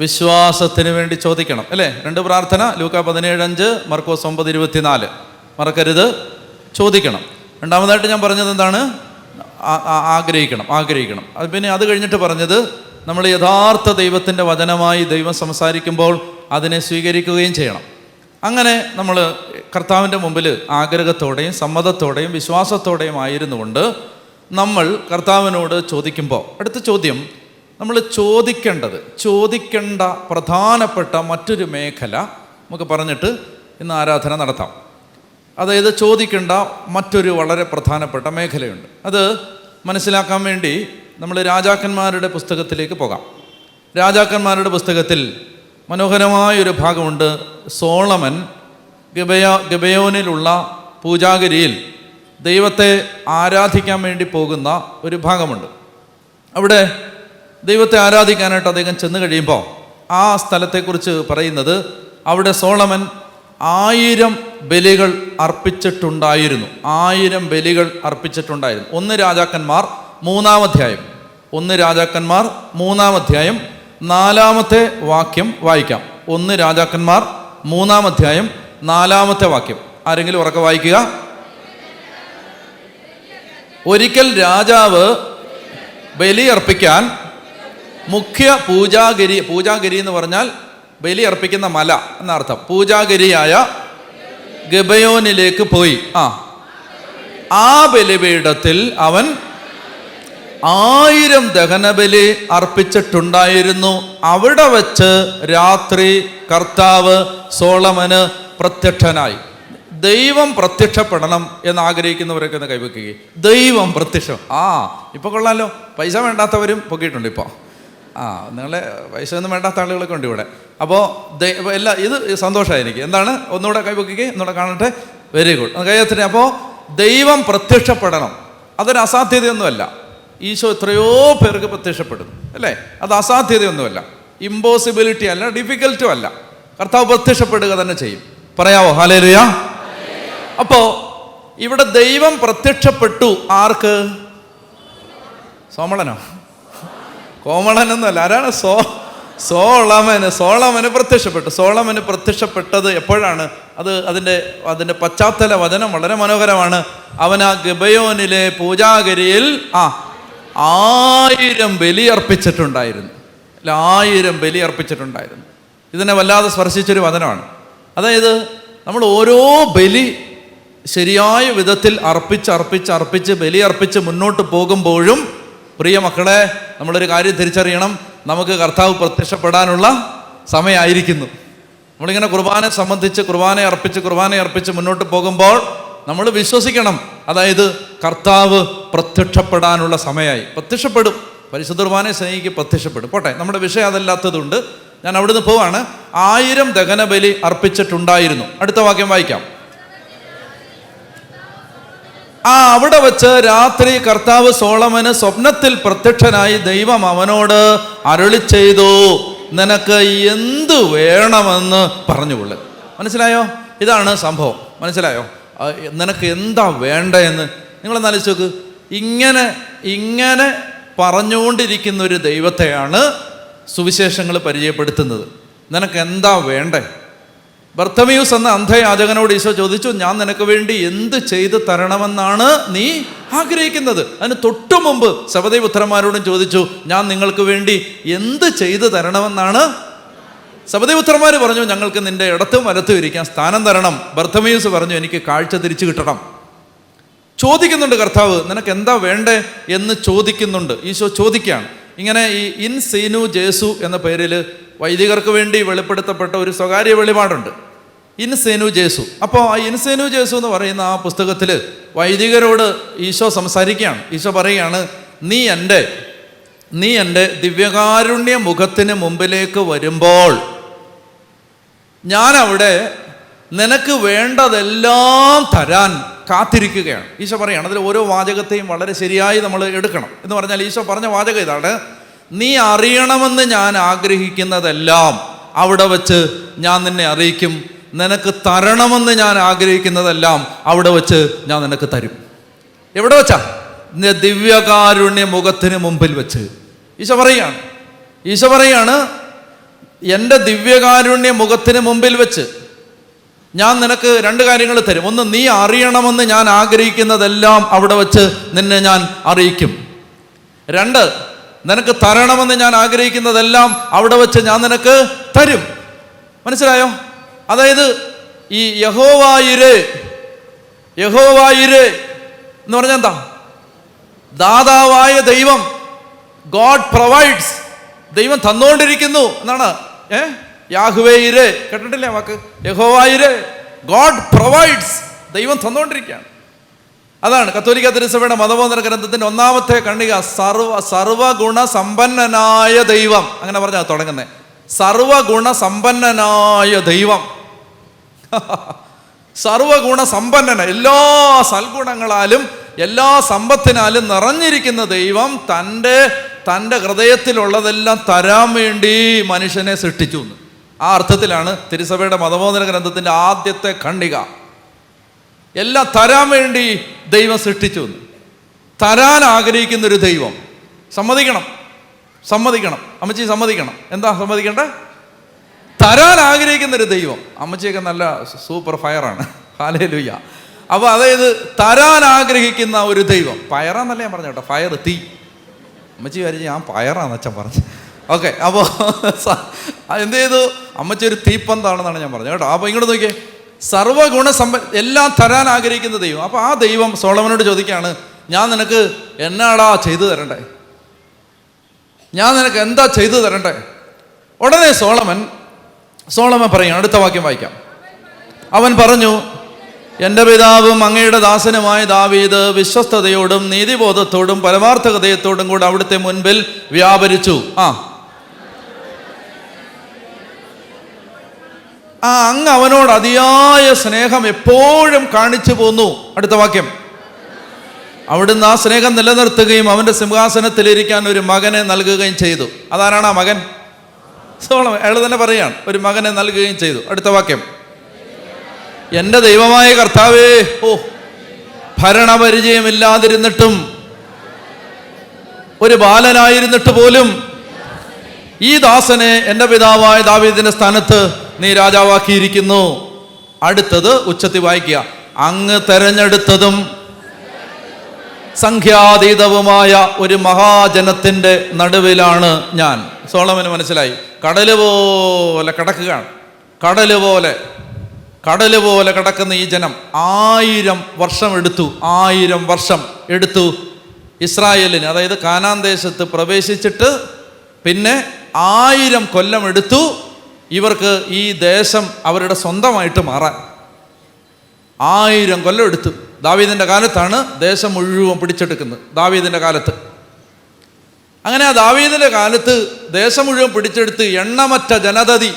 വിശ്വാസത്തിന് വേണ്ടി ചോദിക്കണം, അല്ലേ? 2 പ്രാർത്ഥന, ലൂക്ക 17:5, മർക്കോസ് 9:24. മറക്കരുത്, ചോദിക്കണം. രണ്ടാമതായിട്ട് ഞാൻ പറഞ്ഞത് എന്താണ്? ആഗ്രഹിക്കണം. അത് പിന്നെ അത് കഴിഞ്ഞിട്ട് പറഞ്ഞത്, നമ്മൾ യഥാർത്ഥ ദൈവത്തിൻ്റെ വചനമായി ദൈവം സംസാരിക്കുമ്പോൾ അതിനെ സ്വീകരിക്കുകയും ചെയ്യണം. അങ്ങനെ നമ്മൾ കർത്താവിൻ്റെ മുമ്പിൽ ആഗ്രഹത്തോടെയും സമ്മതത്തോടെയും വിശ്വാസത്തോടെയും ആയിരുന്നു കൊണ്ട് നമ്മൾ കർത്താവിനോട് ചോദിക്കുമ്പോൾ, അടുത്ത ചോദ്യം നമ്മൾ ചോദിക്കേണ്ട പ്രധാനപ്പെട്ട മറ്റൊരു മേഖല നമുക്ക് പറഞ്ഞിട്ട് ഇന്ന് ആരാധന നടത്താം. അതായത് ചോദിക്കേണ്ട മറ്റൊരു വളരെ പ്രധാനപ്പെട്ട മേഖലയുണ്ട്. അത് മനസ്സിലാക്കാൻ വേണ്ടി നമ്മൾ രാജാക്കന്മാരുടെ പുസ്തകത്തിലേക്ക് പോകാം. രാജാക്കന്മാരുടെ പുസ്തകത്തിൽ മനോഹരമായൊരു ഭാഗമുണ്ട്. സോളമൻ ഗിബെയോനിലുള്ള പൂജാഗിരിയിൽ ദൈവത്തെ ആരാധിക്കാൻ വേണ്ടി പോകുന്ന ഒരു ഭാഗമുണ്ട്. അവിടെ ദൈവത്തെ ആരാധിക്കാനായിട്ട് അദ്ദേഹം ചെന്ന് കഴിയുമ്പോൾ ആ സ്ഥലത്തെക്കുറിച്ച് പറയുന്നത്, അവിടെ സോളമൻ 1000 ബലികൾ അർപ്പിച്ചിട്ടുണ്ടായിരുന്നു. 1000 ബലികൾ അർപ്പിച്ചിട്ടുണ്ടായിരുന്നു. 1 രാജാക്കന്മാർ 3-ാം അധ്യായം 4-ാമത്തെ വാക്യം വായിക്കാം. 1 രാജാക്കന്മാർ 3-ാം അധ്യായം 4-ാമത്തെ വാക്യം. ആരെങ്കിലും ഉറക്കെ വായിക്കുക. ഒരിക്കൽ രാജാവ് ബലി അർപ്പിക്കാൻ മുഖ്യ പൂജാഗിരി എന്ന് പറഞ്ഞാൽ ബലി അർപ്പിക്കുന്ന മല എന്നർത്ഥം. പൂജാഗിരിയായ ഗിബെയോനിലേക്ക് പോയി. ആ ബലിപീഠത്തിൽ അവൻ 1000 ദഹനബലി അർപ്പിച്ചിട്ടുണ്ടായിരുന്നു. അവിടെ വച്ച് രാത്രി കർത്താവ് സോളമന് പ്രത്യക്ഷനായി. ദൈവം പ്രത്യക്ഷപ്പെടണം എന്ന് ആഗ്രഹിക്കുന്നവരൊക്കെ ഒന്ന് കൈവയ്ക്കുകയും ദൈവം പ്രത്യക്ഷം. ഇപ്പൊ കൊള്ളാലോ, പൈസ വേണ്ടാത്തവരും പൊക്കിയിട്ടുണ്ട് ഇപ്പോൾ. നിങ്ങളെ പൈസ ഒന്നും വേണ്ടാത്ത ആളുകളൊക്കെ ഉണ്ട് ഇവിടെ. അപ്പോൾ ഇത് സന്തോഷമായി എനിക്ക്. എന്താണ്? ഒന്നുകൂടെ കൈവയ്ക്കുകയും ഒന്നുകൂടെ കാണട്ടെ. വെരി ഗുഡ്, കൈയത്തിന്. അപ്പോൾ ദൈവം പ്രത്യക്ഷപ്പെടണം, അതൊരു അസാധ്യതയൊന്നുമല്ല. ഈശോ എത്രയോ പേർക്ക് പ്രത്യക്ഷപ്പെടുന്നു അല്ലേ? അത് അസാധ്യതയൊന്നുമല്ല, ഇമ്പോസിബിലിറ്റി അല്ല, ഡിഫിക്കൽട്ടും അല്ല. കർത്താവ് പ്രത്യക്ഷപ്പെടുക തന്നെ ചെയ്യും. പറയാവോ ഹല്ലേലൂയ? അപ്പോ ഇവിടെ ദൈവം പ്രത്യക്ഷപ്പെട്ടു. ആർക്ക്? സോമളനോ? കോമളനൊന്നുമല്ല. ആരാണ്? സോളമന് പ്രത്യക്ഷപ്പെട്ടു. സോളമന് പ്രത്യക്ഷപ്പെട്ടത് എപ്പോഴാണ്? അതിൻ്റെ പശ്ചാത്തല വചനം വളരെ മനോഹരമാണ്. അവൻ ആ ഗിബയോനിലെ പൂജാഗിരിയിൽ 1000 ബലി അർപ്പിച്ചിട്ടുണ്ടായിരുന്നു. 1000 ബലി അർപ്പിച്ചിട്ടുണ്ടായിരുന്നു. ഇതിനെ വല്ലാതെ സ്പർശിച്ചൊരു വചനമാണ്. അതായത് നമ്മൾ ഓരോ ബലി ശരിയായ വിധത്തിൽ അർപ്പിച്ച് ബലി അർപ്പിച്ച് മുന്നോട്ട് പോകുമ്പോഴും, പ്രിയ മക്കളെ, നമ്മളൊരു കാര്യം തിരിച്ചറിയണം. നമുക്ക് കർത്താവ് പ്രത്യക്ഷപ്പെടാനുള്ള സമയമായിരിക്കുന്നു. നമ്മളിങ്ങനെ കുർബാനെ സംബന്ധിച്ച് കുർബാന അർപ്പിച്ച് മുന്നോട്ട് പോകുമ്പോൾ നമ്മൾ വിശ്വസിക്കണം. അതായത് കർത്താവ് പ്രത്യക്ഷപ്പെടാനുള്ള സമയമായി. പ്രത്യക്ഷപ്പെടും. പരിശുദ്ധ കുർബാനയെ സ്നേഹിക്ക് പ്രത്യക്ഷപ്പെടും. പോട്ടെ, നമ്മുടെ വിഷയം അതല്ലാത്തതുകൊണ്ട് ഞാൻ അവിടുന്ന് പോവാണ്. 1000 ദഹനബലി അർപ്പിച്ചിട്ടുണ്ടായിരുന്നു. അടുത്ത വാക്യം വായിക്കാം. അവിടെ വച്ച് രാത്രി കർത്താവ് സോളമന് സ്വപ്നത്തിൽ പ്രത്യക്ഷനായി ദൈവം അവനോട് അരുളി ചെയ്തു, നിനക്ക് എന്ത് വേണമെന്ന് പറഞ്ഞുകൊള്ളു. മനസ്സിലായോ? ഇതാണ് സംഭവം. മനസ്സിലായോ? നിനക്ക് എന്താ വേണ്ടതെന്ന് നിങ്ങളൊന്ന് ആലോചിച്ച് നോക്ക്. ഇങ്ങനെ പറഞ്ഞുകൊണ്ടിരിക്കുന്ന ഒരു ദൈവത്തെയാണ് സുവിശേഷങ്ങൾ പരിചയപ്പെടുത്തുന്നത്. നിനക്ക് എന്താ വേണ്ടേ? ബർത്തമയൂസ് എന്ന അന്ധയാചകനോട് ഈശോ ചോദിച്ചു, ഞാൻ നിനക്ക് വേണ്ടി എന്ത് ചെയ്തു തരണമെന്നാണ് നീ ആഗ്രഹിക്കുന്നത്? അതിന് തൊട്ടു മുമ്പ് സബദേപുത്രന്മാരോടും ചോദിച്ചു, ഞാൻ നിങ്ങൾക്ക് വേണ്ടി എന്ത് ചെയ്തു തരണമെന്നാണ്? സബദേപുത്രന്മാർ പറഞ്ഞു, ഞങ്ങൾക്ക് നിന്റെ ഇടത്തും വലത്തും ഇരിക്കാൻ സ്ഥാനം തരണം. ബർത്തമയൂസ് പറഞ്ഞു, എനിക്ക് കാഴ്ച തിരിച്ചു കിട്ടണം. ചോദിക്കുന്നുണ്ട് കർത്താവ്, നിനക്ക് എന്താ വേണ്ടേ എന്ന് ചോദിക്കുന്നുണ്ട്. ഈശോ ചോദിക്കുകയാണ്. ഇങ്ങനെ ഈ ഇൻ സീനു ജേസു എന്ന പേരിൽ വൈദികർക്ക് വേണ്ടി വെളിപ്പെടുത്തപ്പെട്ട ഒരു സ്വകാര്യ വെളിപാടുണ്ട്, ഇൻസേനു ജേസു. അപ്പോൾ ആ ഇൻസേനു ജേസു എന്ന് പറയുന്ന ആ പുസ്തകത്തിൽ വൈദികരോട് ഈശോ സംസാരിക്കുകയാണ്. ഈശോ പറയുകയാണ്, നീ എൻ്റെ ദിവ്യകാരുണ്യ മുഖത്തിന് മുമ്പിലേക്ക് വരുമ്പോൾ ഞാൻ അവിടെ നിനക്ക് വേണ്ടതെല്ലാം തരാൻ കാത്തിരിക്കുകയാണ്. ഈശോ പറയുകയാണ്. അതിൽ ഓരോ വാചകത്തെയും വളരെ ശരിയായി നമ്മൾ എടുക്കണം. എന്ന് പറഞ്ഞാൽ ഈശോ പറഞ്ഞ വാചകം ഇതാണ്, നീ അറിയണമെന്ന് ഞാൻ ആഗ്രഹിക്കുന്നതെല്ലാം അവിടെ വച്ച് ഞാൻ നിന്നെ അറിയിക്കും. നിനക്ക് തരണമെന്ന് ഞാൻ ആഗ്രഹിക്കുന്നതെല്ലാം അവിടെ വച്ച് ഞാൻ നിനക്ക് തരും. എവിടെ വെച്ചാ? ദിവ്യകാരുണ്യ മുഖത്തിന് മുമ്പിൽ വെച്ച്. ഈശോ പറയാണ് എൻ്റെ ദിവ്യകാരുണ്യ മുഖത്തിന് മുമ്പിൽ വെച്ച് ഞാൻ നിനക്ക് 2 കാര്യങ്ങൾ തരും. ഒന്ന്, നീ അറിയണമെന്ന് ഞാൻ ആഗ്രഹിക്കുന്നതെല്ലാം അവിടെ വച്ച് നിന്നെ ഞാൻ അറിയിക്കും. 2, നിനക്ക് തരണമെന്ന് ഞാൻ ആഗ്രഹിക്കുന്നതെല്ലാം അവിടെ വെച്ച് ഞാൻ നിനക്ക് തരും. മനസ്സിലായോ? അതായത് ഈ യഹോവായിരേ എന്ന് പറഞ്ഞാൽ എന്താ? ദാതാവായ ദൈവം, ഗോഡ് പ്രൊവൈഡ്സ്. ദൈവം തന്നുകൊണ്ടിരിക്കുന്നു എന്നാണ്. യാഹ്വേയിരേ കേട്ടിട്ടില്ലേ വാക്ക്? യഹോവായിരേ, ഗോഡ് പ്രൊവൈഡ്സ്. ദൈവം തന്നുകൊണ്ടിരിക്കുകയാണ്. അതാണ് കത്തോലിക്ക തിരുസഭയുടെ മതബോധന ഗ്രന്ഥത്തിന്റെ 1-ാമത്തെ ഖണ്ഡിക. സർവഗുണ സമ്പന്നനായ ദൈവം, അങ്ങനെ പറഞ്ഞാൽ തുടങ്ങുന്നത്. സർവഗുണ സമ്പന്നനായ ദൈവം, സർവഗുണ സമ്പന്നന, എല്ലാ സൽഗുണങ്ങളാലും എല്ലാ സമ്പത്തിനാലും നിറഞ്ഞിരിക്കുന്ന ദൈവം തൻ്റെ ഹൃദയത്തിലുള്ളതെല്ലാം തരാൻ വേണ്ടി മനുഷ്യനെ സൃഷ്ടിച്ചു. ആ അർത്ഥത്തിലാണ് തിരുസഭയുടെ മതബോധന ഗ്രന്ഥത്തിന്റെ ആദ്യത്തെ ഖണ്ഡിക. എല്ലാം തരാൻ വേണ്ടി ദൈവം സൃഷ്ടിച്ചു. തരാൻ ആഗ്രഹിക്കുന്നൊരു ദൈവം. സമ്മതിക്കണം. അമ്മച്ചി സമ്മതിക്കണം. എന്താ സമ്മതിക്കണ്ടേ? തരാൻ ആഗ്രഹിക്കുന്നൊരു ദൈവം. അമ്മച്ചിയൊക്കെ നല്ല സൂപ്പർ ഫയറാണ്. ഹല്ലേലൂയ. അപ്പോൾ അതായത് തരാൻ ആഗ്രഹിക്കുന്ന ഒരു ദൈവം. ഫയറാന്നല്ല ഞാൻ പറഞ്ഞു കേട്ടോ, ഫയർ, തീ. അമ്മച്ചി വിചാരിച്ചു ഞാൻ ഫയറാന്ന് അച്ഛൻ പറഞ്ഞു. ഓക്കെ, അപ്പോൾ എന്ത് ചെയ്തു? അമ്മച്ചി ഒരു തീപ്പന്താണെന്നാണ് ഞാൻ പറഞ്ഞത് കേട്ടോ. അപ്പോൾ ഇങ്ങോട്ട് നോക്കിയേ, സർവഗുണ എല്ലാം തരാൻ ആഗ്രഹിക്കുന്ന ദൈവം. അപ്പോൾ ആ ദൈവം സോളമനോട് ചോദിക്കുകയാണ്, ഞാൻ നിനക്ക് എന്നാടാ ചെയ്തു തരണ്ടേ? ഞാൻ നിനക്ക് എന്താ ചെയ്തു തരണ്ടേ? ഉടനെ സോളമൻ പറയും, അടുത്ത വാക്യം വായിക്കാം. അവൻ പറഞ്ഞു, എൻ്റെ പിതാവും അങ്ങയുടെ ദാസനുമായ ദാവീദ് വിശ്വസ്തയോടും നീതിബോധത്തോടും പരമാർത്ഥ ഹൃദയത്തോടും കൂടെ അവിടുത്തെ മുൻപിൽ വ്യാപരിച്ചു. അങ്ങ് അവനോട് അതിയായ സ്നേഹം എപ്പോഴും കാണിച്ചു പോന്നു. അടുത്ത വാക്യം. അവിടുന്ന് ആ സ്നേഹം നിലനിർത്തുകയും അവൻ്റെ സിംഹാസനത്തിലിരിക്കാൻ ഒരു മകനെ നൽകുകയും ചെയ്തു. അതാരാണ് ആ മകൻ? സോളമൻ. അയാൾ തന്നെ പറയുകയാണ്, ഒരു മകനെ നൽകുകയും ചെയ്തു. അടുത്ത വാക്യം. എൻ്റെ ദൈവമായ കർത്താവേ, ഭരണപരിചയമില്ലാതിരുന്നിട്ടും ഒരു ബാലനായിരുന്നിട്ട് പോലും ഈ ദാസനെ എൻ്റെ പിതാവായ ദാവീദിന്റെ സ്ഥാനത്ത് നീ രാജാവാക്കിയിരിക്കുന്നു. അടുത്തത് ഉച്ചത്തിൽ വായിക്കുക. അങ്ങ് തെരഞ്ഞെടുത്തതും സംഖ്യാതീതവുമായ ഒരു മഹാജനത്തിൻ്റെ നടുവിലാണ് ഞാൻ. സോളമന് മനസ്സിലായി, കടല് പോലെ കിടക്കുകയാണ്. കടല് പോലെ കിടക്കുന്ന ഈ ജനം 1000 വർഷം എടുത്തു ഇസ്രായേലിന്, അതായത് കാനാൻ ദേശത്ത് പ്രവേശിച്ചിട്ട് പിന്നെ 1000 കൊല്ലം എടുത്തു ഇവർക്ക് ഈ ദേശം അവരുടെ സ്വന്തമായിട്ട് മാറാൻ. 1000 കൊല്ലം എടുത്തു. ദാവീദിന്റെ കാലത്താണ് ദേശം മുഴുവൻ പിടിച്ചെടുക്കുന്നത്. ദാവീദിന്റെ കാലത്ത്. അങ്ങനെ ആ ദാവീദിന്റെ കാലത്ത് ദേശം മുഴുവൻ പിടിച്ചെടുത്ത് എണ്ണമറ്റ ജനതതി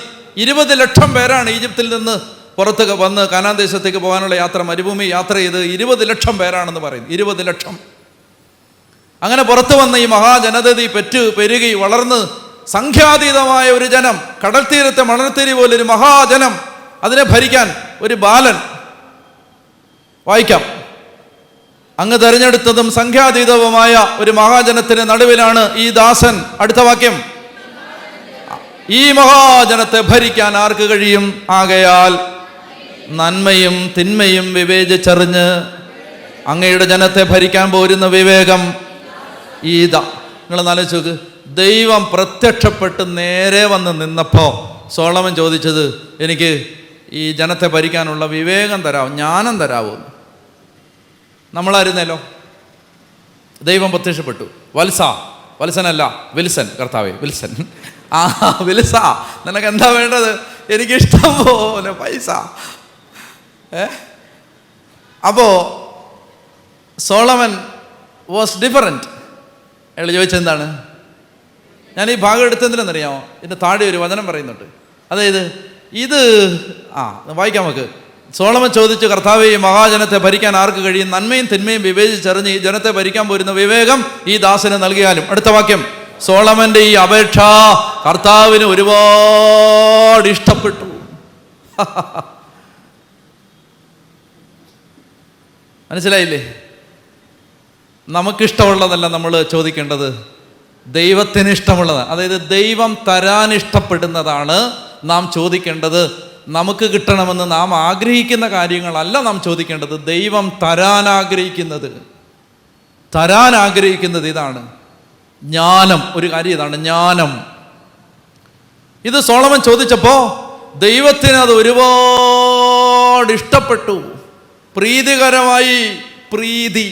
20 ലക്ഷം പേരാണ് ഈജിപ്തിൽ നിന്ന് പുറത്ത് വന്ന് കാനാൻ ദേശത്തേക്ക് പോകാനുള്ള യാത്ര, മരുഭൂമി യാത്ര ചെയ്ത് 20 ലക്ഷം പേരാണെന്ന് പറയുന്നു. 20 ലക്ഷം. അങ്ങനെ പുറത്തു വന്ന ഈ മഹാജനതതി പെരുകി വളർന്ന് സംഖ്യാതീതമായ ഒരു ജനം, കടൽ തീരത്തെ മണൽത്തിരി പോലൊരു മഹാജനം, അതിനെ ഭരിക്കാൻ ഒരു ബാലൻ. വായിക്കാം. അങ്ങ് തെരഞ്ഞെടുത്തതും സംഖ്യാതീതവുമായ ഒരു മഹാജനത്തിന് നടുവിലാണ് ഈ ദാസൻ. അടുത്ത വാക്യം. ഈ മഹാജനത്തെ ഭരിക്കാൻ ആർക്ക് കഴിയും? ആകയാൽ നന്മയും തിന്മയും വിവേചിച്ചറിഞ്ഞ് അങ്ങയുടെ ജനത്തെ ഭരിക്കാൻ പോരുന്ന വിവേകം ഈതാ. നിങ്ങൾ ആലോചിച്ച് നോക്ക്. ദൈവം പ്രത്യക്ഷപ്പെട്ട് നേരെ വന്ന് നിന്നപ്പോൾ സോളമൻ ചോദിച്ചത്, എനിക്ക് ഈ ജനത്തെ ഭരിക്കാനുള്ള വിവേകം തരാമോ, ജ്ഞാനം തരാമോ? നമ്മളായിരുന്നല്ലോ. ദൈവം പ്രത്യക്ഷപ്പെട്ടു. വത്സനല്ല വിൽസൻ, കർത്താവേ വിൽസൻ. വിൽസ, നിനക്ക് എന്താ വേണ്ടത്? എനിക്കിഷ്ടം പോലെ പൈസ. അപ്പോ സോളമൻ വാസ് ഡിഫറൻറ്റ്. അയാൾ ചോദിച്ചെന്താണ്? ഞാൻ ഈ ഭാഗം എടുത്തെന്തിനെന്നറിയാമോ? ഇതിൻ്റെ താഴെ ഒരു വചനം പറയുന്നുണ്ട്. അതായത് ഇത് വായിക്കാം നമുക്ക്. സോളമൻ ചോദിച്ചു, കർത്താവേ, ഈ മഹാജനത്തെ ഭരിക്കാൻ ആർക്ക് കഴിയും? നന്മയും തിന്മയും വിവേചിച്ചറിഞ്ഞ് ഈ ജനത്തെ ഭരിക്കാൻ പോരുന്ന വിവേകം ഈ ദാസന് നൽകിയാലും. അടുത്ത വാക്യം. സോളമന്റെ ഈ അപേക്ഷ കർത്താവിന് ഒരുപാട് ഇഷ്ടപ്പെട്ടു. മനസ്സിലായില്ലേ? നമുക്കിഷ്ടമുള്ളതല്ല നമ്മൾ ചോദിക്കേണ്ടത്, ദൈവത്തിന് ഇഷ്ടമുള്ളതാണ്. അതായത് ദൈവം തരാൻ ഇഷ്ടപ്പെടുന്നതാണ് നാം ചോദിക്കേണ്ടത്. നമുക്ക് കിട്ടണമെന്ന് നാം ആഗ്രഹിക്കുന്ന കാര്യങ്ങളല്ല നാം ചോദിക്കേണ്ടത്. ദൈവം തരാൻ ആഗ്രഹിക്കുന്നത് ഇതാണ്, ജ്ഞാനം. ഒരു കാര്യം ഇതാണ്, ജ്ഞാനം. ഇത് സോളമൻ ചോദിച്ചപ്പോൾ ദൈവത്തിന് അത് ഒരുപാട് ഇഷ്ടപ്പെട്ടു. പ്രീതികരമായി. പ്രീതി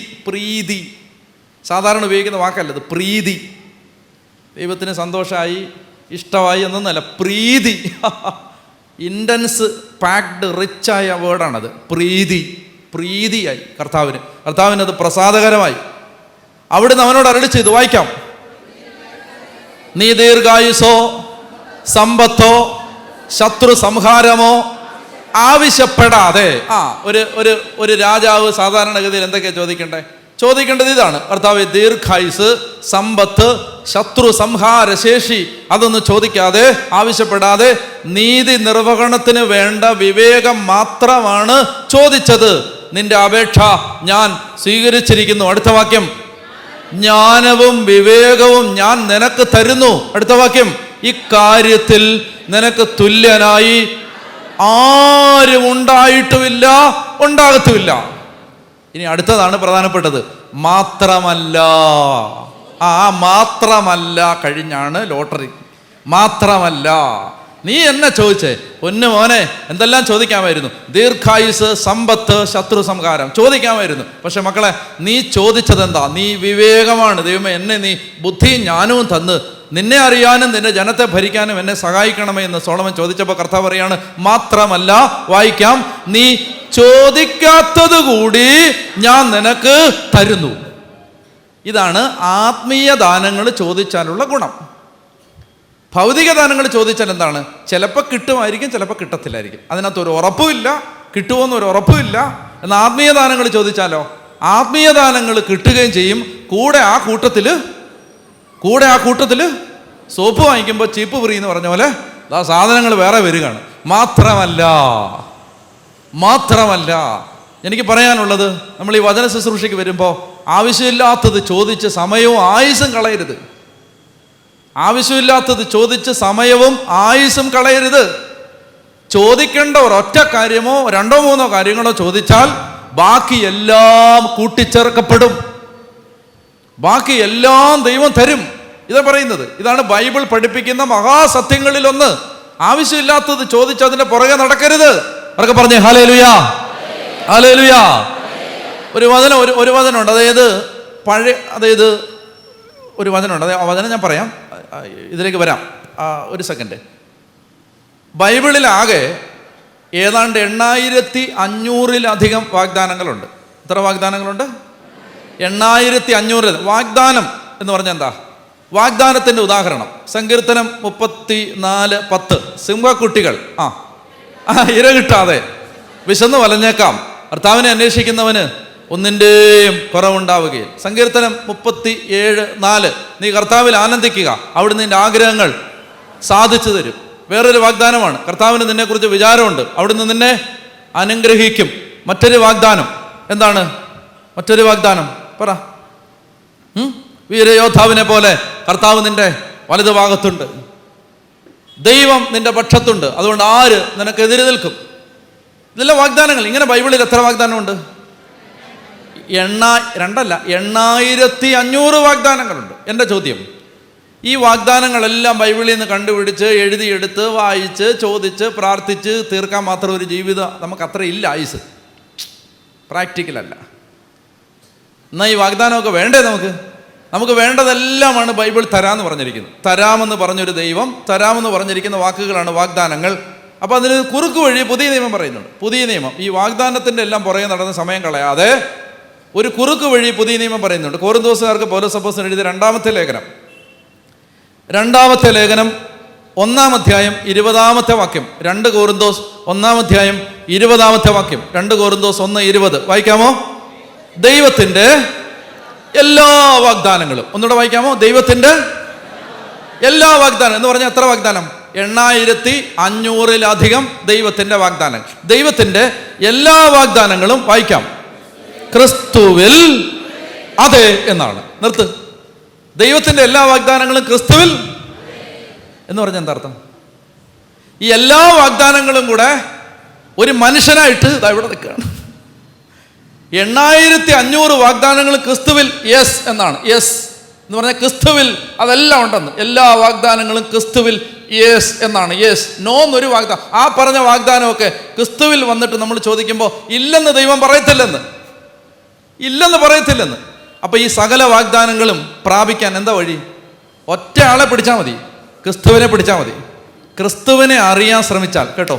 സാധാരണ ഉപയോഗിക്കുന്ന വാക്കല്ലത്. പ്രീതി. ദൈവത്തിന് സന്തോഷമായി, ഇഷ്ടമായി എന്നൊന്നല്ല, പ്രീതി. Intense packed റിച്ചായ വേർഡാണത്. പ്രീതിയായി കർത്താവിനത് പ്രസാദകരമായി. അവിടുന്ന് അവനോട് അരുളി ചെയ്തു. വായിക്കാം. നീ ദീർഘായുസോ സമ്പത്തോ ശത്രു സംഹാരമോ ആവശ്യപ്പെടാതെ. ഒരു രാജാവ് സാധാരണഗതിയിൽ എന്തൊക്കെയാണ് ചോദിക്കേണ്ടത് ഇതാണ്, കർത്താവേ, ദീർഘായുസ്, സമ്പത്ത്, ശത്രു സംഹാര ശേഷി അതൊന്നും ചോദിക്കാതെ, ആവശ്യപ്പെടാതെ നീതി നിർവഹണത്തിന് വേണ്ട വിവേകം മാത്രമാണ് ചോദിച്ചത്. നിന്റെ അപേക്ഷ ഞാൻ സ്വീകരിച്ചിരിക്കുന്നു. അടുത്ത വാക്യം. ജ്ഞാനവും വിവേകവും ഞാൻ നിനക്ക് തരുന്നു. അടുത്ത വാക്യം. ഇക്കാര്യത്തിൽ നിനക്ക് തുല്യനായി ആരും ഉണ്ടായിട്ടുമില്ല, ഉണ്ടാകത്തുമില്ല. ഇനി അടുത്തതാണ് പ്രധാനപ്പെട്ടത്. മാത്രമല്ല കഴിഞ്ഞാണ് ലോട്ടറി. മാത്രമല്ല നീ എന്നെ ചോദിച്ചേ, പൊന്നു മോനെ, എന്തെല്ലാം ചോദിക്കാമായിരുന്നു. ദീർഘായുസ്, സമ്പത്ത്, ശത്രു സംഹാരം ചോദിക്കാമായിരുന്നു. പക്ഷെ മക്കളെ, നീ ചോദിച്ചതെന്താ? നീ വിവേകമാണ്. ദൈവമേ, എന്നെ നീ ബുദ്ധിയും ജ്ഞാനവും തന്ന് നിന്നെ അറിയാനും നിന്റെ ജനത്തെ ഭരിക്കാനും എന്നെ സഹായിക്കണമേ എന്ന് സോളമൻ ചോദിച്ചപ്പോൾ കർത്താവ് പറയാണ്, മാത്രമല്ല, വായിക്കാം, നീ ചോദിക്കാത്തത് കൂടി ഞാൻ നിനക്ക് തരുന്നു. ഇതാണ് ആത്മീയ ദാനങ്ങൾ ചോദിച്ചാലുള്ള ഗുണം. ഭൗതിക ദാനങ്ങൾ ചോദിച്ചാൽ എന്താണ്? ചിലപ്പോൾ കിട്ടുമായിരിക്കും, ചിലപ്പോൾ കിട്ടത്തില്ലായിരിക്കും. അതിനകത്തൊരു ഉറപ്പുമില്ല, കിട്ടുമോന്നൊരു ഉറപ്പുമില്ല. എന്നാൽ ആത്മീയ ദാനങ്ങൾ ചോദിച്ചാലോ, ആത്മീയ ദാനങ്ങൾ കിട്ടുകയും ചെയ്യും. കൂടെ ആ കൂട്ടത്തിൽ സോപ്പ് വാങ്ങിക്കുമ്പോൾ ചീപ്പ് ഫ്രീ എന്ന് പറഞ്ഞ പോലെ ആ സാധനങ്ങൾ വേറെ വരികയാണ്. മാത്രമല്ല എനിക്ക് പറയാനുള്ളത്, നമ്മൾ ഈ വചന ശുശ്രൂഷയ്ക്ക് വരുമ്പോൾ ആവശ്യമില്ലാത്തത് ചോദിച്ച് സമയവും ആയുസ്സും കളയരുത്. ആവശ്യമില്ലാത്തത് ചോദിച്ച് സമയവും ആയുസ്സും കളയരുത്. ചോദിക്കേണ്ട ഒരൊറ്റ കാര്യമോ 2-3 കാര്യങ്ങളോ ചോദിച്ചാൽ ബാക്കി എല്ലാം കൂട്ടിച്ചേർക്കപ്പെടും. ബാക്കി എല്ലാം ദൈവം തരും. ഇതാ പറയുന്നത്. ഇതാണ് ബൈബിൾ പഠിപ്പിക്കുന്ന മഹാസത്യങ്ങളിലൊന്ന്. ആവശ്യമില്ലാത്തത് ചോദിച്ച് അതിന്റെ പുറകെ നടക്കരുത്. അവർക്ക് പറഞ്ഞേ ഹല്ലേലൂയ, ഹല്ലേലൂയ. ഒരു വചനമുണ്ട്, അതായത് ഒരു വചനമുണ്ട്. ആ വചനം ഞാൻ പറയാം, ഇതിലേക്ക് വരാം. ഒരു സെക്കൻഡ്. ബൈബിളിലാകെ ഏതാണ്ട് 8500-ലധികം വാഗ്ദാനങ്ങളുണ്ട്. എത്ര വാഗ്ദാനങ്ങളുണ്ട്? 8500. വാഗ്ദാനം എന്ന് പറഞ്ഞാൽ എന്താ? വാഗ്ദാനത്തിന്റെ ഉദാഹരണം സങ്കീർത്തനം 34:10. സിംഹക്കുട്ടികൾ ഇര കിട്ടാതെ വിശന്ന് വലഞ്ഞേക്കാം, കർത്താവിനെ അന്വേഷിക്കുന്നവന് ഒന്നിൻ്റെയും കുറവുണ്ടാവുകയില്ല. സങ്കീർത്തനം 37:4. നീ കർത്താവിൽ ആനന്ദിക്കുക, അവിടുന്ന് നിന്റെ ആഗ്രഹങ്ങൾ സാധിച്ചു തരും. വേറൊരു വാഗ്ദാനമാണ്, കർത്താവിന് നിന്നെക്കുറിച്ച് വിചാരമുണ്ട്, അവിടുന്ന് നിന്നെ അനുഗ്രഹിക്കും. മറ്റൊരു വാഗ്ദാനം എന്താണ്? മറ്റൊരു വാഗ്ദാനം പറ. വീരയോദ്ധാവിനെ പോലെ കർത്താവ് നിന്റെ വലതുഭാഗത്തുണ്ട്, ദൈവം നിന്റെ പക്ഷത്തുണ്ട്, അതുകൊണ്ട് ആര് നിനക്കെതിരെ നിൽക്കും? ഇതെല്ലാം വാഗ്ദാനങ്ങൾ. ഇങ്ങനെ ബൈബിളിൽ എത്ര വാഗ്ദാനമുണ്ട്? 8500 വാഗ്ദാനങ്ങളുണ്ട്. എൻ്റെ ചോദ്യം, ഈ വാഗ്ദാനങ്ങളെല്ലാം ബൈബിളിൽ നിന്ന് കണ്ടുപിടിച്ച് എഴുതിയെടുത്ത് വായിച്ച് ചോദിച്ച് പ്രാർത്ഥിച്ച് തീർക്കാൻ മാത്രം ഒരു ജീവിതം നമുക്ക് അത്ര ഇല്ല. ആയുസ് പ്രാക്ടിക്കലല്ല. എന്നാൽ ഈ വാഗ്ദാനമൊക്കെ വേണ്ടേ? നമുക്ക് വേണ്ടതെല്ലാമാണ് ബൈബിൾ തരാമെന്ന് പറഞ്ഞിരിക്കുന്നത്. തരാമെന്ന് പറഞ്ഞൊരു ദൈവം, തരാമെന്ന് പറഞ്ഞിരിക്കുന്ന വാക്കുകളാണ് വാഗ്ദാനങ്ങൾ. അപ്പോൾ അതിന് കുറുക്ക് വഴി പുതിയ നിയമം പറയുന്നുണ്ട്. പുതിയ നിയമം ഈ വാഗ്ദാനത്തിൻ്റെ എല്ലാം പുറകെ നടന്ന സമയം കളയാതെ ഒരു കുറുക്ക് വഴി പുതിയ നിയമം പറയുന്നുണ്ട്. കൊരിന്തോസുകാർക്ക് പൗലോസ് അപ്പോസ്തലൻ എഴുതിയ 2-ാമത്തെ ലേഖനം 1-ാം അധ്യായം 20-ാമത്തെ വാക്യം. 2 കൊരിന്തോസ് 1-ാം അധ്യായം 20-ാമത്തെ വാക്യം. 2 കൊരിന്തോസ് 1:20 വായിക്കാമോ? ദൈവത്തിൻ്റെ എല്ലാ വാഗ്ദാനങ്ങളും. ഒന്നുകൂടെ വായിക്കാമോ? ദൈവത്തിൻ്റെ എല്ലാ വാഗ്ദാനം എന്ന് പറഞ്ഞാൽ എത്ര വാഗ്ദാനം? 8500-ലധികം ദൈവത്തിൻ്റെ വാഗ്ദാനങ്ങൾ. ദൈവത്തിൻ്റെ എല്ലാ വാഗ്ദാനങ്ങളും വായിക്കാം, ക്രിസ്തുവിൽ അതെ എന്നാണ്. നിർത്ത്. ദൈവത്തിൻ്റെ എല്ലാ വാഗ്ദാനങ്ങളും ക്രിസ്തുവിൽ എന്ന് പറഞ്ഞാൽ എന്താ അർത്ഥം? ഈ എല്ലാ വാഗ്ദാനങ്ങളും കൂടെ ഒരു മനുഷ്യനായിട്ട് ഇതാ ഇവിടെ നിൽക്കുകയാണ്. 8500 വാഗ്ദാനങ്ങൾ ക്രിസ്തുവിൽ യെസ് എന്നാണ്. യെസ് എന്ന് പറഞ്ഞാൽ ക്രിസ്തുവിൽ അതെല്ലാം ഉണ്ടെന്ന്. എല്ലാ വാഗ്ദാനങ്ങളും ക്രിസ്തുവിൽ യെസ് എന്നാണ്. യെസ്, നോ എന്നൊരു വാഗ്ദാനം. ആ പറഞ്ഞ വാഗ്ദാനമൊക്കെ ക്രിസ്തുവിൽ വന്നിട്ട് നമ്മൾ ചോദിക്കുമ്പോൾ ഇല്ലെന്ന് ദൈവം പറയത്തില്ലെന്ന്. അപ്പം ഈ സകല വാഗ്ദാനങ്ങളും പ്രാപിക്കാൻ എന്താ വഴി? ഒറ്റ ആളെ പിടിച്ചാൽ മതി, ക്രിസ്തുവിനെ പിടിച്ചാൽ മതി. ക്രിസ്തുവിനെ അറിയാൻ ശ്രമിച്ചാൽ, കേട്ടോ,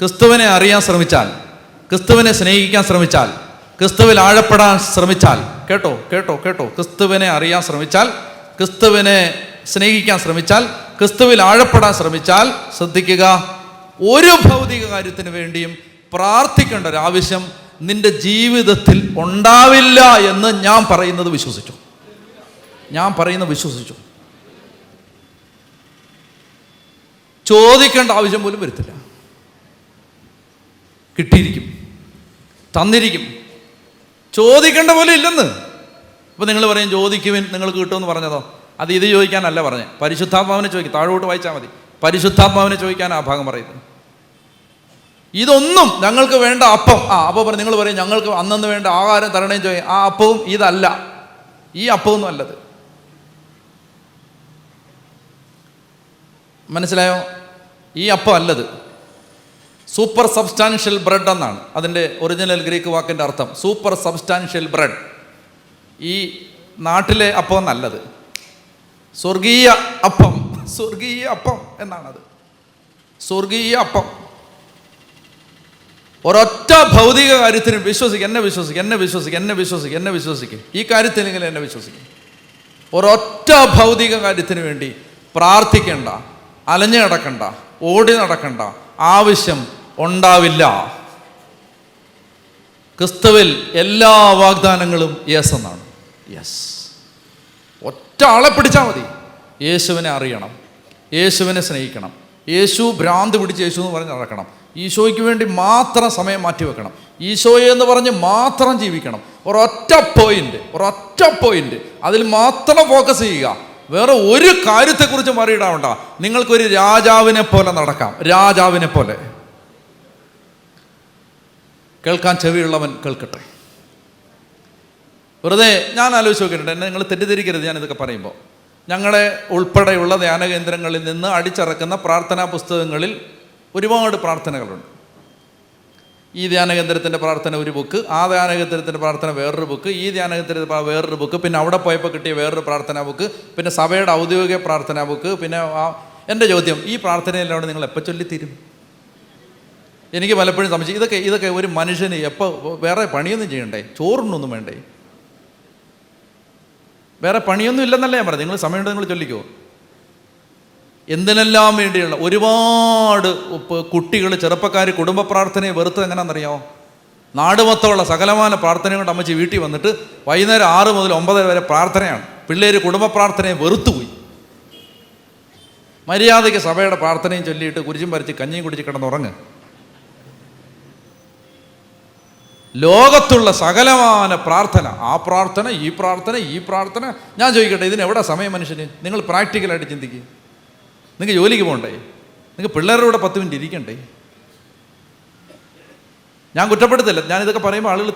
ക്രിസ്തുവിനെ അറിയാൻ ശ്രമിച്ചാൽ, ക്രിസ്തുവിനെ സ്നേഹിക്കാൻ ശ്രമിച്ചാൽ, ക്രിസ്തുവിൽ ആഴപ്പെടാൻ ശ്രമിച്ചാൽ, കേട്ടോ, ക്രിസ്തുവിനെ അറിയാൻ ശ്രമിച്ചാൽ, ക്രിസ്തുവിനെ സ്നേഹിക്കാൻ ശ്രമിച്ചാൽ, ക്രിസ്തുവിൽ ആഴപ്പെടാൻ ശ്രമിച്ചാൽ, ശ്രദ്ധിക്കുക, ഒരു ഭൗതിക കാര്യത്തിന് വേണ്ടിയും പ്രാർത്ഥിക്കേണ്ട ഒരു ആവശ്യം നിന്റെ ജീവിതത്തിൽ ഉണ്ടാവില്ല എന്ന് ഞാൻ പറയുന്നത് വിശ്വസിച്ചു. ചോദിക്കേണ്ട ആവശ്യം പോലും വരത്തില്ല. കിട്ടിയിരിക്കും, തന്നിരിക്കും. ചോദിക്കേണ്ട പോലും ഇല്ലെന്ന്. ഇപ്പം നിങ്ങൾ പറയും ചോദിക്കുവിൻ നിങ്ങൾക്ക് കിട്ടുമെന്ന് പറഞ്ഞതോ? അത് ഇത് ചോദിക്കാനല്ല പറഞ്ഞത്, പരിശുദ്ധാത്മാവിനെ ചോദിക്കും. താഴോട്ട് വായിച്ചാൽ മതി. പരിശുദ്ധാത്മാവിനെ ചോദിക്കാൻ ആ ഭാഗം പറയുന്നത്. ഇതൊന്നും ഞങ്ങൾക്ക് വേണ്ട അപ്പം. അപ്പോൾ പറയും, നിങ്ങൾ പറയും ഞങ്ങൾക്ക് അന്നു വേണ്ട ആഹാരം തരണേം ചോദിക്കും. ആ അപ്പവും ഇതല്ല, ഈ അപ്പമൊന്നും അല്ലത്. മനസ്സിലായോ? ഈ അപ്പം അല്ലത്. സൂപ്പർ സബ്സ്റ്റാൻഷ്യൽ ബ്രെഡ് എന്നാണ് അതിൻ്റെ ഒറിജിനൽ ഗ്രീക്ക് വാക്കിൻ്റെ അർത്ഥം. Super substantial bread. ഈ നാട്ടിലെ അപ്പം എന്നല്ലത്. സ്വർഗീയ അപ്പം, സ്വർഗീയ അപ്പം എന്നാണത്. സ്വർഗീയ അപ്പം. ഒരൊറ്റ ഭൗതിക കാര്യത്തിന് വിശ്വസിക്കുക, എന്നെ വിശ്വസിക്കുക, എന്നെ വിശ്വസിക്കുക, എന്നെ വിശ്വസിക്കുക, എന്നെ വിശ്വസിക്കുക. ഈ കാര്യത്തിലെങ്കിലും എന്നെ വിശ്വസിക്കുക. ഒരൊറ്റ ഭൗതിക കാര്യത്തിന് വേണ്ടി പ്രാർത്ഥിക്കേണ്ട, അലഞ്ഞു നടക്കണ്ട, ഓടി നടക്കണ്ട ആവശ്യം ഉണ്ടാവില്ല. ക്രിസ്തുവിൽ എല്ലാ വാഗ്ദാനങ്ങളും യെസ് എന്നാണ്. യെസ്. ഒറ്റ ആളെ പിടിച്ചാൽ മതി. യേശുവിനെ അറിയണം, യേശുവിനെ സ്നേഹിക്കണം, യേശു ഭ്രാന്ത് പിടിച്ച് യേശു എന്ന് പറഞ്ഞ് നടക്കണം, ഈശോയ്ക്ക് വേണ്ടി മാത്രം സമയം മാറ്റിവെക്കണം, ഈശോയെ എന്ന് പറഞ്ഞ് മാത്രം ജീവിക്കണം. ഒരൊറ്റ പോയിന്റ് അതിൽ മാത്രം ഫോക്കസ് ചെയ്യുക. വേറെ ഒരു കാര്യത്തെക്കുറിച്ച് മറിയിടാവണ്ട. നിങ്ങൾക്കൊരു രാജാവിനെ പോലെ നടക്കാം, രാജാവിനെ പോലെ. കേൾക്കാൻ ചെവിയുള്ളവൻ കേൾക്കട്ടെ. വെറുതെ ഞാൻ ആലോചിച്ച് നോക്കിയിട്ടുണ്ട്, എന്നെ നിങ്ങൾ തെറ്റിദ്ധരിക്കരുത് ഞാനിതൊക്കെ പറയുമ്പോൾ. ഞങ്ങളെ ഉൾപ്പെടെയുള്ള ധ്യാന കേന്ദ്രങ്ങളിൽ നിന്ന് അടിച്ചിറക്കുന്ന പ്രാർത്ഥനാ പുസ്തകങ്ങളിൽ ഒരുപാട് പ്രാർത്ഥനകളുണ്ട്. ഈ ധ്യാനകേന്ദ്രത്തിൻ്റെ പ്രാർത്ഥന ഒരു ബുക്ക്, ആ ധ്യാനകേന്ദ്രത്തിൻ്റെ പ്രാർത്ഥന വേറൊരു ബുക്ക്, ഈ ധ്യാനകേന്ദ്രത്തിൻ്റെ വേറൊരു ബുക്ക്, പിന്നെ അവിടെ പോയപ്പോൾ കിട്ടിയ വേറൊരു പ്രാർത്ഥനാ ബുക്ക്, പിന്നെ സഭയുടെ ഔദ്യോഗിക പ്രാർത്ഥനാ ബുക്ക്. പിന്നെ എൻ്റെ ചോദ്യം, ഈ പ്രാർത്ഥനയിലൂടെ നിങ്ങൾ എപ്പോൾ ചൊല്ലിത്തീരും? എനിക്ക് പലപ്പോഴും സംശയം. ഇതൊക്കെ ഒരു മനുഷ്യന് എപ്പോൾ വേറെ പണിയൊന്നും ചെയ്യണ്ടേ? ചോറിനൊന്നും വേണ്ടേ? വേറെ പണിയൊന്നും ഇല്ലെന്നല്ല ഞാൻ പറഞ്ഞു. നിങ്ങൾ സമയമുണ്ട്, നിങ്ങൾ ചൊല്ലിക്കോ. എന്തിനെല്ലാം വേണ്ടിയുള്ള ഒരുപാട് കുട്ടികൾ, ചെറുപ്പക്കാർ കുടുംബ പ്രാർത്ഥനയെ വെറുത്തത് എങ്ങനെയാണെന്നറിയാമോ? നാടുമൊത്തമുള്ള സകലമാന പ്രാർത്ഥന കൊണ്ട് അമ്മച്ചി വീട്ടിൽ വന്നിട്ട് വൈകുന്നേരം 6 മുതൽ 9 വരെ പ്രാർത്ഥനയാണ്. പിള്ളേർ കുടുംബ പ്രാർത്ഥനയെ വെറുത്തുപോയി. മര്യാദയ്ക്ക് സഭയുടെ പ്രാർത്ഥനയും ചൊല്ലിയിട്ട് കുരിശും വരച്ച് കഞ്ഞിയും കുടിച്ച് കിടന്നുറങ്ങ്. ലോകത്തുള്ള സകലമാന പ്രാർത്ഥന, ആ പ്രാർത്ഥന, ഈ പ്രാർത്ഥന, ഈ പ്രാർത്ഥന. ഞാൻ ചോദിക്കട്ടെ, ഇതിനെവിടെ സമയം മനുഷ്യന്? നിങ്ങൾ പ്രാക്ടിക്കലായിട്ട് ചിന്തിക്കുക. നിങ്ങൾക്ക് ജോലിക്ക് പോകണ്ടേ? നിങ്ങൾക്ക് പിള്ളേരുടെ കൂടെ 10 മിനിറ്റ് ഇരിക്കണ്ടേ? ഞാൻ കുറ്റപ്പെടുത്തില്ല. ഞാനിതൊക്കെ പറയുമ്പോൾ ആളുകൾ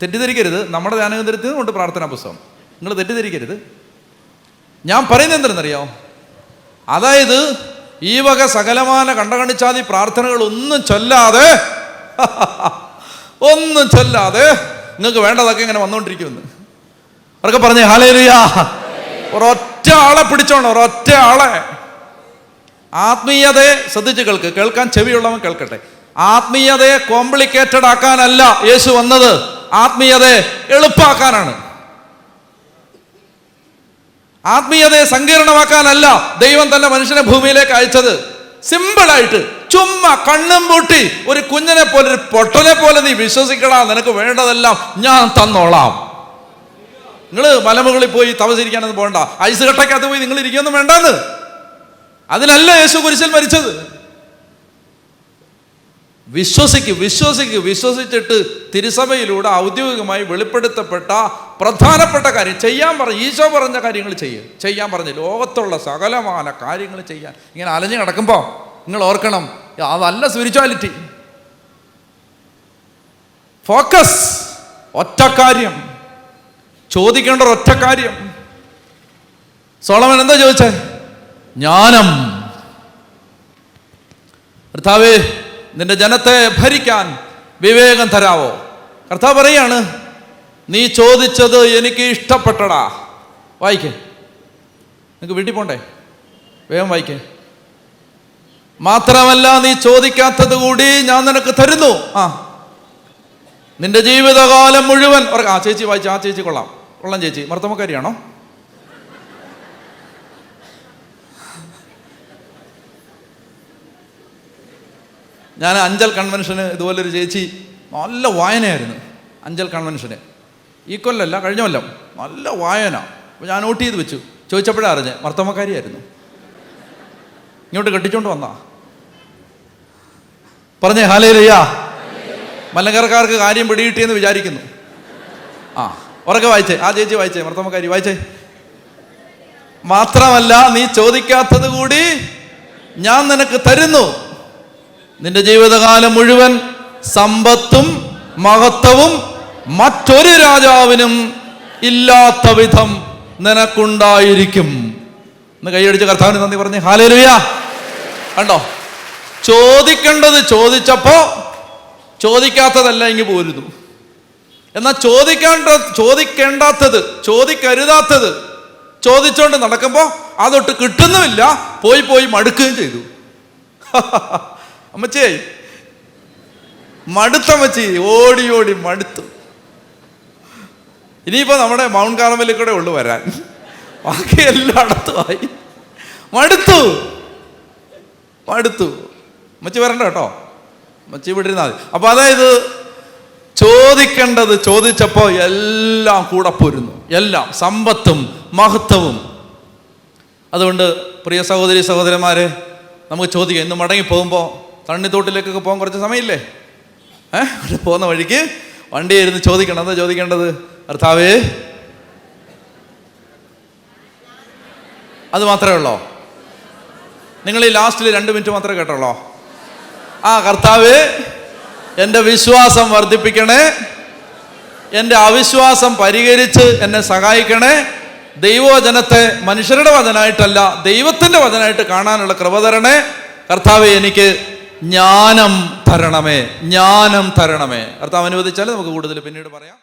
തെറ്റിദ്ധരിക്കരുത്. നമ്മുടെ ധ്യാനകേന്ദ്രത്തിൽ കൊണ്ട് പ്രാർത്ഥനാ പുസ്തകം നിങ്ങൾ തെറ്റിദ്ധരിക്കരുത്. ഞാൻ പറയുന്നത് എന്തെന്നറിയോ? അതായത് ഈ വക സകലമാന കണ്ടകണിച്ചാതി പ്രാർത്ഥനകൾ ഒന്നും ചൊല്ലാതെ നിങ്ങൾക്ക് വേണ്ടതൊക്കെ ഇങ്ങനെ വന്നുകൊണ്ടിരിക്കുമെന്ന് അവർക്ക് പറഞ്ഞേ. ഹല്ലേലൂയ. ഒരൊറ്റ ആളെ പിടിച്ചോണം, ഒരൊറ്റ ആളെ. ആത്മീയതയെ ശ്രദ്ധിച്ച് കേൾക്കാൻ ചെവിയുള്ളവൻ കേൾക്കട്ടെ. ആത്മീയതയെ കോംപ്ലിക്കേറ്റഡ് ആക്കാനല്ല യേശു വന്നത്, ആത്മീയതയെ എളുപ്പമാക്കാനാണ്. ആത്മീയതയെ സങ്കീർണമാക്കാനല്ല ദൈവം തന്നെ മനുഷ്യനെ ഭൂമിയിലേക്ക് അയച്ചത്. സിമ്പിളായിട്ട് ചുമ്മാ കണ്ണും പൂട്ടി ഒരു കുഞ്ഞിനെ പോലെ, ഒരു പൊട്ടനെ പോലെ നീ വിശ്വസിക്കടാ, നിനക്ക് വേണ്ടതെല്ലാം ഞാൻ തന്നോളാം. നിങ്ങൾ മലമുകളിൽ പോയി തപസിരിക്കാനൊന്നും പോകണ്ട, ഐസ് കട്ടക്കകത്ത് പോയി നിങ്ങൾ ഇരിക്കൊന്നും വേണ്ടെന്ന്. അതിനല്ല യേശു കുരിശിൽ മരിച്ചത്. വിശ്വസിച്ചിട്ട് തിരുസഭയിലൂടെ ഔദ്യോഗികമായി വെളിപ്പെടുത്തപ്പെട്ട പ്രധാനപ്പെട്ട കാര്യം ചെയ്യാൻ പറഞ്ഞു. ഈശോ പറഞ്ഞ കാര്യങ്ങൾ ചെയ്യാൻ പറഞ്ഞു. ലോകത്തുള്ള സകലമാന കാര്യങ്ങൾ ചെയ്യാൻ. ഇങ്ങനെ അലഞ്ഞു കിടക്കുമ്പോൾ നിങ്ങൾ ഓർക്കണം, അതല്ല സ്പിരിച്വാലിറ്റി. ഫോക്കസ്, ഒറ്റ കാര്യം, ചോദിക്കേണ്ട ഒറ്റ കാര്യം. സോളമൻ എന്താ ചോദിച്ചേ? ജ്ഞാനം. കർത്താവേ, നിന്റെ ജനത്തെ ഭരിക്കാൻ വിവേകം തരാവോ? കർത്താവ് പറയാണ്, നീ ചോദിച്ചത് എനിക്ക് ഇഷ്ടപ്പെട്ടടാ. വായിക്കേ, നിങ്ങൾക്ക് വീട്ടിൽ പോണ്ടേ? വേഗം വായിക്കേ. മാത്രമല്ല നീ ചോദിക്കാത്തത് കൂടി ഞാൻ നിനക്ക് തരുന്നു. നിന്റെ ജീവിതകാലം മുഴുവൻ. ആ ചേച്ചി വായിച്ചു. ആ ചേച്ചി കൊള്ളാം ചേച്ചി. മർത്തമ്മക്കാരിയാണോ? ഞാൻ അഞ്ചൽ കൺവെൻഷന് ഇതുപോലൊരു ചേച്ചി, നല്ല വായനയായിരുന്നു അഞ്ചൽ കൺവെൻഷന്. ഈ കൊല്ലമല്ല, കഴിഞ്ഞ കൊല്ലം നല്ല വായന. അപ്പോൾ ഞാൻ നോട്ട് ചെയ്ത് വെച്ചു. ചോദിച്ചപ്പോഴാണ് അറിഞ്ഞ് മർത്തമ്മക്കാരിയായിരുന്നു. ഇങ്ങോട്ട് കെട്ടിച്ചോണ്ട് വന്നാ. പറഞ്ഞേ ഹല്ലേലൂയ. മലങ്കരക്കാർക്ക് കാര്യം പിടികിട്ടിയെന്ന് വിചാരിക്കുന്നു. ഉറക്കെ വായിച്ചേ. ആ ചേച്ചി വായിച്ചേ, മർത്തമ്മക്കാരി വായിച്ചേ. മാത്രമല്ല നീ ചോദിക്കാത്തത് കൂടി ഞാൻ നിനക്ക് തരുന്നു. നിന്റെ ജീവിതകാലം മുഴുവൻ സമ്പത്തും മഹത്വവും മറ്റൊരു രാജാവിനും ഇല്ലാത്ത വിധം നിനക്കുണ്ടായിരിക്കും. എന്ന് കൈയടിച്ച് കർത്താവിന് നന്ദി പറഞ്ഞേ. ഹല്ലേലൂയ. കണ്ടോ, ചോദിക്കേണ്ടത് ചോദിച്ചപ്പോ ചോദിക്കാത്തതെല്ലാം ഇങ്ങ് പോരുന്നു. എന്നാൽ ചോദിക്കേണ്ടാത്തത്, ചോദിക്കരുതാത്തത് ചോദിച്ചോണ്ട് നടക്കുമ്പോ അതൊട്ട് കിട്ടുന്നുമില്ല, പോയി പോയി മടുക്കുകയും ചെയ്തു. അമ്മച്ചേ, മടുത്തമ്മച്ചി, ഓടി ഓടി മടുത്തു. ഇനിയിപ്പോ നമ്മുടെ മൗണ്ട് കാർമലിൽ കൂടെ ഉള്ളു വരാൻ, ബാക്കി എല്ലായിടത്തുമായി. മടുത്തു. അമ്മച്ചി വരണ്ട കേട്ടോ, അമ്മച്ചി ഇവിടെ ഇരുന്നാൽ മതി. അപ്പൊ അതായത് ചോദിക്കേണ്ടത് ചോദിച്ചപ്പോ എല്ലാം കൂടെ പോരുന്നു, എല്ലാം സമ്പത്തും മഹത്വവും. അതുകൊണ്ട് പ്രിയ സഹോദരി സഹോദരന്മാരെ, നമുക്ക് ചോദിക്കാം. ഇന്ന് മടങ്ങി പോകുമ്പോൾ തണ്ണിത്തോട്ടിലേക്കൊക്കെ പോകാൻ കുറച്ച് സമയമില്ലേ? പോകുന്ന വഴിക്ക് വണ്ടി ഇരുന്ന് ചോദിക്കണം. എന്താ ചോദിക്കേണ്ടത്? കർത്താവേ, അത് മാത്രമേ ഉള്ളോ? നിങ്ങൾ ഈ ലാസ്റ്റിൽ 2 മിനിറ്റ് മാത്രമേ കേട്ടുള്ളോ? കർത്താവേ, എൻ്റെ വിശ്വാസം വർദ്ധിപ്പിക്കണേ, എൻ്റെ അവിശ്വാസം പരിഹരിച്ച് എന്നെ സഹായിക്കണേ, ദൈവവചനത്തെ മനുഷ്യരുടെ വചനമായിട്ടല്ല ദൈവത്തിൻ്റെ വചനമായിട്ട് കാണാനുള്ള കൃപ തരണേ. കർത്താവേ, എനിക്ക് ജ്ഞാനം തരണമേ. കർത്താവ് അനുവദിച്ചാൽ നമുക്ക് കൂടുതൽ പിന്നീട് പറയാം.